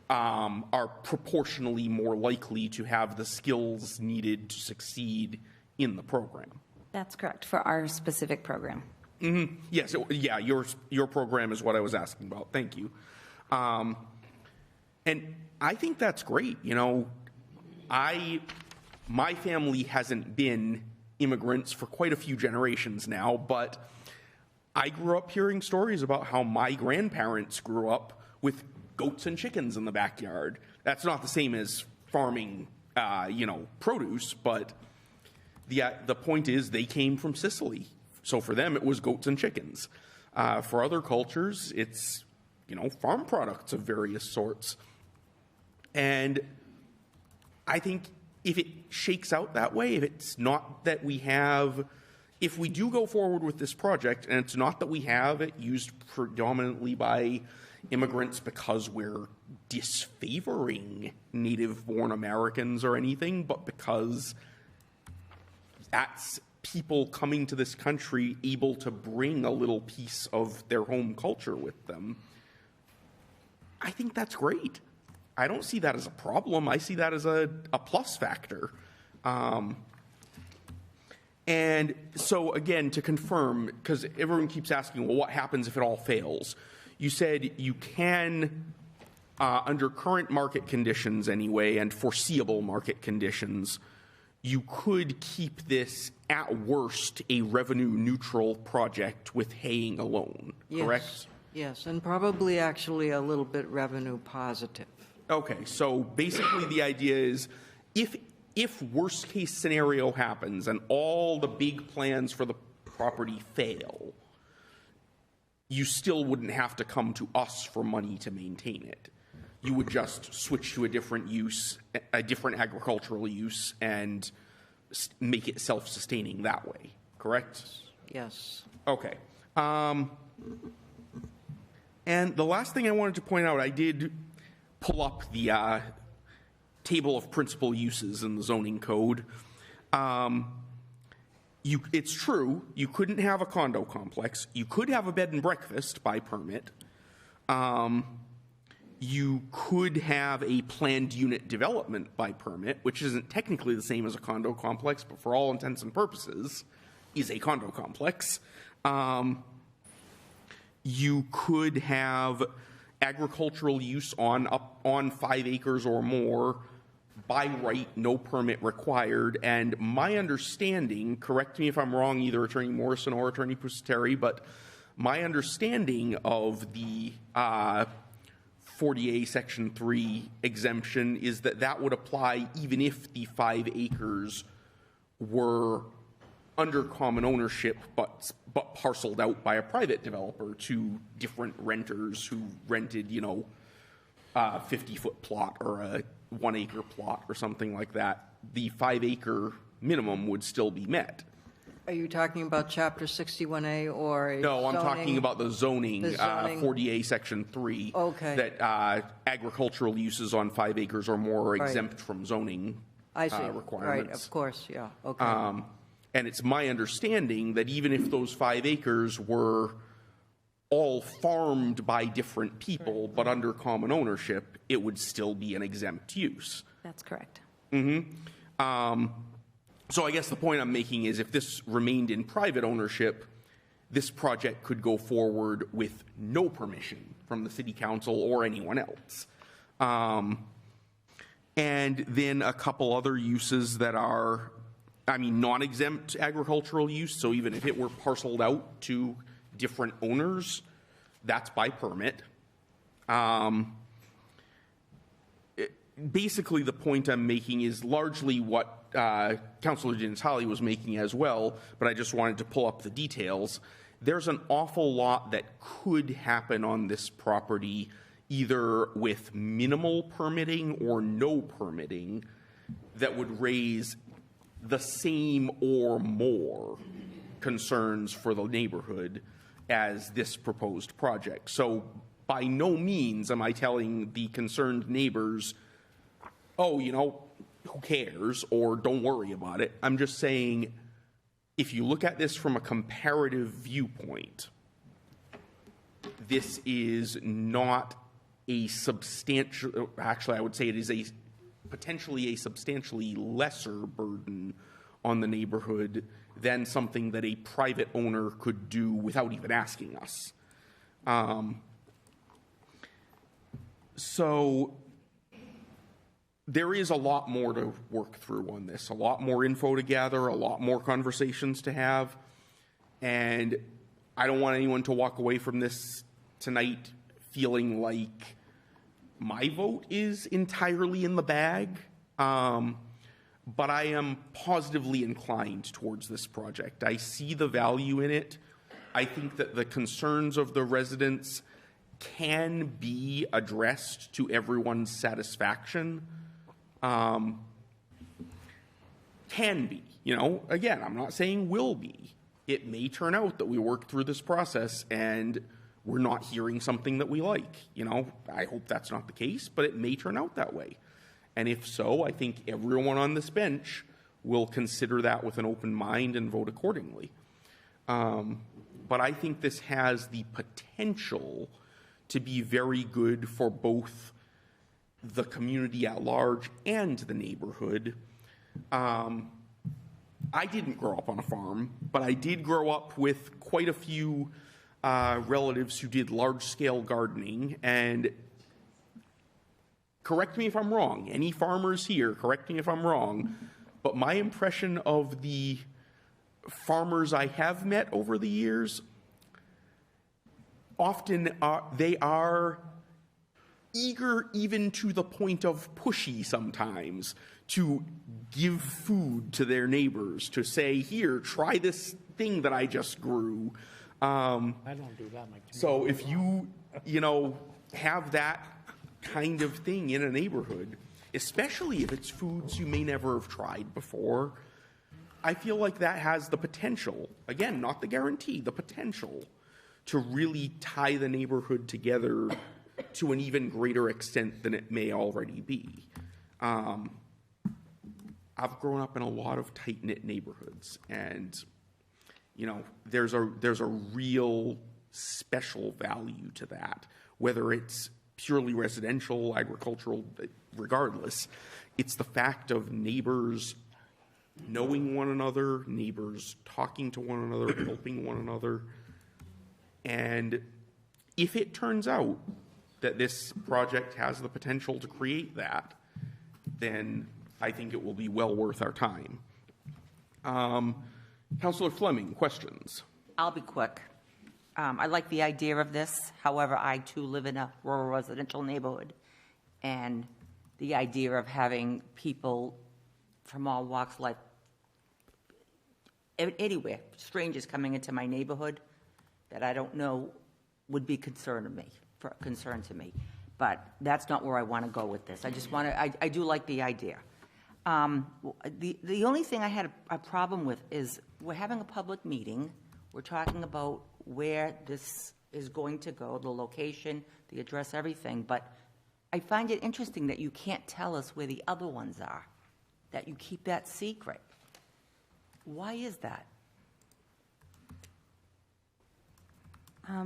are proportionally more likely to have the skills needed to succeed in the program? That's correct, for our specific program. Mm-hmm. Yes, your program is what I was asking about. Thank you. And I think that's great. You know, my family hasn't been immigrants for quite a few generations now, but I grew up hearing stories about how my grandparents grew up with goats and chickens in the backyard. That's not the same as farming, produce, but the point is they came from Sicily. So for them, it was goats and chickens. For other cultures, it's, farm products of various sorts. And I think if it shakes out that way, if it's not that if we do go forward with this project, and it's not that we have it used predominantly by immigrants because we're disfavoring native-born Americans or anything, but because that's people coming to this country able to bring a little piece of their home culture with them, I think that's great. I don't see that as a problem. I see that as a plus factor. And so, again, to confirm, because everyone keeps asking, well, what happens if it all fails? You said you can, under current market conditions anyway, and foreseeable market conditions, you could keep this, at worst, a revenue-neutral project with haying alone, correct? Yes, and probably actually a little bit revenue positive. Okay, so basically the idea is if worst case scenario happens and all the big plans for the property fail, you still wouldn't have to come to us for money to maintain it. You would just switch to a different use, a different agricultural use, and make it self-sustaining that way, correct? Yes. Okay. And the last thing I wanted to point out, I did pull up the table of principal uses in the zoning code. It's true, you couldn't have a condo complex. You could have a bed and breakfast by permit. You could have a planned unit development by permit, which isn't technically the same as a condo complex, but for all intents and purposes is a condo complex. You could have agricultural use on 5 acres or more by right, no permit required. And my understanding, correct me if I'm wrong, either Attorney Morrison or Attorney Pusateri, but my understanding of the 40A Section 3 exemption is that that would apply even if the 5 acres were under common ownership but parceled out by a private developer to different renters who rented, a 50-foot plot or a 1 acre plot or something like that. The 5 acre minimum would still be met. Are you talking about Chapter 61A or No, I'm zoning? talking about the zoning, 40A Section 3. Okay. That agricultural uses on 5 acres or more are Right. exempt from zoning I see. requirements. Right, of course, yeah, okay. And it's my understanding that even if those 5 acres were all farmed by different people, but under common ownership, it would still be an exempt use. That's correct. So I guess the point I'm making is if this remained in private ownership, this project could go forward with no permission from the city council or anyone else. And then a couple other uses that are, non-exempt agricultural use. So even if it were parceled out to different owners, that's by permit. Basically, the point I'm making is largely what Councilor Ginnatali was making as well, but I just wanted to pull up the details. There's an awful lot that could happen on this property, either with minimal permitting or no permitting, that would raise the same or more concerns for the neighborhood as this proposed project. So by no means am I telling the concerned neighbors, oh, who cares, or don't worry about it. I'm just saying, if you look at this from a comparative viewpoint, this is not a substantial, actually I would say it is potentially a substantially lesser burden on the neighborhood than something that a private owner could do without even asking us. So there is a lot more to work through on this, a lot more info to gather, a lot more conversations to have, and I don't want anyone to walk away from this tonight feeling like my vote is entirely in the bag, but I am positively inclined towards this project. I see the value in it. I think that the concerns of the residents can be addressed to everyone's satisfaction. Can be, again, I'm not saying will be. It may turn out that we work through this process and we're not hearing something that we like. I hope that's not the case, but it may turn out that way. And if so, I think everyone on this bench will consider that with an open mind and vote accordingly. But I think this has the potential to be very good for both the community at large and the neighborhood. I didn't grow up on a farm, but I did grow up with quite a few relatives who did large-scale gardening, and correct me if I'm wrong, any farmers here, correct me if I'm wrong, but my impression of the farmers I have met over the years, often they are eager, even to the point of pushy sometimes, to give food to their neighbors, to say, here, try this thing that I just grew. I don't do that. So if you have that kind of thing in a neighborhood, especially if it's foods you may never have tried before, I feel like that has the potential, again, not the guarantee, the potential to really tie the neighborhood together to an even greater extent than it may already be. I've grown up in a lot of tight-knit neighborhoods, and there's a real special value to that, whether it's purely residential, agricultural, regardless. It's the fact of neighbors knowing one another, neighbors talking to one another, helping one another. And if it turns out that this project has the potential to create that, then I think it will be well worth our time. Councillor Fleming, questions? I'll be quick. I like the idea of this. However, I too live in a rural residential neighborhood, and the idea of having people from all walks of life, anywhere, strangers coming into my neighborhood that I don't know, would be a concern to me. But that's not where I want to go with this. I do like the idea. The only thing I had a problem with is we're having a public meeting. We're talking about where this is going to go, the location, the address, everything. But I find it interesting that you can't tell us where the other ones are, that you keep that secret. Why is that? I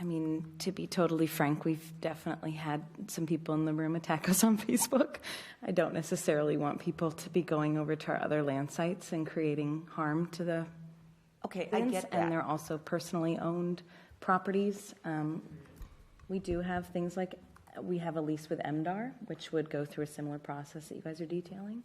mean, to be totally frank, we've definitely had some people in the room attack us on Facebook. I don't necessarily want people to be going over to our other land sites and creating harm to the Okay, lands, I get that. and they're also personally owned properties. We do have things like, we have a lease with MDAR, which would go through a similar process that you guys are detailing.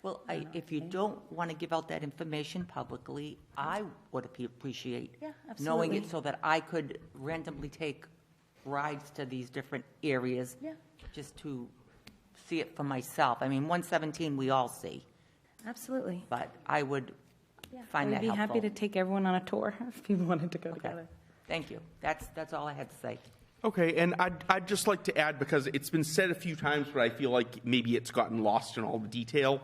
Well, if you don't want to give out that information publicly, I would appreciate knowing it so that I could randomly take rides to these different areas just to see it for myself. I mean, 117 we all see. Absolutely. But I would find that We'd be helpful. happy to take everyone on a tour if people wanted to go together. Thank you. That's all I had to say. Okay, and I'd just like to add, because it's been said a few times, but I feel like maybe it's gotten lost in all the detail,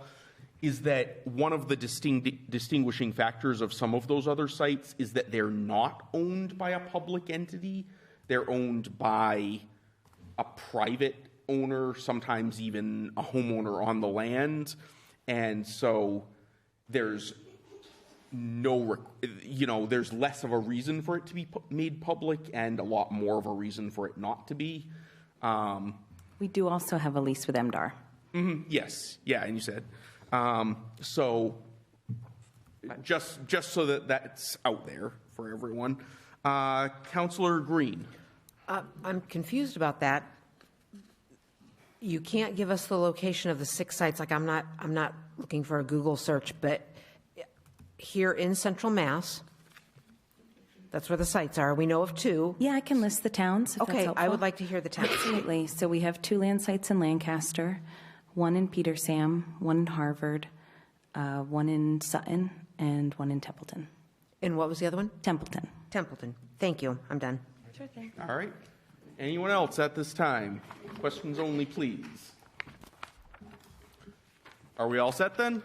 is that one of the distinguishing factors of some of those other sites is that they're not owned by a public entity. They're owned by a private owner, sometimes even a homeowner on the land. And so there's there's less of a reason for it to be made public and a lot more of a reason for it not to be. We do also have a lease with MDAR. Yes, yeah, and you said. So just so that that's out there for everyone. Councillor Green. I'm confused about that. You can't give us the location of the 6 sites. Like, I'm not looking for a Google search, but here in Central Mass, that's where the sites are. We know of 2. Yeah, I can list the towns. If Okay, that's helpful. I would like to hear the towns. Absolutely. So we have 2 land sites in Lancaster, 1 in Petersam, 1 in Harvard, 1 in Sutton, and 1 in Templeton. And what was the other one? Templeton. Templeton. Thank you. I'm done. Sure thing. All right. Anyone else at this time? Questions only, please. Are we all set then?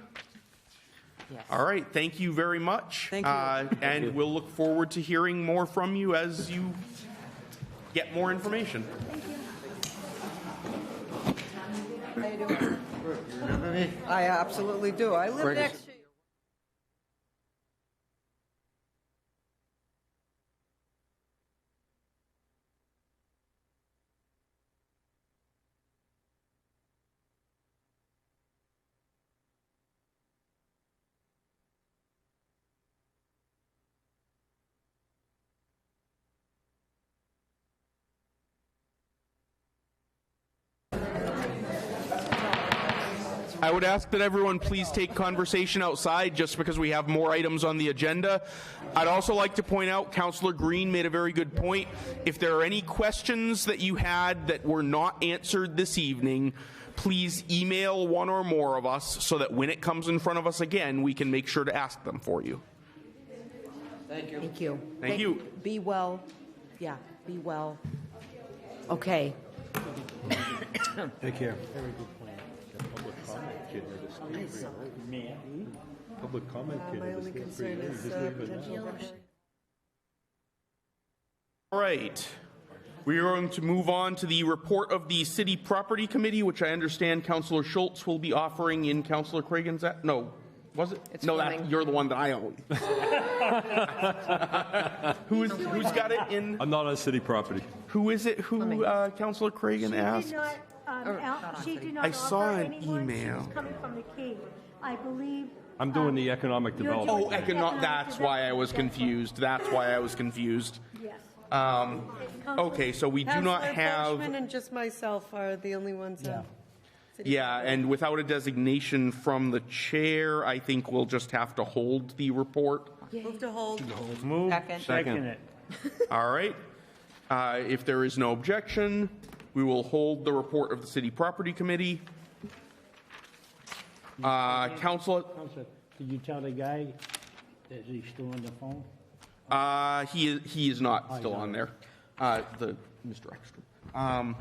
Yes. All right. Thank you very much. Thank you. And we'll look forward to hearing more from you as you get more information. How you doing? You remember me? I absolutely do. I live next to you. I would ask that everyone please take conversation outside just because we have more items on the agenda. I'd also like to point out Councillor Green made a very good point. If there are any questions that you had that were not answered this evening, please email one or more of us so that when it comes in front of us again, we can make sure to ask them for you. Thank you. Thank you. Thank you. Be well. Yeah, be well. Okay. Take care. Very good plan. Public comment kit with a stamp. Man. Public comment kit My with only a stamp. concern is potential. All right. We are going to move on to the report of the City Property Committee, which I understand Councillor Schultz will be offering in Councillor Cragen's... No. Was it? It's no, coming. you're the one that I own. Who's got it in? I'm not on city property. Who is it? Who Councillor Cragen asked? She did not I saw offer an anyone. email. She was coming from the key. I believe. I'm doing the economic development. Oh, that's why I was confused. That's why I was confused. Yes. Okay, so we do not Councillor have... Boschman and just myself are the only ones. Yeah, and without a designation from the chair, I think we'll just have to hold the report. Move to hold. Move. Second it. All right. If there is no objection, we will hold the report of the City Property Committee. Council... Counselor, did you tell the guy that he's still on the phone? He is not still on there. Mr. Ekstrom.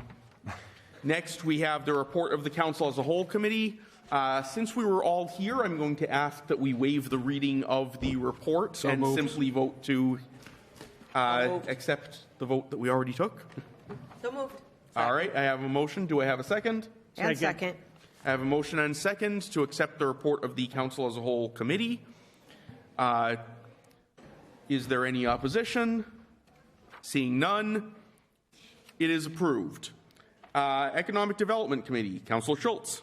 Next, we have the report of the Council as a Whole Committee. Since we were all here, I'm going to ask that we waive the reading of the report and simply vote to accept the vote that we already took. So moved. All right, I have a motion. Do I have a second? And second. I have a motion and second to accept the report of the Council as a Whole Committee. Is there any opposition? Seeing none, it is approved. Economic Development Committee, Councillor Schultz.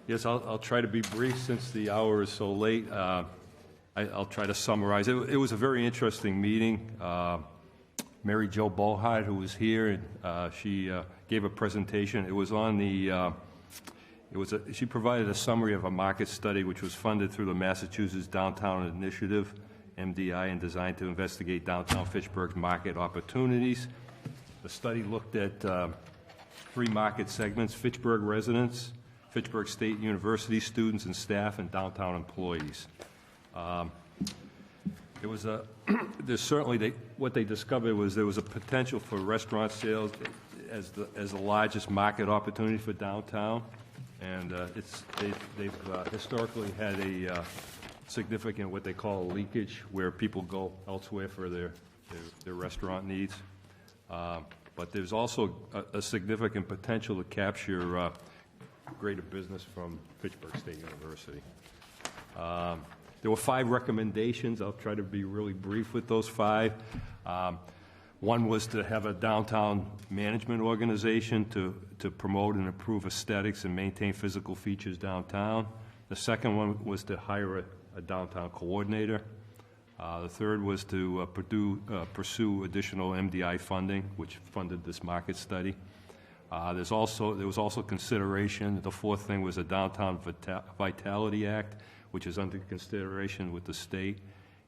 Yes, I'll try to be brief since the hour is so late. I'll try to summarize. It was a very interesting meeting. Mary Jo Bohart, who was here, she gave a presentation. It was on the... she provided a summary of a market study which was funded through the Massachusetts Downtown Initiative, MDI, and designed to investigate downtown Fitchburg's market opportunities. The study looked at three market segments: Fitchburg residents, Fitchburg State University students and staff, and downtown employees. There's certainly, what they discovered was there was a potential for restaurant sales as the largest market opportunity for downtown, and they've historically had a significant, what they call a leakage, where people go elsewhere for their restaurant needs. But there's also a significant potential to capture greater business from Fitchburg State University. There were 5 recommendations. I'll try to be really brief with those 5. One was to have a downtown management organization to promote and improve aesthetics and maintain physical features downtown. The second one was to hire a downtown coordinator. The third was to pursue additional MDI funding, which funded this market study. There was also consideration. The fourth thing was a Downtown Vitality Act, which is under consideration with the state,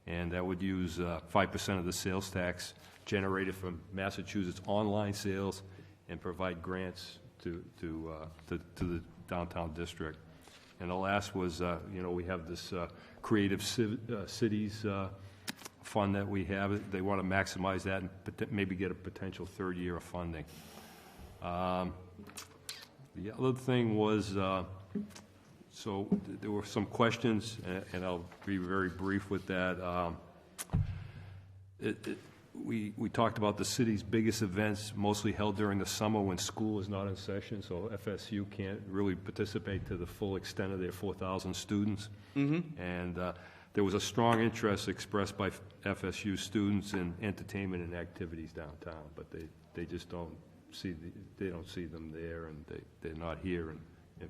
and that would use 5% of the sales tax generated from Massachusetts online sales and provide grants to the downtown district. And the last was, we have this Creative Cities fund that we have. They want to maximize that and maybe get a potential third year of funding. The other thing was, so there were some questions, and I'll be very brief with that. We talked about the city's biggest events, mostly held during the summer when school is not in session, so FSU can't really participate to the full extent of their 4,000 students. And there was a strong interest expressed by FSU students in entertainment and activities downtown, but they just don't see them there, and they're not here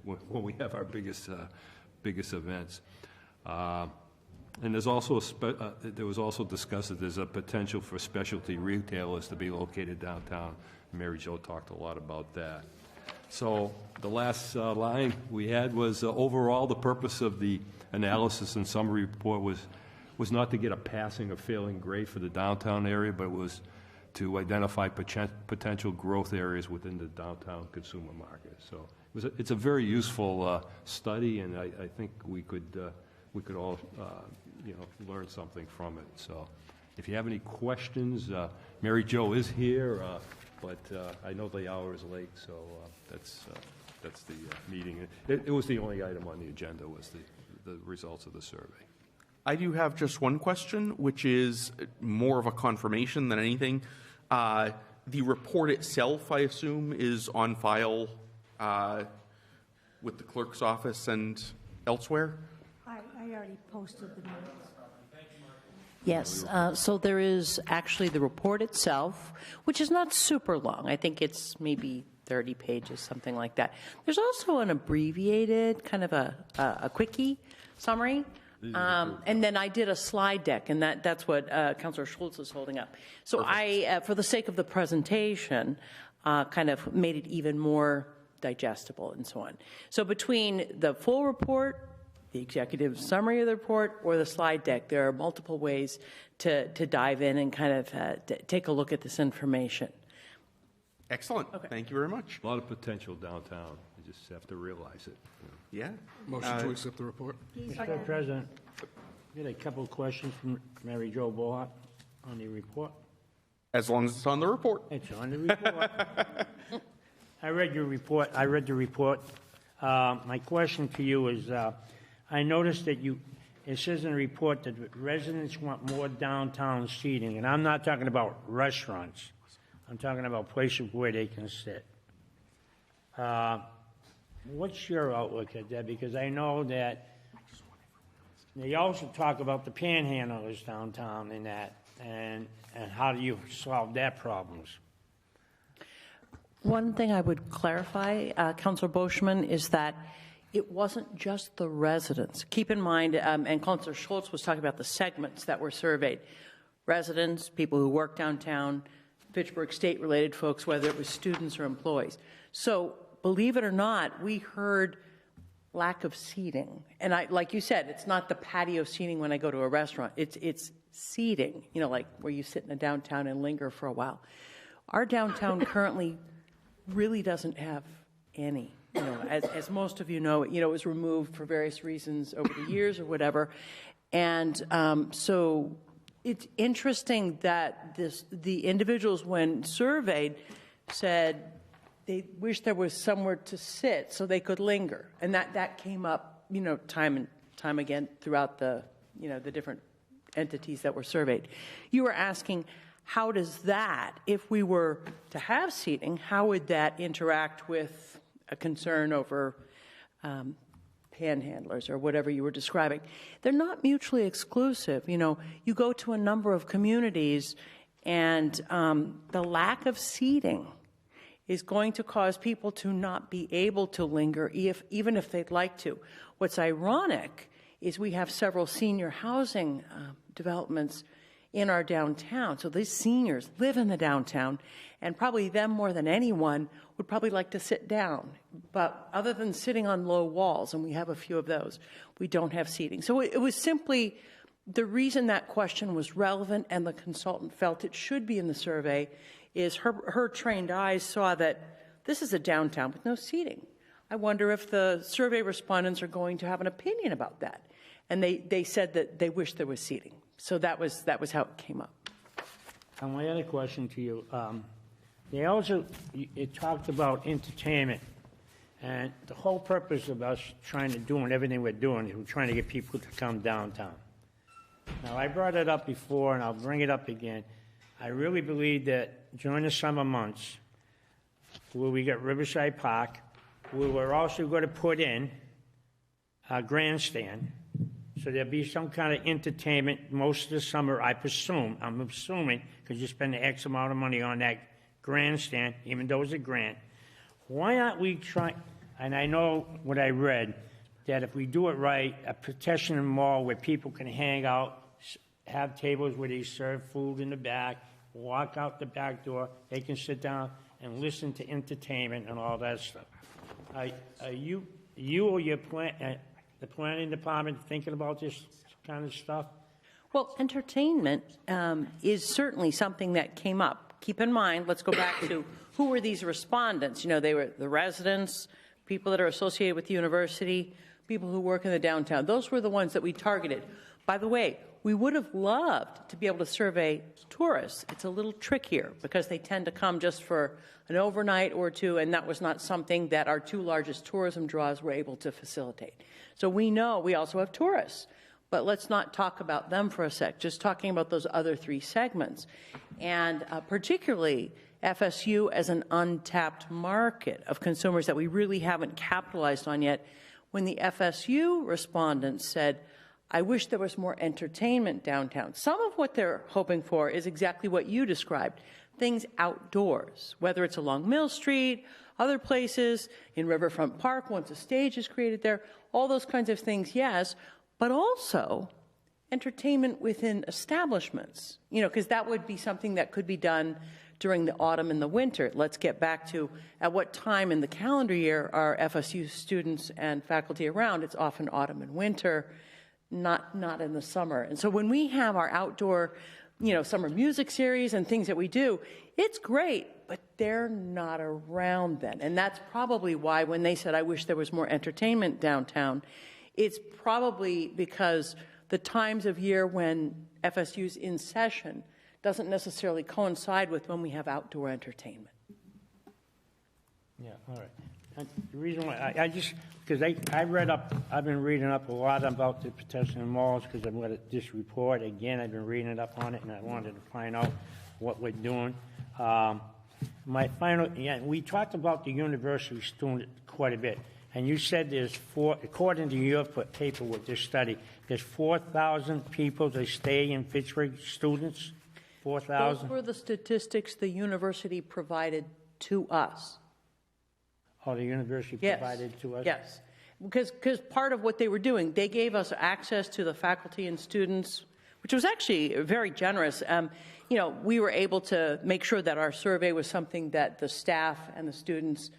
when we have our biggest events. And there was also discussed that there's a potential for specialty retailers to be located downtown. Mary Jo talked a lot about that. So the last line we had was, overall, the purpose of the analysis and summary report was not to get a passing or failing grade for the downtown area, but it was to identify potential growth areas within the downtown consumer market. So it's a very useful study, and I think we could all learn something from it. So if you have any questions, Mary Jo is here, but I know the hour is late, so that's the meeting. It was the only item on the agenda, was the results of the survey. I do have just one question, which is more of a confirmation than anything. The report itself, I assume, is on file with the clerk's office and elsewhere? I already posted the minutes. Yes, so there is actually the report itself, which is not super long. I think it's maybe 30 pages, something like that. There's also an abbreviated, kind of a quickie summary. And then I did a slide deck, and that's what Councilor Schultz is holding up. So perfect. I, for the sake of the presentation, kind of made it even more digestible and so on. So between the full report, the executive summary of the report, or the slide deck, there are multiple ways to dive in and kind of take a look at this information. Excellent. Okay. Thank you very much. A lot of potential downtown. You just have to realize it. Yeah. Motion to accept the report. Mr. President, we had a couple of questions from Mary Jo Bohat on the report. As long as it's on the report. It's on the report. I read your report. I read the report. My question to you is, I noticed that it says in the report that residents want more downtown seating, and I'm not talking about restaurants. I'm talking about places where they can sit. What's your outlook at that? Because I know that they also talk about the panhandlers downtown and that, and how do you solve that problems? One thing I would clarify, Councilor Boschman, is that it wasn't just the residents. Keep in mind, and Councilor Schultz was talking about the segments that were surveyed. Residents, people who work downtown, Fitchburg State-related folks, whether it was students or employees. So believe it or not, we heard lack of seating. And like you said, it's not the patio seating when I go to a restaurant. It's seating, like where you sit in a downtown and linger for a while. Our downtown currently really doesn't have any. As most of you know, it was removed for various reasons over the years or whatever. And so it's interesting that the individuals, when surveyed, said they wish there was somewhere to sit so they could linger. And that came up, time and time again throughout the different entities that were surveyed. You were asking, how does that, if we were to have seating, how would that interact with a concern over panhandlers or whatever you were describing? They're not mutually exclusive. You go to a number of communities, and the lack of seating is going to cause people to not be able to linger even if they'd like to. What's ironic is we have several senior housing developments in our downtown. So these seniors live in the downtown, and probably them more than anyone would probably like to sit down. But other than sitting on low walls, and we have a few of those, we don't have seating. So it was simply the reason that question was relevant, and the consultant felt it should be in the survey, is her trained eyes saw that this is a downtown with no seating. I wonder if the survey respondents are going to have an opinion about that. And they said that they wish there was seating. So that was how it came up. And my other question to you, it talked about entertainment. And the whole purpose of us doing everything we're doing is we're trying to get people to come downtown. Now, I brought it up before, and I'll bring it up again. I really believe that during the summer months, where we got Riverside Park, we were also going to put in a grandstand, so there'll be some kind of entertainment most of the summer, I'm assuming, because you spend the X amount of money on that grandstand, even though it's a grant. Why aren't we trying, and I know what I read, that if we do it right, a petition mall where people can hang out, have tables where they serve food in the back, walk out the back door, they can sit down and listen to entertainment and all that stuff. Are you or your the planning department thinking about this kind of stuff? Well, entertainment is certainly something that came up. Keep in mind, let's go back to who were these respondents? You know, they were the residents, people that are associated with the university, people who work in the downtown. Those were the ones that we targeted. By the way, we would have loved to be able to survey tourists. It's a little trickier because they tend to come just for an overnight or two, and that was not something that our two largest tourism draws were able to facilitate. So we know we also have tourists, but let's not talk about them for a sec, just talking about those other three segments. And particularly FSU as an untapped market of consumers that we really haven't capitalized on yet. When the FSU respondents said, I wish there was more entertainment downtown. Some of what they're hoping for is exactly what you described, things outdoors, whether it's along Mill Street, other places, in Riverfront Park, once a stage is created there, all those kinds of things, yes, but also entertainment within establishments, you know, because that would be something that could be done during the autumn and the winter. Let's get back to at what time in the calendar year are FSU students and faculty around. It's often autumn and winter, not in the summer. And so when we have our outdoor, you know, summer music series and things that we do, it's great, but they're not around then. And that's probably why when they said, I wish there was more entertainment downtown, it's probably because the times of year when FSU's in session doesn't necessarily coincide with when we have outdoor entertainment. Yeah, all right. And the reason why, because I've been reading up a lot about the pedestrian malls because I've got this report. Again, I've been reading up on it, and I wanted to find out what we're doing. We talked about the university student quite a bit, and you said there's according to your paper with this study, there's 4,000 people that stay in Fitchburg, students, 4,000? Those were the statistics the university provided to us. Oh, the university provided to us? Yes, because part of what they were doing, they gave us access to the faculty and students, which was actually very generous. You know, we were able to make sure that our survey was something that the staff and the students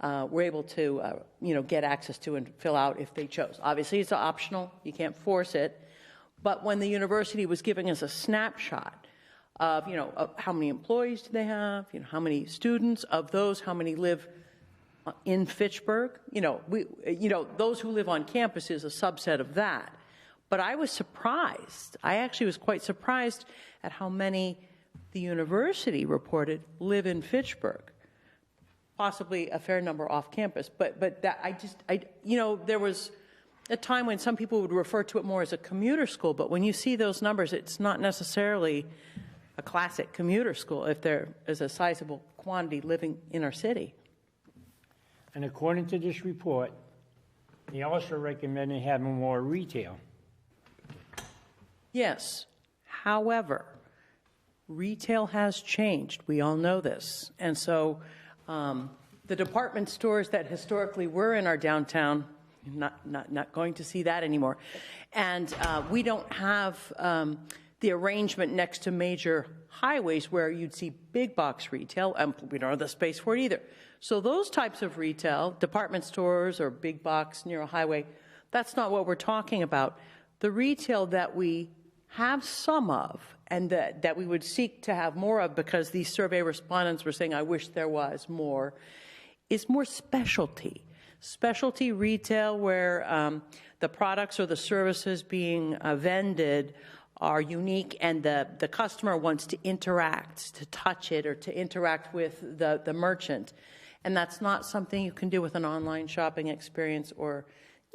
were able to, you know, get access to and fill out if they chose. Obviously, it's optional. You can't force it. But when the university was giving us a snapshot of, you know, of how many employees do they have, you know, how many students, of those, how many live in Fitchburg, you know, those who live on campus is a subset of that. But I was surprised. I actually was quite surprised at how many the university reported live in Fitchburg. Possibly a fair number off campus, but that you know, there was a time when some people would refer to it more as a commuter school, but when you see those numbers, it's not necessarily a classic commuter school if there is a sizable quantity living in our city. And according to this report, they also recommended having more retail. Yes. However, retail has changed. We all know this. And so the department stores that historically were in our downtown, not going to see that anymore. And we don't have the arrangement next to major highways where you'd see big box retail, and we don't have the space for it either. So those types of retail, department stores or big box near a highway, that's not what we're talking about. The retail that we have some of and that we would seek to have more of, because these survey respondents were saying, I wish there was more, is more specialty. Specialty retail where the products or the services being vended are unique and the customer wants to interact, to touch it or to interact with the merchant. And that's not something you can do with an online shopping experience or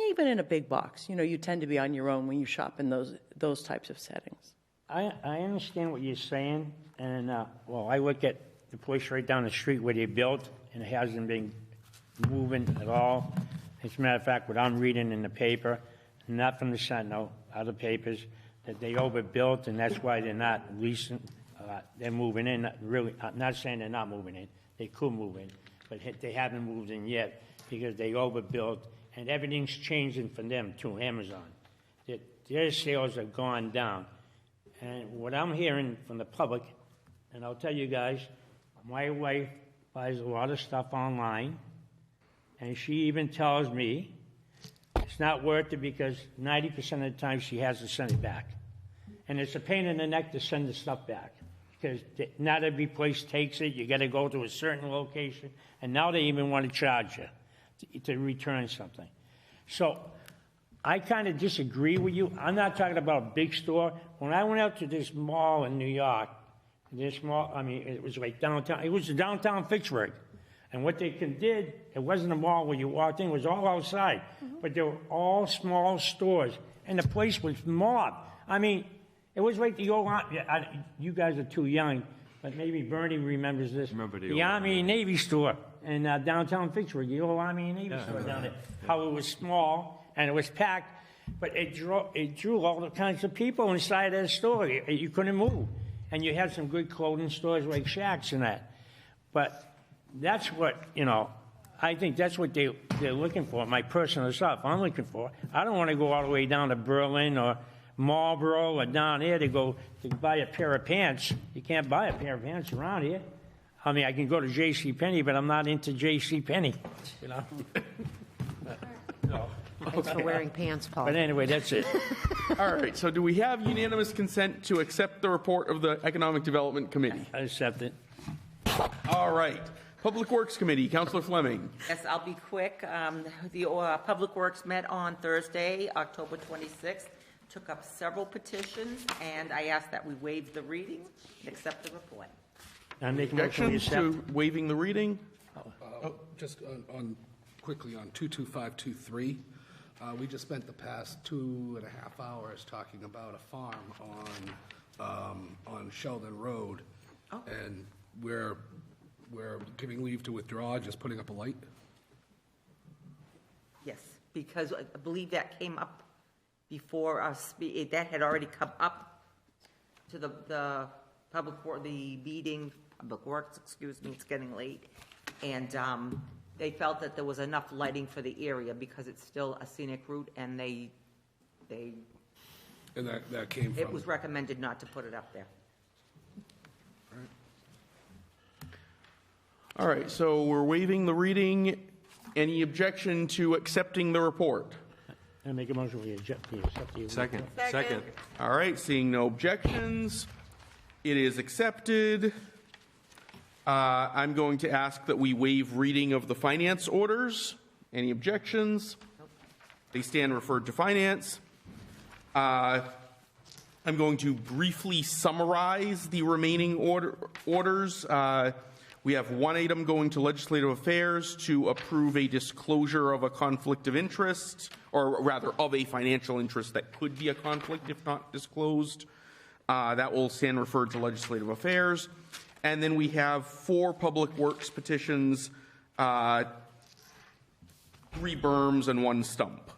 even in a big box. You know, you tend to be on your own when you shop in those types of settings. I understand what you're saying, and I look at the place right down the street where they built, and it hasn't been moving at all. As a matter of fact, what I'm reading in the paper, not from the Sentinel, other papers, that they overbuilt, and that's why they're not leasing. They're moving in. Not saying they're not moving in. They could move in, but they haven't moved in yet because they overbuilt, and everything's changing for them too. Amazon, their sales have gone down, and what I'm hearing from the public, and I'll tell you guys, my wife buys a lot of stuff online, and she even tells me it's not worth it because 90% of the time she has to send it back. And it's a pain in the neck to send the stuff back because not every place takes it. You got to go to a certain location, and now they even want to charge you to return something. So I kind of disagree with you. I'm not talking about a big store. When I went out to this mall in New York, this mall, I mean, it was like downtown. It was downtown Fitchburg. And what they did, it wasn't a mall where you walked in. It was all outside. But they were all small stores. And the place was mobbed. I mean, it was like the old, you guys are too young, but maybe Bernie remembers this. The Army and Navy store in downtown Fitchburg, the old Army and Navy store down there. How it was small and it was packed, but it drew all the kinds of people inside that store. You couldn't move. And you had some good clothing stores like Shacks and that. But that's what, I think that's what they're looking for, my personal stuff I'm looking for. I don't want to go all the way down to Berlin or Marlboro or down there to buy a pair of pants. You can't buy a pair of pants around here. I mean, I can go to J.C.Penney, but I'm not into J.C.Penney, Thanks for wearing pants, Paul. But anyway, that's it. All right, so do we have unanimous consent to accept the report of the Economic Development Committee? I accept it. All right. Public Works Committee, Councilor Fleming. Yes, I'll be quick. The Public Works met on Thursday, October 26th, took up several petitions, and I asked that we waive the reading and accept the report. I make a motion we Objections accept. to waiving the reading? Just quickly on 22523, we just spent the past 2.5 hours talking about a farm on Sheldon Road, and we're giving leave to withdraw, just putting up a light. Yes, because I believe that came up before us. That had already come up to the meeting, Public Works, excuse me, it's getting late. And they felt that there was enough lighting for the area because it's still a scenic route, and they And that came from... it was recommended not to put it up there. All right, so we're waiving the reading. Any objection to accepting the report? I make a motion we accept the Second. All right, seeing no objections, it is accepted. I'm going to ask that we waive reading of the finance orders. Any objections? They stand referred to finance. I'm going to briefly summarize the remaining orders. We have one item going to Legislative Affairs to approve a disclosure of a conflict of interest, or rather of a financial interest that could be a conflict if not disclosed. That will stand referred to Legislative Affairs. And then we have 4 Public Works petitions, 3 berms and 1 stump,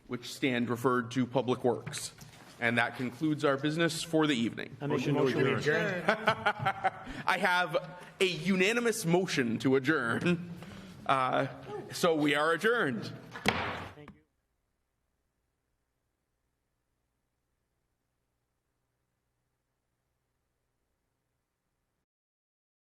which stand referred to Public Works. And that concludes our business for the evening. I make a motion we adjourn. I have a unanimous motion to adjourn. So we are adjourned.